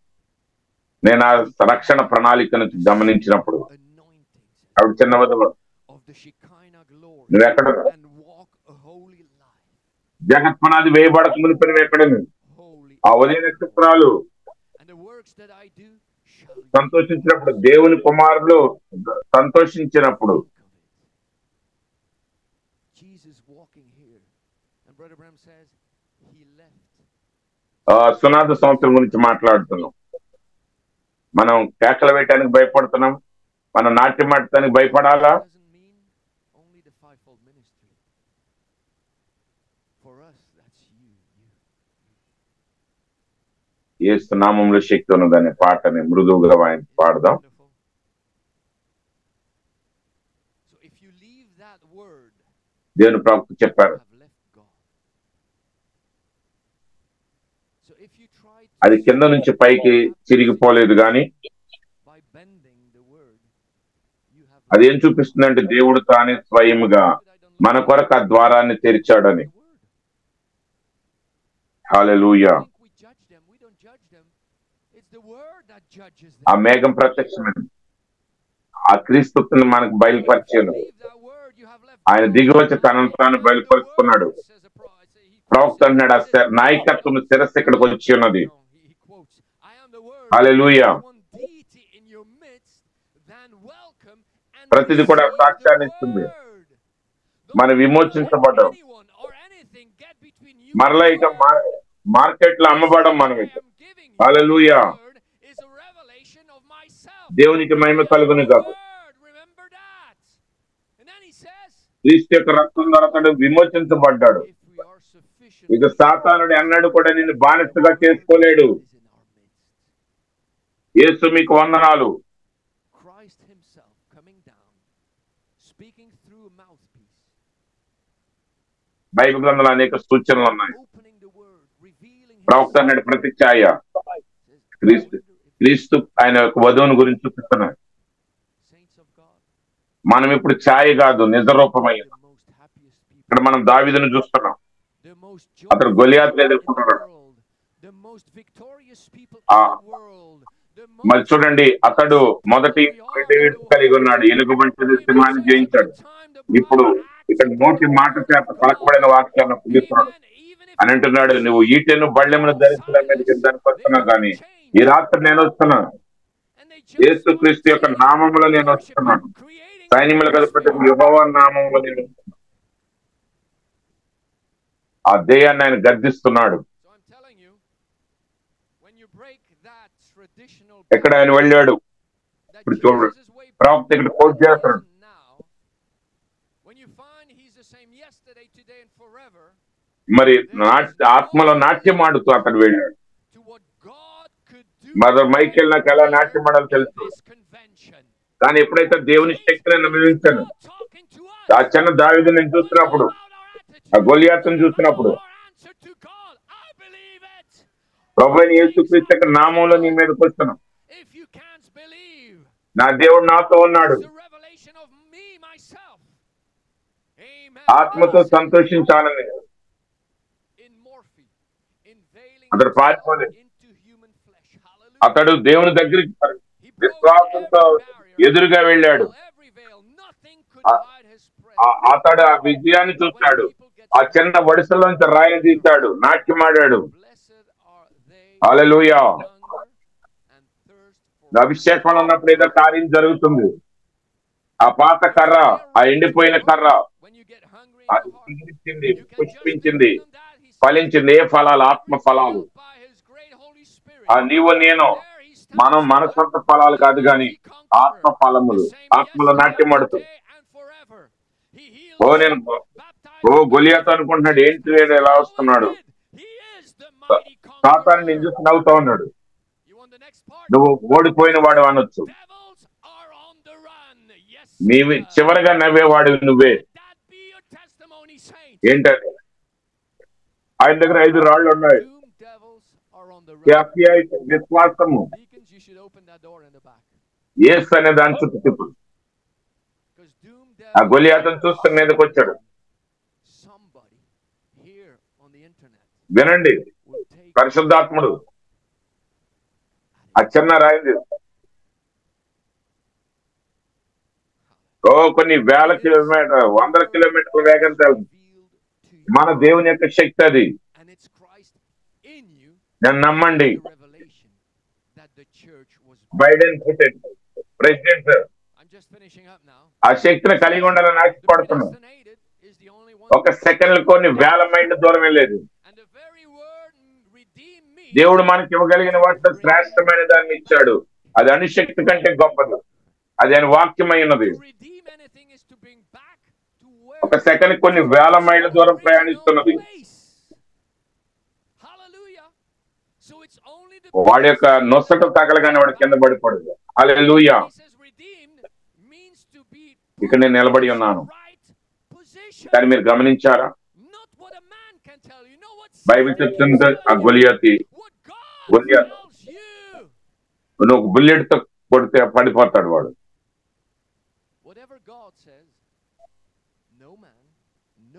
నేను ఆ రక్షణ ప్రణాళికను గమనించినప్పుడు ఆవిడ చిన్న వధువు, నువ్వెక్కడ జగత్పునాది వేయబడక మునిపి నువ్వెక్కడ? ఆ ఉదయ నక్షత్రాలు సంతోషించినప్పుడు, దేవుని కుమారులు సంతోషించినప్పుడు, సునాద సంవత్సరం గురించి మాట్లాడుతున్నాం. మనం కేకలు వేయటానికి భయపడుతున్నాం, మనం నాట్యం ఆడటానికి భయపడాలా? యేసు నామములో శక్తి ఉన్నదనే పాటని మృదువుగా పాడదాం. దేవుని ప్రవక్త చెప్పారు, అది కింద నుంచి పైకి చిరిగిపోలేదు, కానీ అదేం చూపిస్తుందంటే దేవుడు తానే స్వయముగా మన కొరకు ఆ ద్వారాన్ని తెరిచాడని. హల్లెలూయా. ఆ మేఘం ప్రత్యక్షమైంది, ఆ క్రీస్తుని మనకు బయలుపరిచాను. ఆయన దిగి వచ్చి తనను తాను బయలుపరుచుకున్నాడు. ప్రవక్త అన్నాడు, ఆ నాయకత్వం శిరస్సు ఇక్కడికి వచ్చి ఉన్నది. హల్లెలూయా. ప్రతిది కూడా సాక్ష్యాన్ని ఇస్తుంది. మనం విమోచించబడ్డాం, మరలా ఇక మార్కెట్ లో అమ్మబడం మనం ఇక. హల్లెలూయా. దేవునికి మహిమ కలుగును గాక. క్రీస్తు యొక్క రక్తం ద్వారా అతడు విమోచించబడ్డాడు. ఇక సాతానుడు అన్నాడు కూడా నిన్ను బానిసగా చేసుకోలేడు. యేసు మీకు వందనాలు. బైబిల్ గ్రంథంలో అనేక సూచనలు ఉన్నాయి. ప్రవక్త అన్నాడు ప్రతి ఛాయ క్రీస్తు ఆయన యొక్క వధువుని గురించి చూపిస్తున్నాడు. మనం ఇప్పుడు ఛాయ కాదు, నిజ రూపమైన. ఇక్కడ మనం దావీదును చూస్తున్నాం, అతను గొలియాతును ఎదుర్కొంటున్నాడు. మరి చూడండి, అతడు మొదటి కలిగి ఉన్నాడు, ఎలుగుబంటి సింహాన్ని జయించాడు. ఇప్పుడు ఇక్కడ నోటి మాట చేత పలకబడిన వాక్యాన్ని పొందుతున్నాడు అని అంటున్నాడు. నువ్వు ఈటెను బళ్ళెమును ధరించడం మీదకి దానికి వస్తున్నావు, కానీ ఈ రాత్రి నేను వస్తున్నాను. యేసు క్రీస్తు యొక్క నామంలో నేను వస్తున్నాను. సైన్యములకు అధిపతి యెహోవా నామంలో నేను ఆ దేయాన్ని ఆయన గద్దిస్తున్నాడు. ఎక్కడ ఆయన వెళ్ళాడు? ఇప్పుడు చూడు, ప్రవక్త ఇక్కడ కోట్ చేస్తాడు. మరి ఆత్మలో నాట్యం ఆడుతూ అతడు వెళ్ళాడు. మదర్ మైకేల్ నాకు ఎలా నాట్యం ఆడాలో తెలుసు, కానీ ఎప్పుడైతే దేవుని శక్తిని అనుభవించాను, ఆ చిన్న దావీదుని నేను చూస్తున్నప్పుడు, ఆ గొలియాతును చూస్తున్నప్పుడు, ప్రభువైన యేసుక్రీస్తు యొక్క నామంలో నీ మీదకి వస్తున్నాను. నా దేవుడు నాతో ఉన్నాడు. ఆత్మతో సంతోషించాలని అతడు పారిపోలేదు. అతడు దేవుని దగ్గరికి విశ్వాసంతో ఎదురుగా వెళ్ళాడు. అతడు ఆ విజయాన్ని చూస్తాడు. ఆ చిన్న వడిసలోంచి రాయిని తీశాడు, నాట్యమాడాడు. హల్లెలూయా. అభిషేకంలో ఉన్నప్పుడు ఏదో కార్యం జరుగుతుంది. ఆ పాత కర్ర, ఆ ఎండిపోయిన కర్ర అది చిగురించింది, పుష్పించింది, ఫలించింది. ఏ ఫలాలు? ఆత్మ ఫలాలు. ఆ నీవు నేను మనం మన సొంత ఫలాలు కాదు గాని ఆత్మ ఫలములు. ఆత్మలో నాట్యం ఆడుతుంది. నేను గొలియాతు అనుకుంటున్నాడు, ఏంటి వీడు ఎలా వస్తున్నాడు? సాతాను నేను చూసి నవ్వుతా ఉన్నాడు. నువ్వు ఓడిపోయిన వాడు అనొచ్చు. నీవి చివరిగా నవ్వేవాడు నువ్వే. ఏంటంటే ఆయన దగ్గర 5 రాళ్ళు ఉన్నాయి. విశ్వాసము, యేసు అనే దాని చుట్టూ తిప్పు. ఆ గొలియాతను చూస్తున్న మీదకి వచ్చాడు. వినండి, పరిశుద్ధాత్ముడు ఆ చిన్న రాయింది కొన్ని వేల కిలోమీటర్, 100 కిలోమీటర్ల వేగంతో మన దేవుని యొక్క శక్తి అది. నేను నమ్మండి. బైడెన్ ప్రెసిడెంట్ ఆ శక్తిని కలిగి ఉండాలని ఆశపడుతున్నాం. ఒక సెకండ్ కొన్ని వేల మైళ్ళ దూరం వెళ్ళేది. దేవుడు మనకి ఇవ్వగలిగిన వాటిలో శ్రేష్టమైన దాన్ని ఇచ్చాడు. అది అణుశక్తి కంటే గొప్పది. అది ఆయన వాక్యమై ఉన్నది. ఒక సెకండ్ కొన్ని వేల మైళ్ళ దూరం ప్రయాణిస్తున్నది. వాడి యొక్క నొసట తగలగానే వాడు కింద పడిపోడు. హల్లెలూయా. ఇక్కడ నేను నిలబడి ఉన్నాను. కానీ మీరు గమనించారా? బైబిల్ చెప్తుంది ఆ గొలియాతు నువ్వు ఒక బుల్లెట్ తో కొడితే పడిపోతాడు వాడు.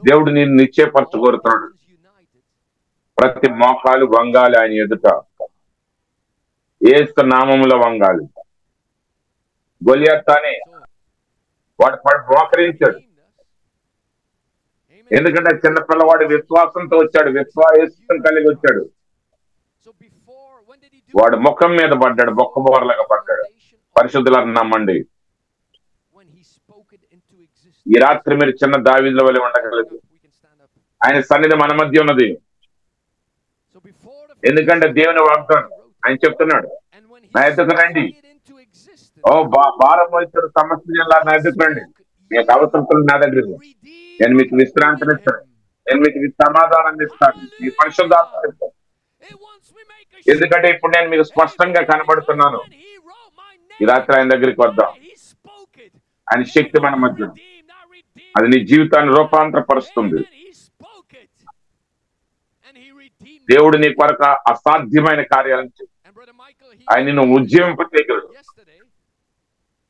దేవుడు నేను నిశ్చయపరచగోరుతాడు. ప్రతి మోకాలు వంగాలి ఆయన ఎదుట. యేసు నామములో వంగాలి. గొలియాతు అని వాడు మోకరించాడు. ఎందుకంటే చిన్న పిల్లవాడు విశ్వాసంతో వచ్చాడు, విశ్వాసం కలిగి వచ్చాడు. వాడు ముఖం మీద పడ్డాడు, బొక్కబోరలాగా పడ్డాడు. పరిశుద్ధులను నమ్మండి. ఈ రాత్రి మీరు చిన్న దావీదుల వలె ఉండగలదు. ఆయన సన్నిధి మన మధ్య ఉన్నది. ఎందుకంటే దేవుని వాగ్దానం ఆయన చెప్తున్నాడు, నా ఎద్దుకు రండి, భారం వచ్చాడు సమస్య నా ఎద్దుకు రండి, మీకు అవసరం నా దగ్గర, నేను మీకు విశ్రాంతిని ఇస్తాను, నేను మీకు సమాధానాన్ని ఇస్తాను, మీ పరిశుద్ధాత్మ ఇస్తాను. ఎందుకంటే ఇప్పుడు నేను మీకు స్పష్టంగా కనబడుతున్నాను. ఈ రాత్రి ఆయన దగ్గరికి వద్దాం. ఆయన శక్తి మన మధ్య, అది నీ జీవితాన్ని రూపాంతరపరుస్తుంది. దేవుడు నీ కొరకు అసాధ్యమైన కార్యాలను ఆయన నిన్ను ఉజ్జీవింపజేయగలడు.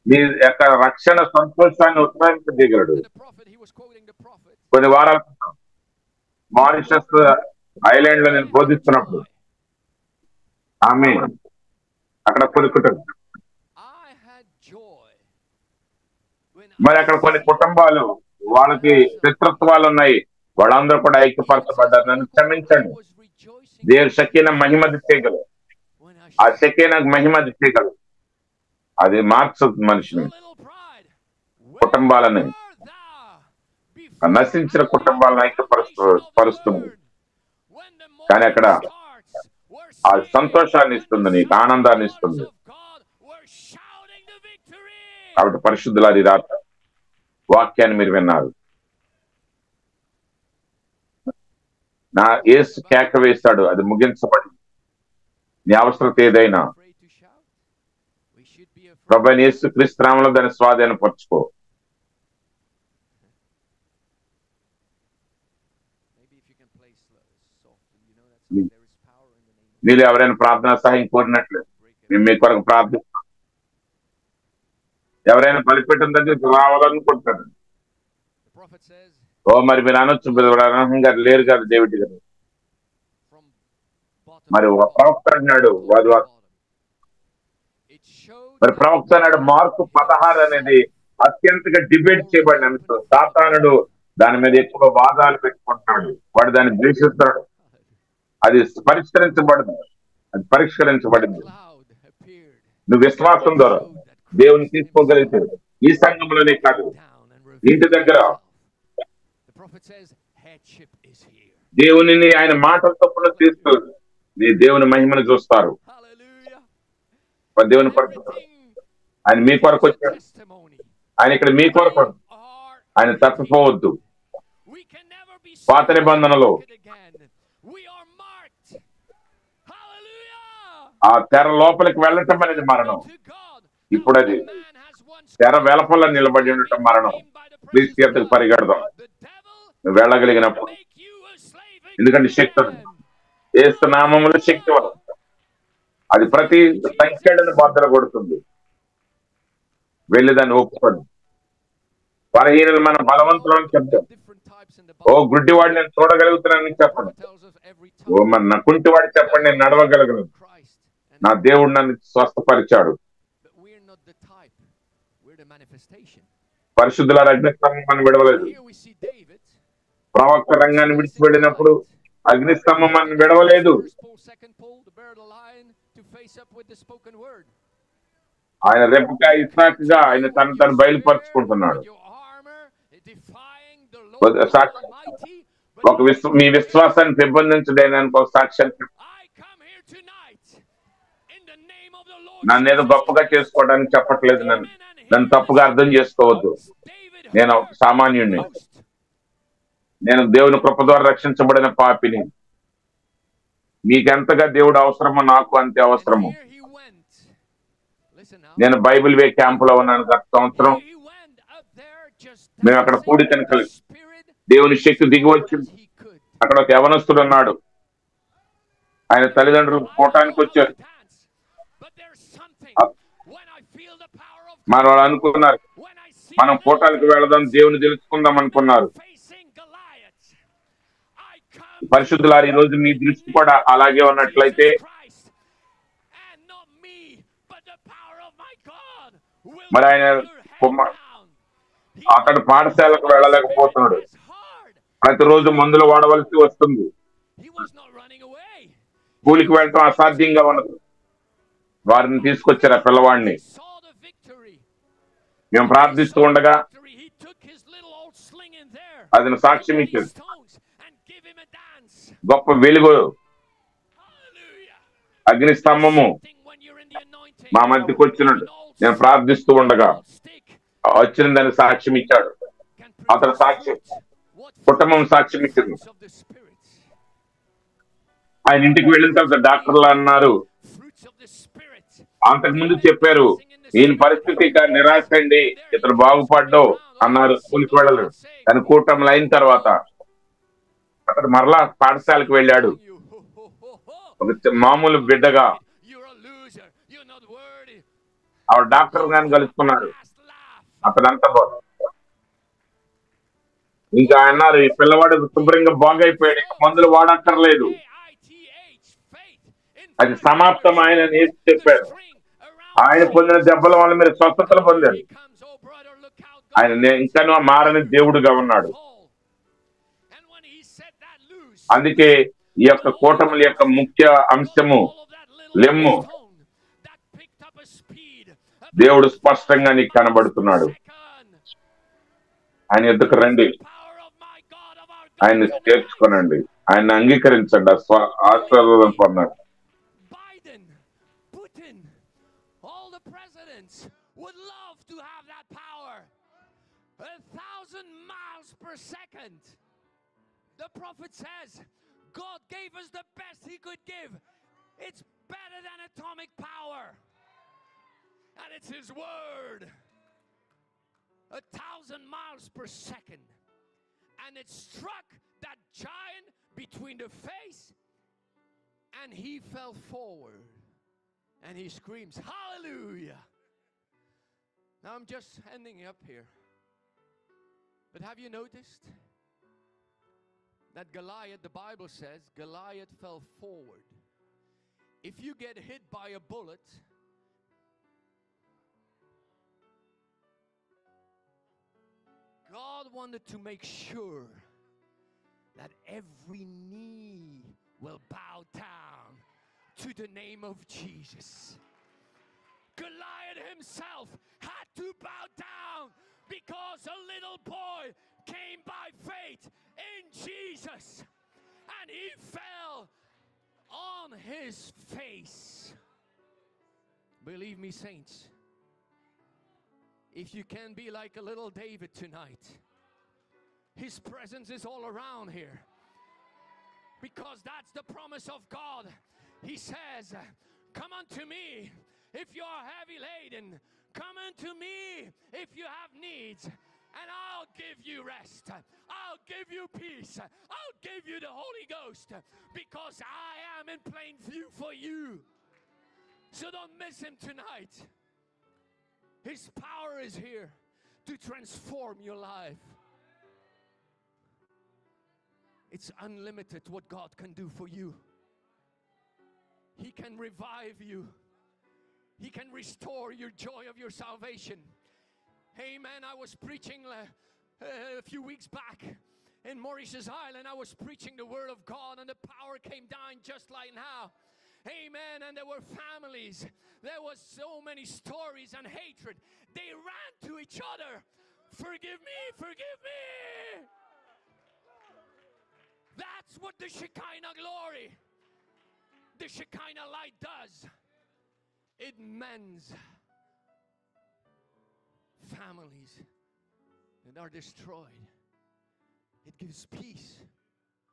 నీ యొక్క రక్షణ సంతోషాన్ని ఉత్పాదింపజేయగలడు. కొన్ని వారాల మారిషస్ ఐలాండ్ లో నేను బోధిస్తున్నప్పుడు ఆమె అక్కడ కొనుక్కుంటుంది. మరి అక్కడ కొన్ని కుటుంబాలు వాళ్ళకి శత్రుత్వాలు ఉన్నాయి, వాళ్ళందరూ కూడా ఐక్యపరచబడ్డారు. నన్ను క్షమించండి. దేవుడు షకీనా మహిమ దిచ్చేయగలరు. ఆ షకీనా మహిమ దిచ్చేయగలరు. అది మార్చుతుంది మనిషిని, కుటుంబాలని, నశించిన కుటుంబాలను ఐక్యపరుస్తుంది. కానీ అక్కడ ఆ సంతోషాన్ని ఇస్తుంది, నీకు ఆనందాన్ని ఇస్తుంది. కాబట్టి పరిశుద్ధులారి రాత్రి వాక్యాన్ని మీరు విన్నారు. నా యేసు కేక వేశాడు, అది ముగించబడి. నీ అవసరత ఏదైనా ప్రభువైన యేసు క్రీస్తు నామములో దాన్ని స్వాధీనపరచుకో. మీరు ఎవరైనా ప్రార్థనా సహాయం కోరినట్లు మేము మీ కొరకు ప్రార్థిస్తాం. ఎవరైనా బలిపీఠం దగ్గరికి రావాలనుకుంటారు. మరి మీరు అనొచ్చు, గారు లేరు కదా డేవిడ్ గారు. మరి ఒక ప్రవక్త అన్నాడు, మరి ప్రవక్త అన్నాడు, మార్కు 16 అనేది అత్యంతగా డిబేట్ చేయబడిన అంశం. సాతానుడు దాని మీద ఎక్కువ వాదాలు పెట్టుకుంటున్నాడు. వాడు దాన్ని ద్వేషిస్తాడు. అది పరిష్కరించబడదు. అది పరిష్కరించబడింది. Cloud appeared నువ్వు విశ్వాసం and ద్వారా showed that దేవుని Christ తీసుకోగలిగితే himself ఈ సంఘంలోనే కాదు, down and ఇంటి revealed దగ్గర himself. The prophet says, headship is here. దేవునిని ఆయన మాటల తప్పున తీస్తూ నీ దేవుని మహిమను చూస్తారు. Hallelujah. దేవుని పరిస్థితులు Everything ఆయన మీ కొరకు is a వచ్చాడు. testimony. ఆయన ఇక్కడ మీ కొరకు We are ఆయన తప్పిపోవద్దు. We can never be పాత saved నిబంధనలో again. We are marked. Hallelujah. ఆ తెర లోపలికి వెళ్ళటం అనేది మరణం. To God. ఇప్పుడు అది Man has once తెర వెలపల నిలబడి ఉండటం మరణం. క్రీస్తు పరిగెడదాం. the devil నువ్వు వెళ్ళగలిగినప్పుడు, make you a slave ఎందుకంటే శక్తి again. ఏసు నామములో శక్తి వల్ల అది ప్రతి సంఖ్యలను బద్దలు కొడుతుంది. వెళ్ళి దాన్ని ఒప్పుకోండి. బలహీనలు మన బలవంతులను చెప్తాం. Different types in the oh Bible. గుడ్డివాడు నేను చూడగలుగుతున్నానని చెప్పండి. Tells us every ఓ time మన నా కుంటివాడు చెప్పండి నేను నడవగలను. Christ. నా దేవుడు నన్ను స్వస్థపరిచాడు. But we're not the type. We're the manifestation. పరిశుద్ధుల అగ్నిస్తంభం విడవలేదు. Here we see David. ప్రవక్త రంగాన్ని విడిచిపెట్టినప్పుడు అగ్నిస్తంభం మనం విడవలేదు. First pole, second pole, the bear of the lion to face up with the spoken word. ఆయన రెబెకా ఇస్సాకుగా ఆయన తను బయలుపరుచుకుంటున్నాడు. Your armor defying the Lord Almighty. మీ విశ్వాసాన్ని పెంపొందించడానికి ఒక సాక్ష్యం. I come here tonight in the name of the Lord. నన్ను ఏదో గొప్పగా చేసుకోవడానికి చెప్పట్లేదు. నన్ను తప్పుగా అర్థం చేసుకోవద్దు. నేను సామాన్యుడిని. నేను దేవుని కృప ద్వారా రక్షించబడిన పాపిని. మీకెంతగా దేవుడు అవసరమో నాకు అంతే అవసరము. నేను బైబిల్ వే క్యాంపులో ఉన్నాను గత సంవత్సరం. మేము అక్కడ కూడికని కలిసి దేవుని శక్తి దిగి వచ్చింది. అక్కడ ఒక యవనస్తుడు ఉన్నాడు. ఆయన తల్లిదండ్రులు కోటానికి వచ్చారు. మన వాళ్ళు అనుకున్నారు మనం కోటానికి వెళదాం, దేవుని తెలుసుకుందాం అనుకున్నారు. పరిశుద్ధులారు ఈ రోజు మీ దృష్టి కూడా అలాగే ఉన్నట్లయితే మరి ఆయన అతడు పాఠశాలకు వెళ్ళలేకపోతున్నాడు. ప్రతిరోజు మందులు వాడవలసి వస్తుంది. స్కూల్కి వెళ్ళటం అసాధ్యంగా ఉన్నది. వారిని తీసుకొచ్చారు ఆ పిల్లవాడిని. మేము ప్రార్థిస్తూ ఉండగా అది సాక్ష్యం ఇచ్చింది. గొప్ప వెలుగు అగ్ని స్తంభము మా మధ్యకి వచ్చినట్టు నేను ప్రార్థిస్తూ ఉండగా వచ్చిందని సాక్ష్యం ఇచ్చాడు. అతను సాక్ష్యం కుటుంబం సాక్ష్యం ఇచ్చింది. ఆయన ఇంటికి వెళ్ళిన తర్వాత డాక్టర్లు అన్నారు, అంతకుముందు చెప్పారు ఈయన పరిస్థితి నిరాశ అండి, ఇతను బాగుపడ్డావు అన్నారు. స్కూల్కి వెళ్ళలేదు. కానీ కూటమిలు అయిన తర్వాత అతడు మరలా పాఠశాలకు వెళ్ళాడు. ఒక మామూలు బిడ్డగా ఆవిడ డాక్టర్ గారిని కలుసుకున్నాడు. అతడంతా ఇంకా అన్నారు ఈ పిల్లవాడు శుభ్రంగా బాగైపోయాడు, మందులు వాడక్కర్లేదు, అది సమాప్తం ఆయన చెప్పాడు. ఆయన పొందిన దెబ్బల వల్ల మీరు స్వస్థతలు పొందారు. ఆయన ఇంకా మారని దేవుడుగా ఉన్నాడు. అందుకే ఈ యొక్క కూటముల యొక్క ముఖ్య అంశము లెమ్ము. దేవుడు స్పష్టంగా నీకు కనబడుతున్నాడు. ఆయన ఎద్దుకు రండి, ఆయన్ని చేర్చుకోనండి, ఆయన్ని అంగీకరించండి. ఆశీర్వాదం పొందండి. would love to have that power. 1,000 miles per second. The prophet says God gave us the best he could give. It's better than atomic power. And it's his word. 1,000 miles per second. And it struck that giant between the face, and he fell forward. And he screams, hallelujah. Now I'm just ending up here. But have you noticed that Goliath, the Bible says, Goliath fell forward. If you get hit by a bullet, God wanted to make sure that every knee will bow down to the name of Jesus. Goliath himself had to bow down because a little boy came by faith in Jesus, and he fell on his face. Believe me, saints, if you can be like a little David tonight, his presence is all around here, because that's the promise of God. He says, come unto me if you are heavy laden. Come unto me if you have needs, and I'll give you rest. I'll give you peace. I'll give you the Holy Ghost, because I am in plain view for you. So don't miss him tonight. His power is here to transform your life. It's unlimited what God can do for you. He can revive you. He can restore your joy of your salvation. Amen. I was preaching a few weeks back in Mauritius Island. I was preaching the word of God, and the power came down just like now. Amen. And there were families. There was so many stories and hatred. They ran to each other. Forgive me, forgive me. That's what the Shekinah glory, the Shekinah light does. It mends families that are destroyed. It gives peace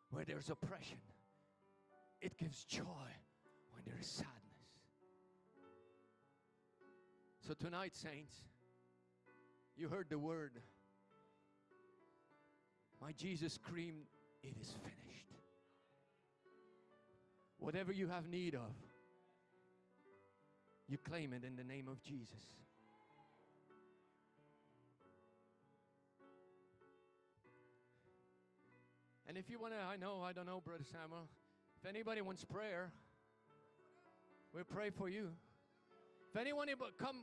where there's oppression. It gives joy when there is sadness. So tonight, saints, you heard the word. My Jesus screamed, it is finished. Whatever you have need of, you claim it in the name of Jesus. And if you want to, I don't know, Brother Samuel, if anybody wants prayer, we'll pray for you. If anyone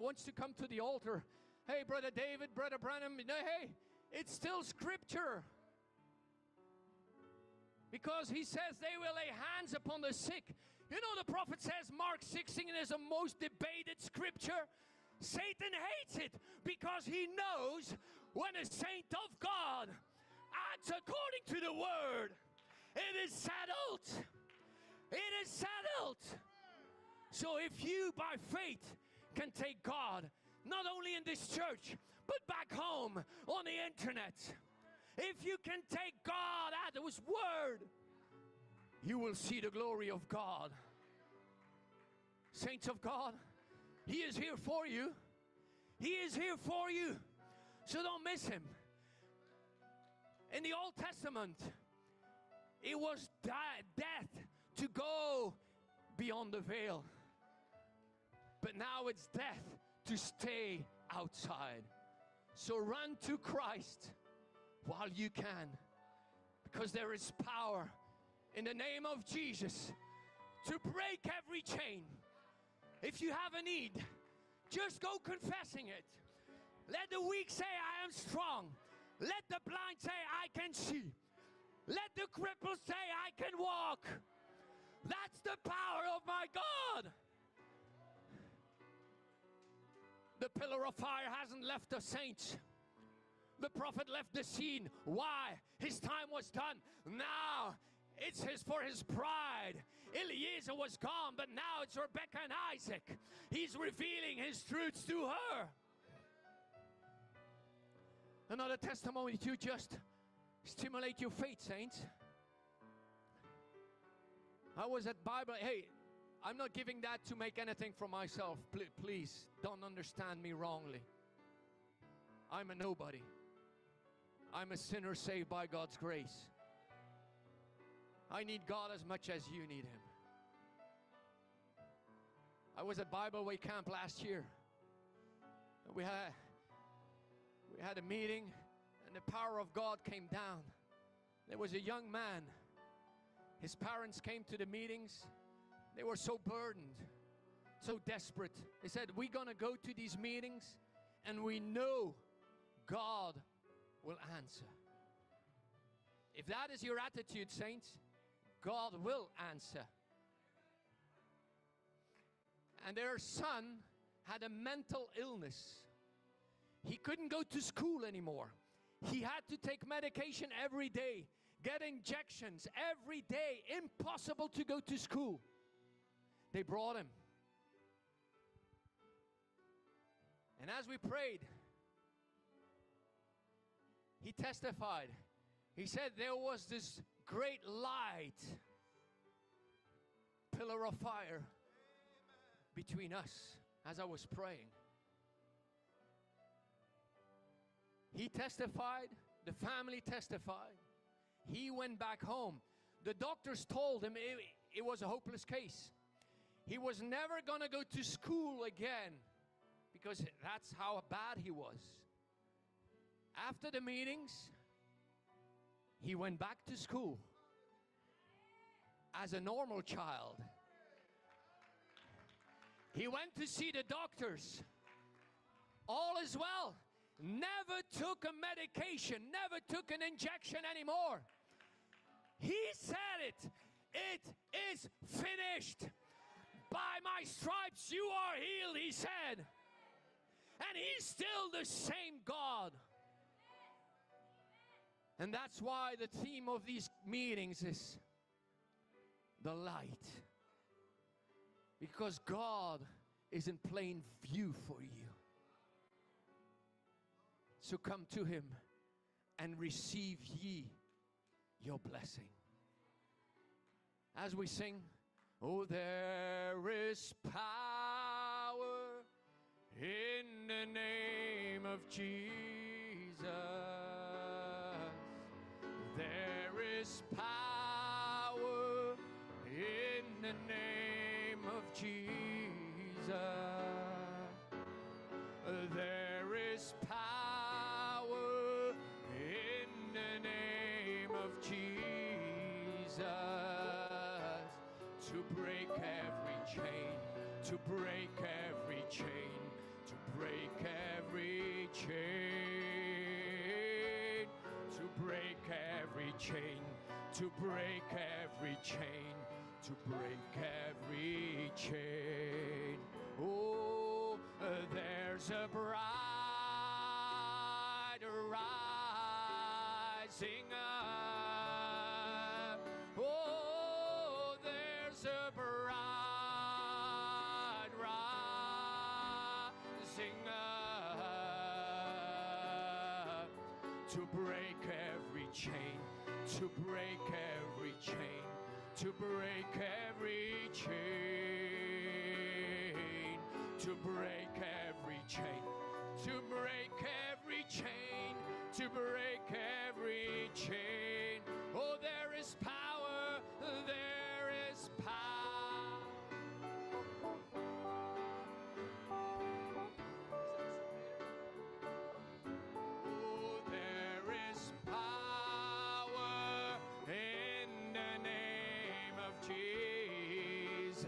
wants to come to the altar, hey, Brother David, Brother Branham, hey, it's still scripture. Because he says they will lay hands upon the sick. You know, the prophet says, Mark 16 is the most debated scripture. Satan hates it because he knows when a saint of God acts according to the word, it is settled. It is settled. So if you, by faith, can take God, not only in this church, but back home on the internet, if you can take God at His word, you will see the glory of God. Saints of God, He is here for you. He is here for you. So don't miss Him. In the Old Testament, it was death to go beyond the veil. But now it's death to stay outside. So run to Christ while you can, because there is power in the name of Jesus to break every chain. If you have a need, just go confessing it. Let the weak say, I am strong. Let the blind say, I can see. Let the crippled say, I can walk. That's the power of my God. The pillar of fire hasn't left the saints. The prophet left the scene. Why? His time was done. Now it's for his bride. Eliezer was gone, but now it's Rebecca and Isaac. He's revealing his truths to her. Another testimony to just stimulate your faith, saints. I was at Bible. Hey, I'm not giving that to make anything for myself. Please don't understand me wrongly. I'm a nobody. I'm a sinner saved by God's grace. I need God as much as you need Him. I was at Bible Way Camp last year. We had a meeting, and the power of God came down. There was a young man. His parents came to the meetings. They were so burdened, so desperate. They said, we're going to go to these meetings, and we know God will answer. If that is your attitude, saints, God will answer. And their son had a mental illness. He couldn't go to school anymore. He had to take medication every day, get injections every day. Impossible to go to school. They brought him. And as we prayed, he testified. He said there was this great light, pillar of fire between us as I was praying. He testified, the family testified. He went back home. The doctors told him it was a hopeless case. He was never going to go to school again because that's how bad he was. After the meetings, he went back to school as a normal child. He went to see the doctors. All is well. Never took a medication, never took an injection anymore. He said it. It is finished. By my stripes you are healed, he said. And he's still the same God. And that's why the theme of these meetings is the light. Because God is in plain view for you. So come to him and receive ye your blessing. As we sing, oh, there is power in the name of Jesus. There is power in the name of Jesus. There is power in the name of Jesus to break every chain, to break every chain, to break every chain, to break every chain, to break every chain, to break every chain. Oh, there's a bride rising up. Oh, there's a bride rising up to break every chain, to break every chain, to break every chain, to break every chain, to break every chain, to break every chain. Oh, there is power, there is power. Oh, there is power in the name of Jesus.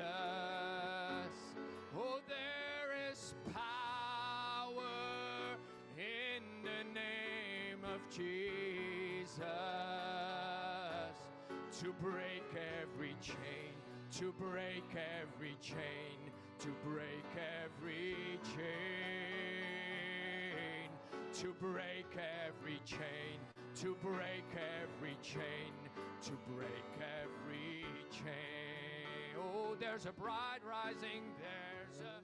Oh, there is power in the name of Jesus to break every chain, to break every chain, to break every chain, to break every chain, to break every chain, to break every chain. Oh, there's a bride rising, there's a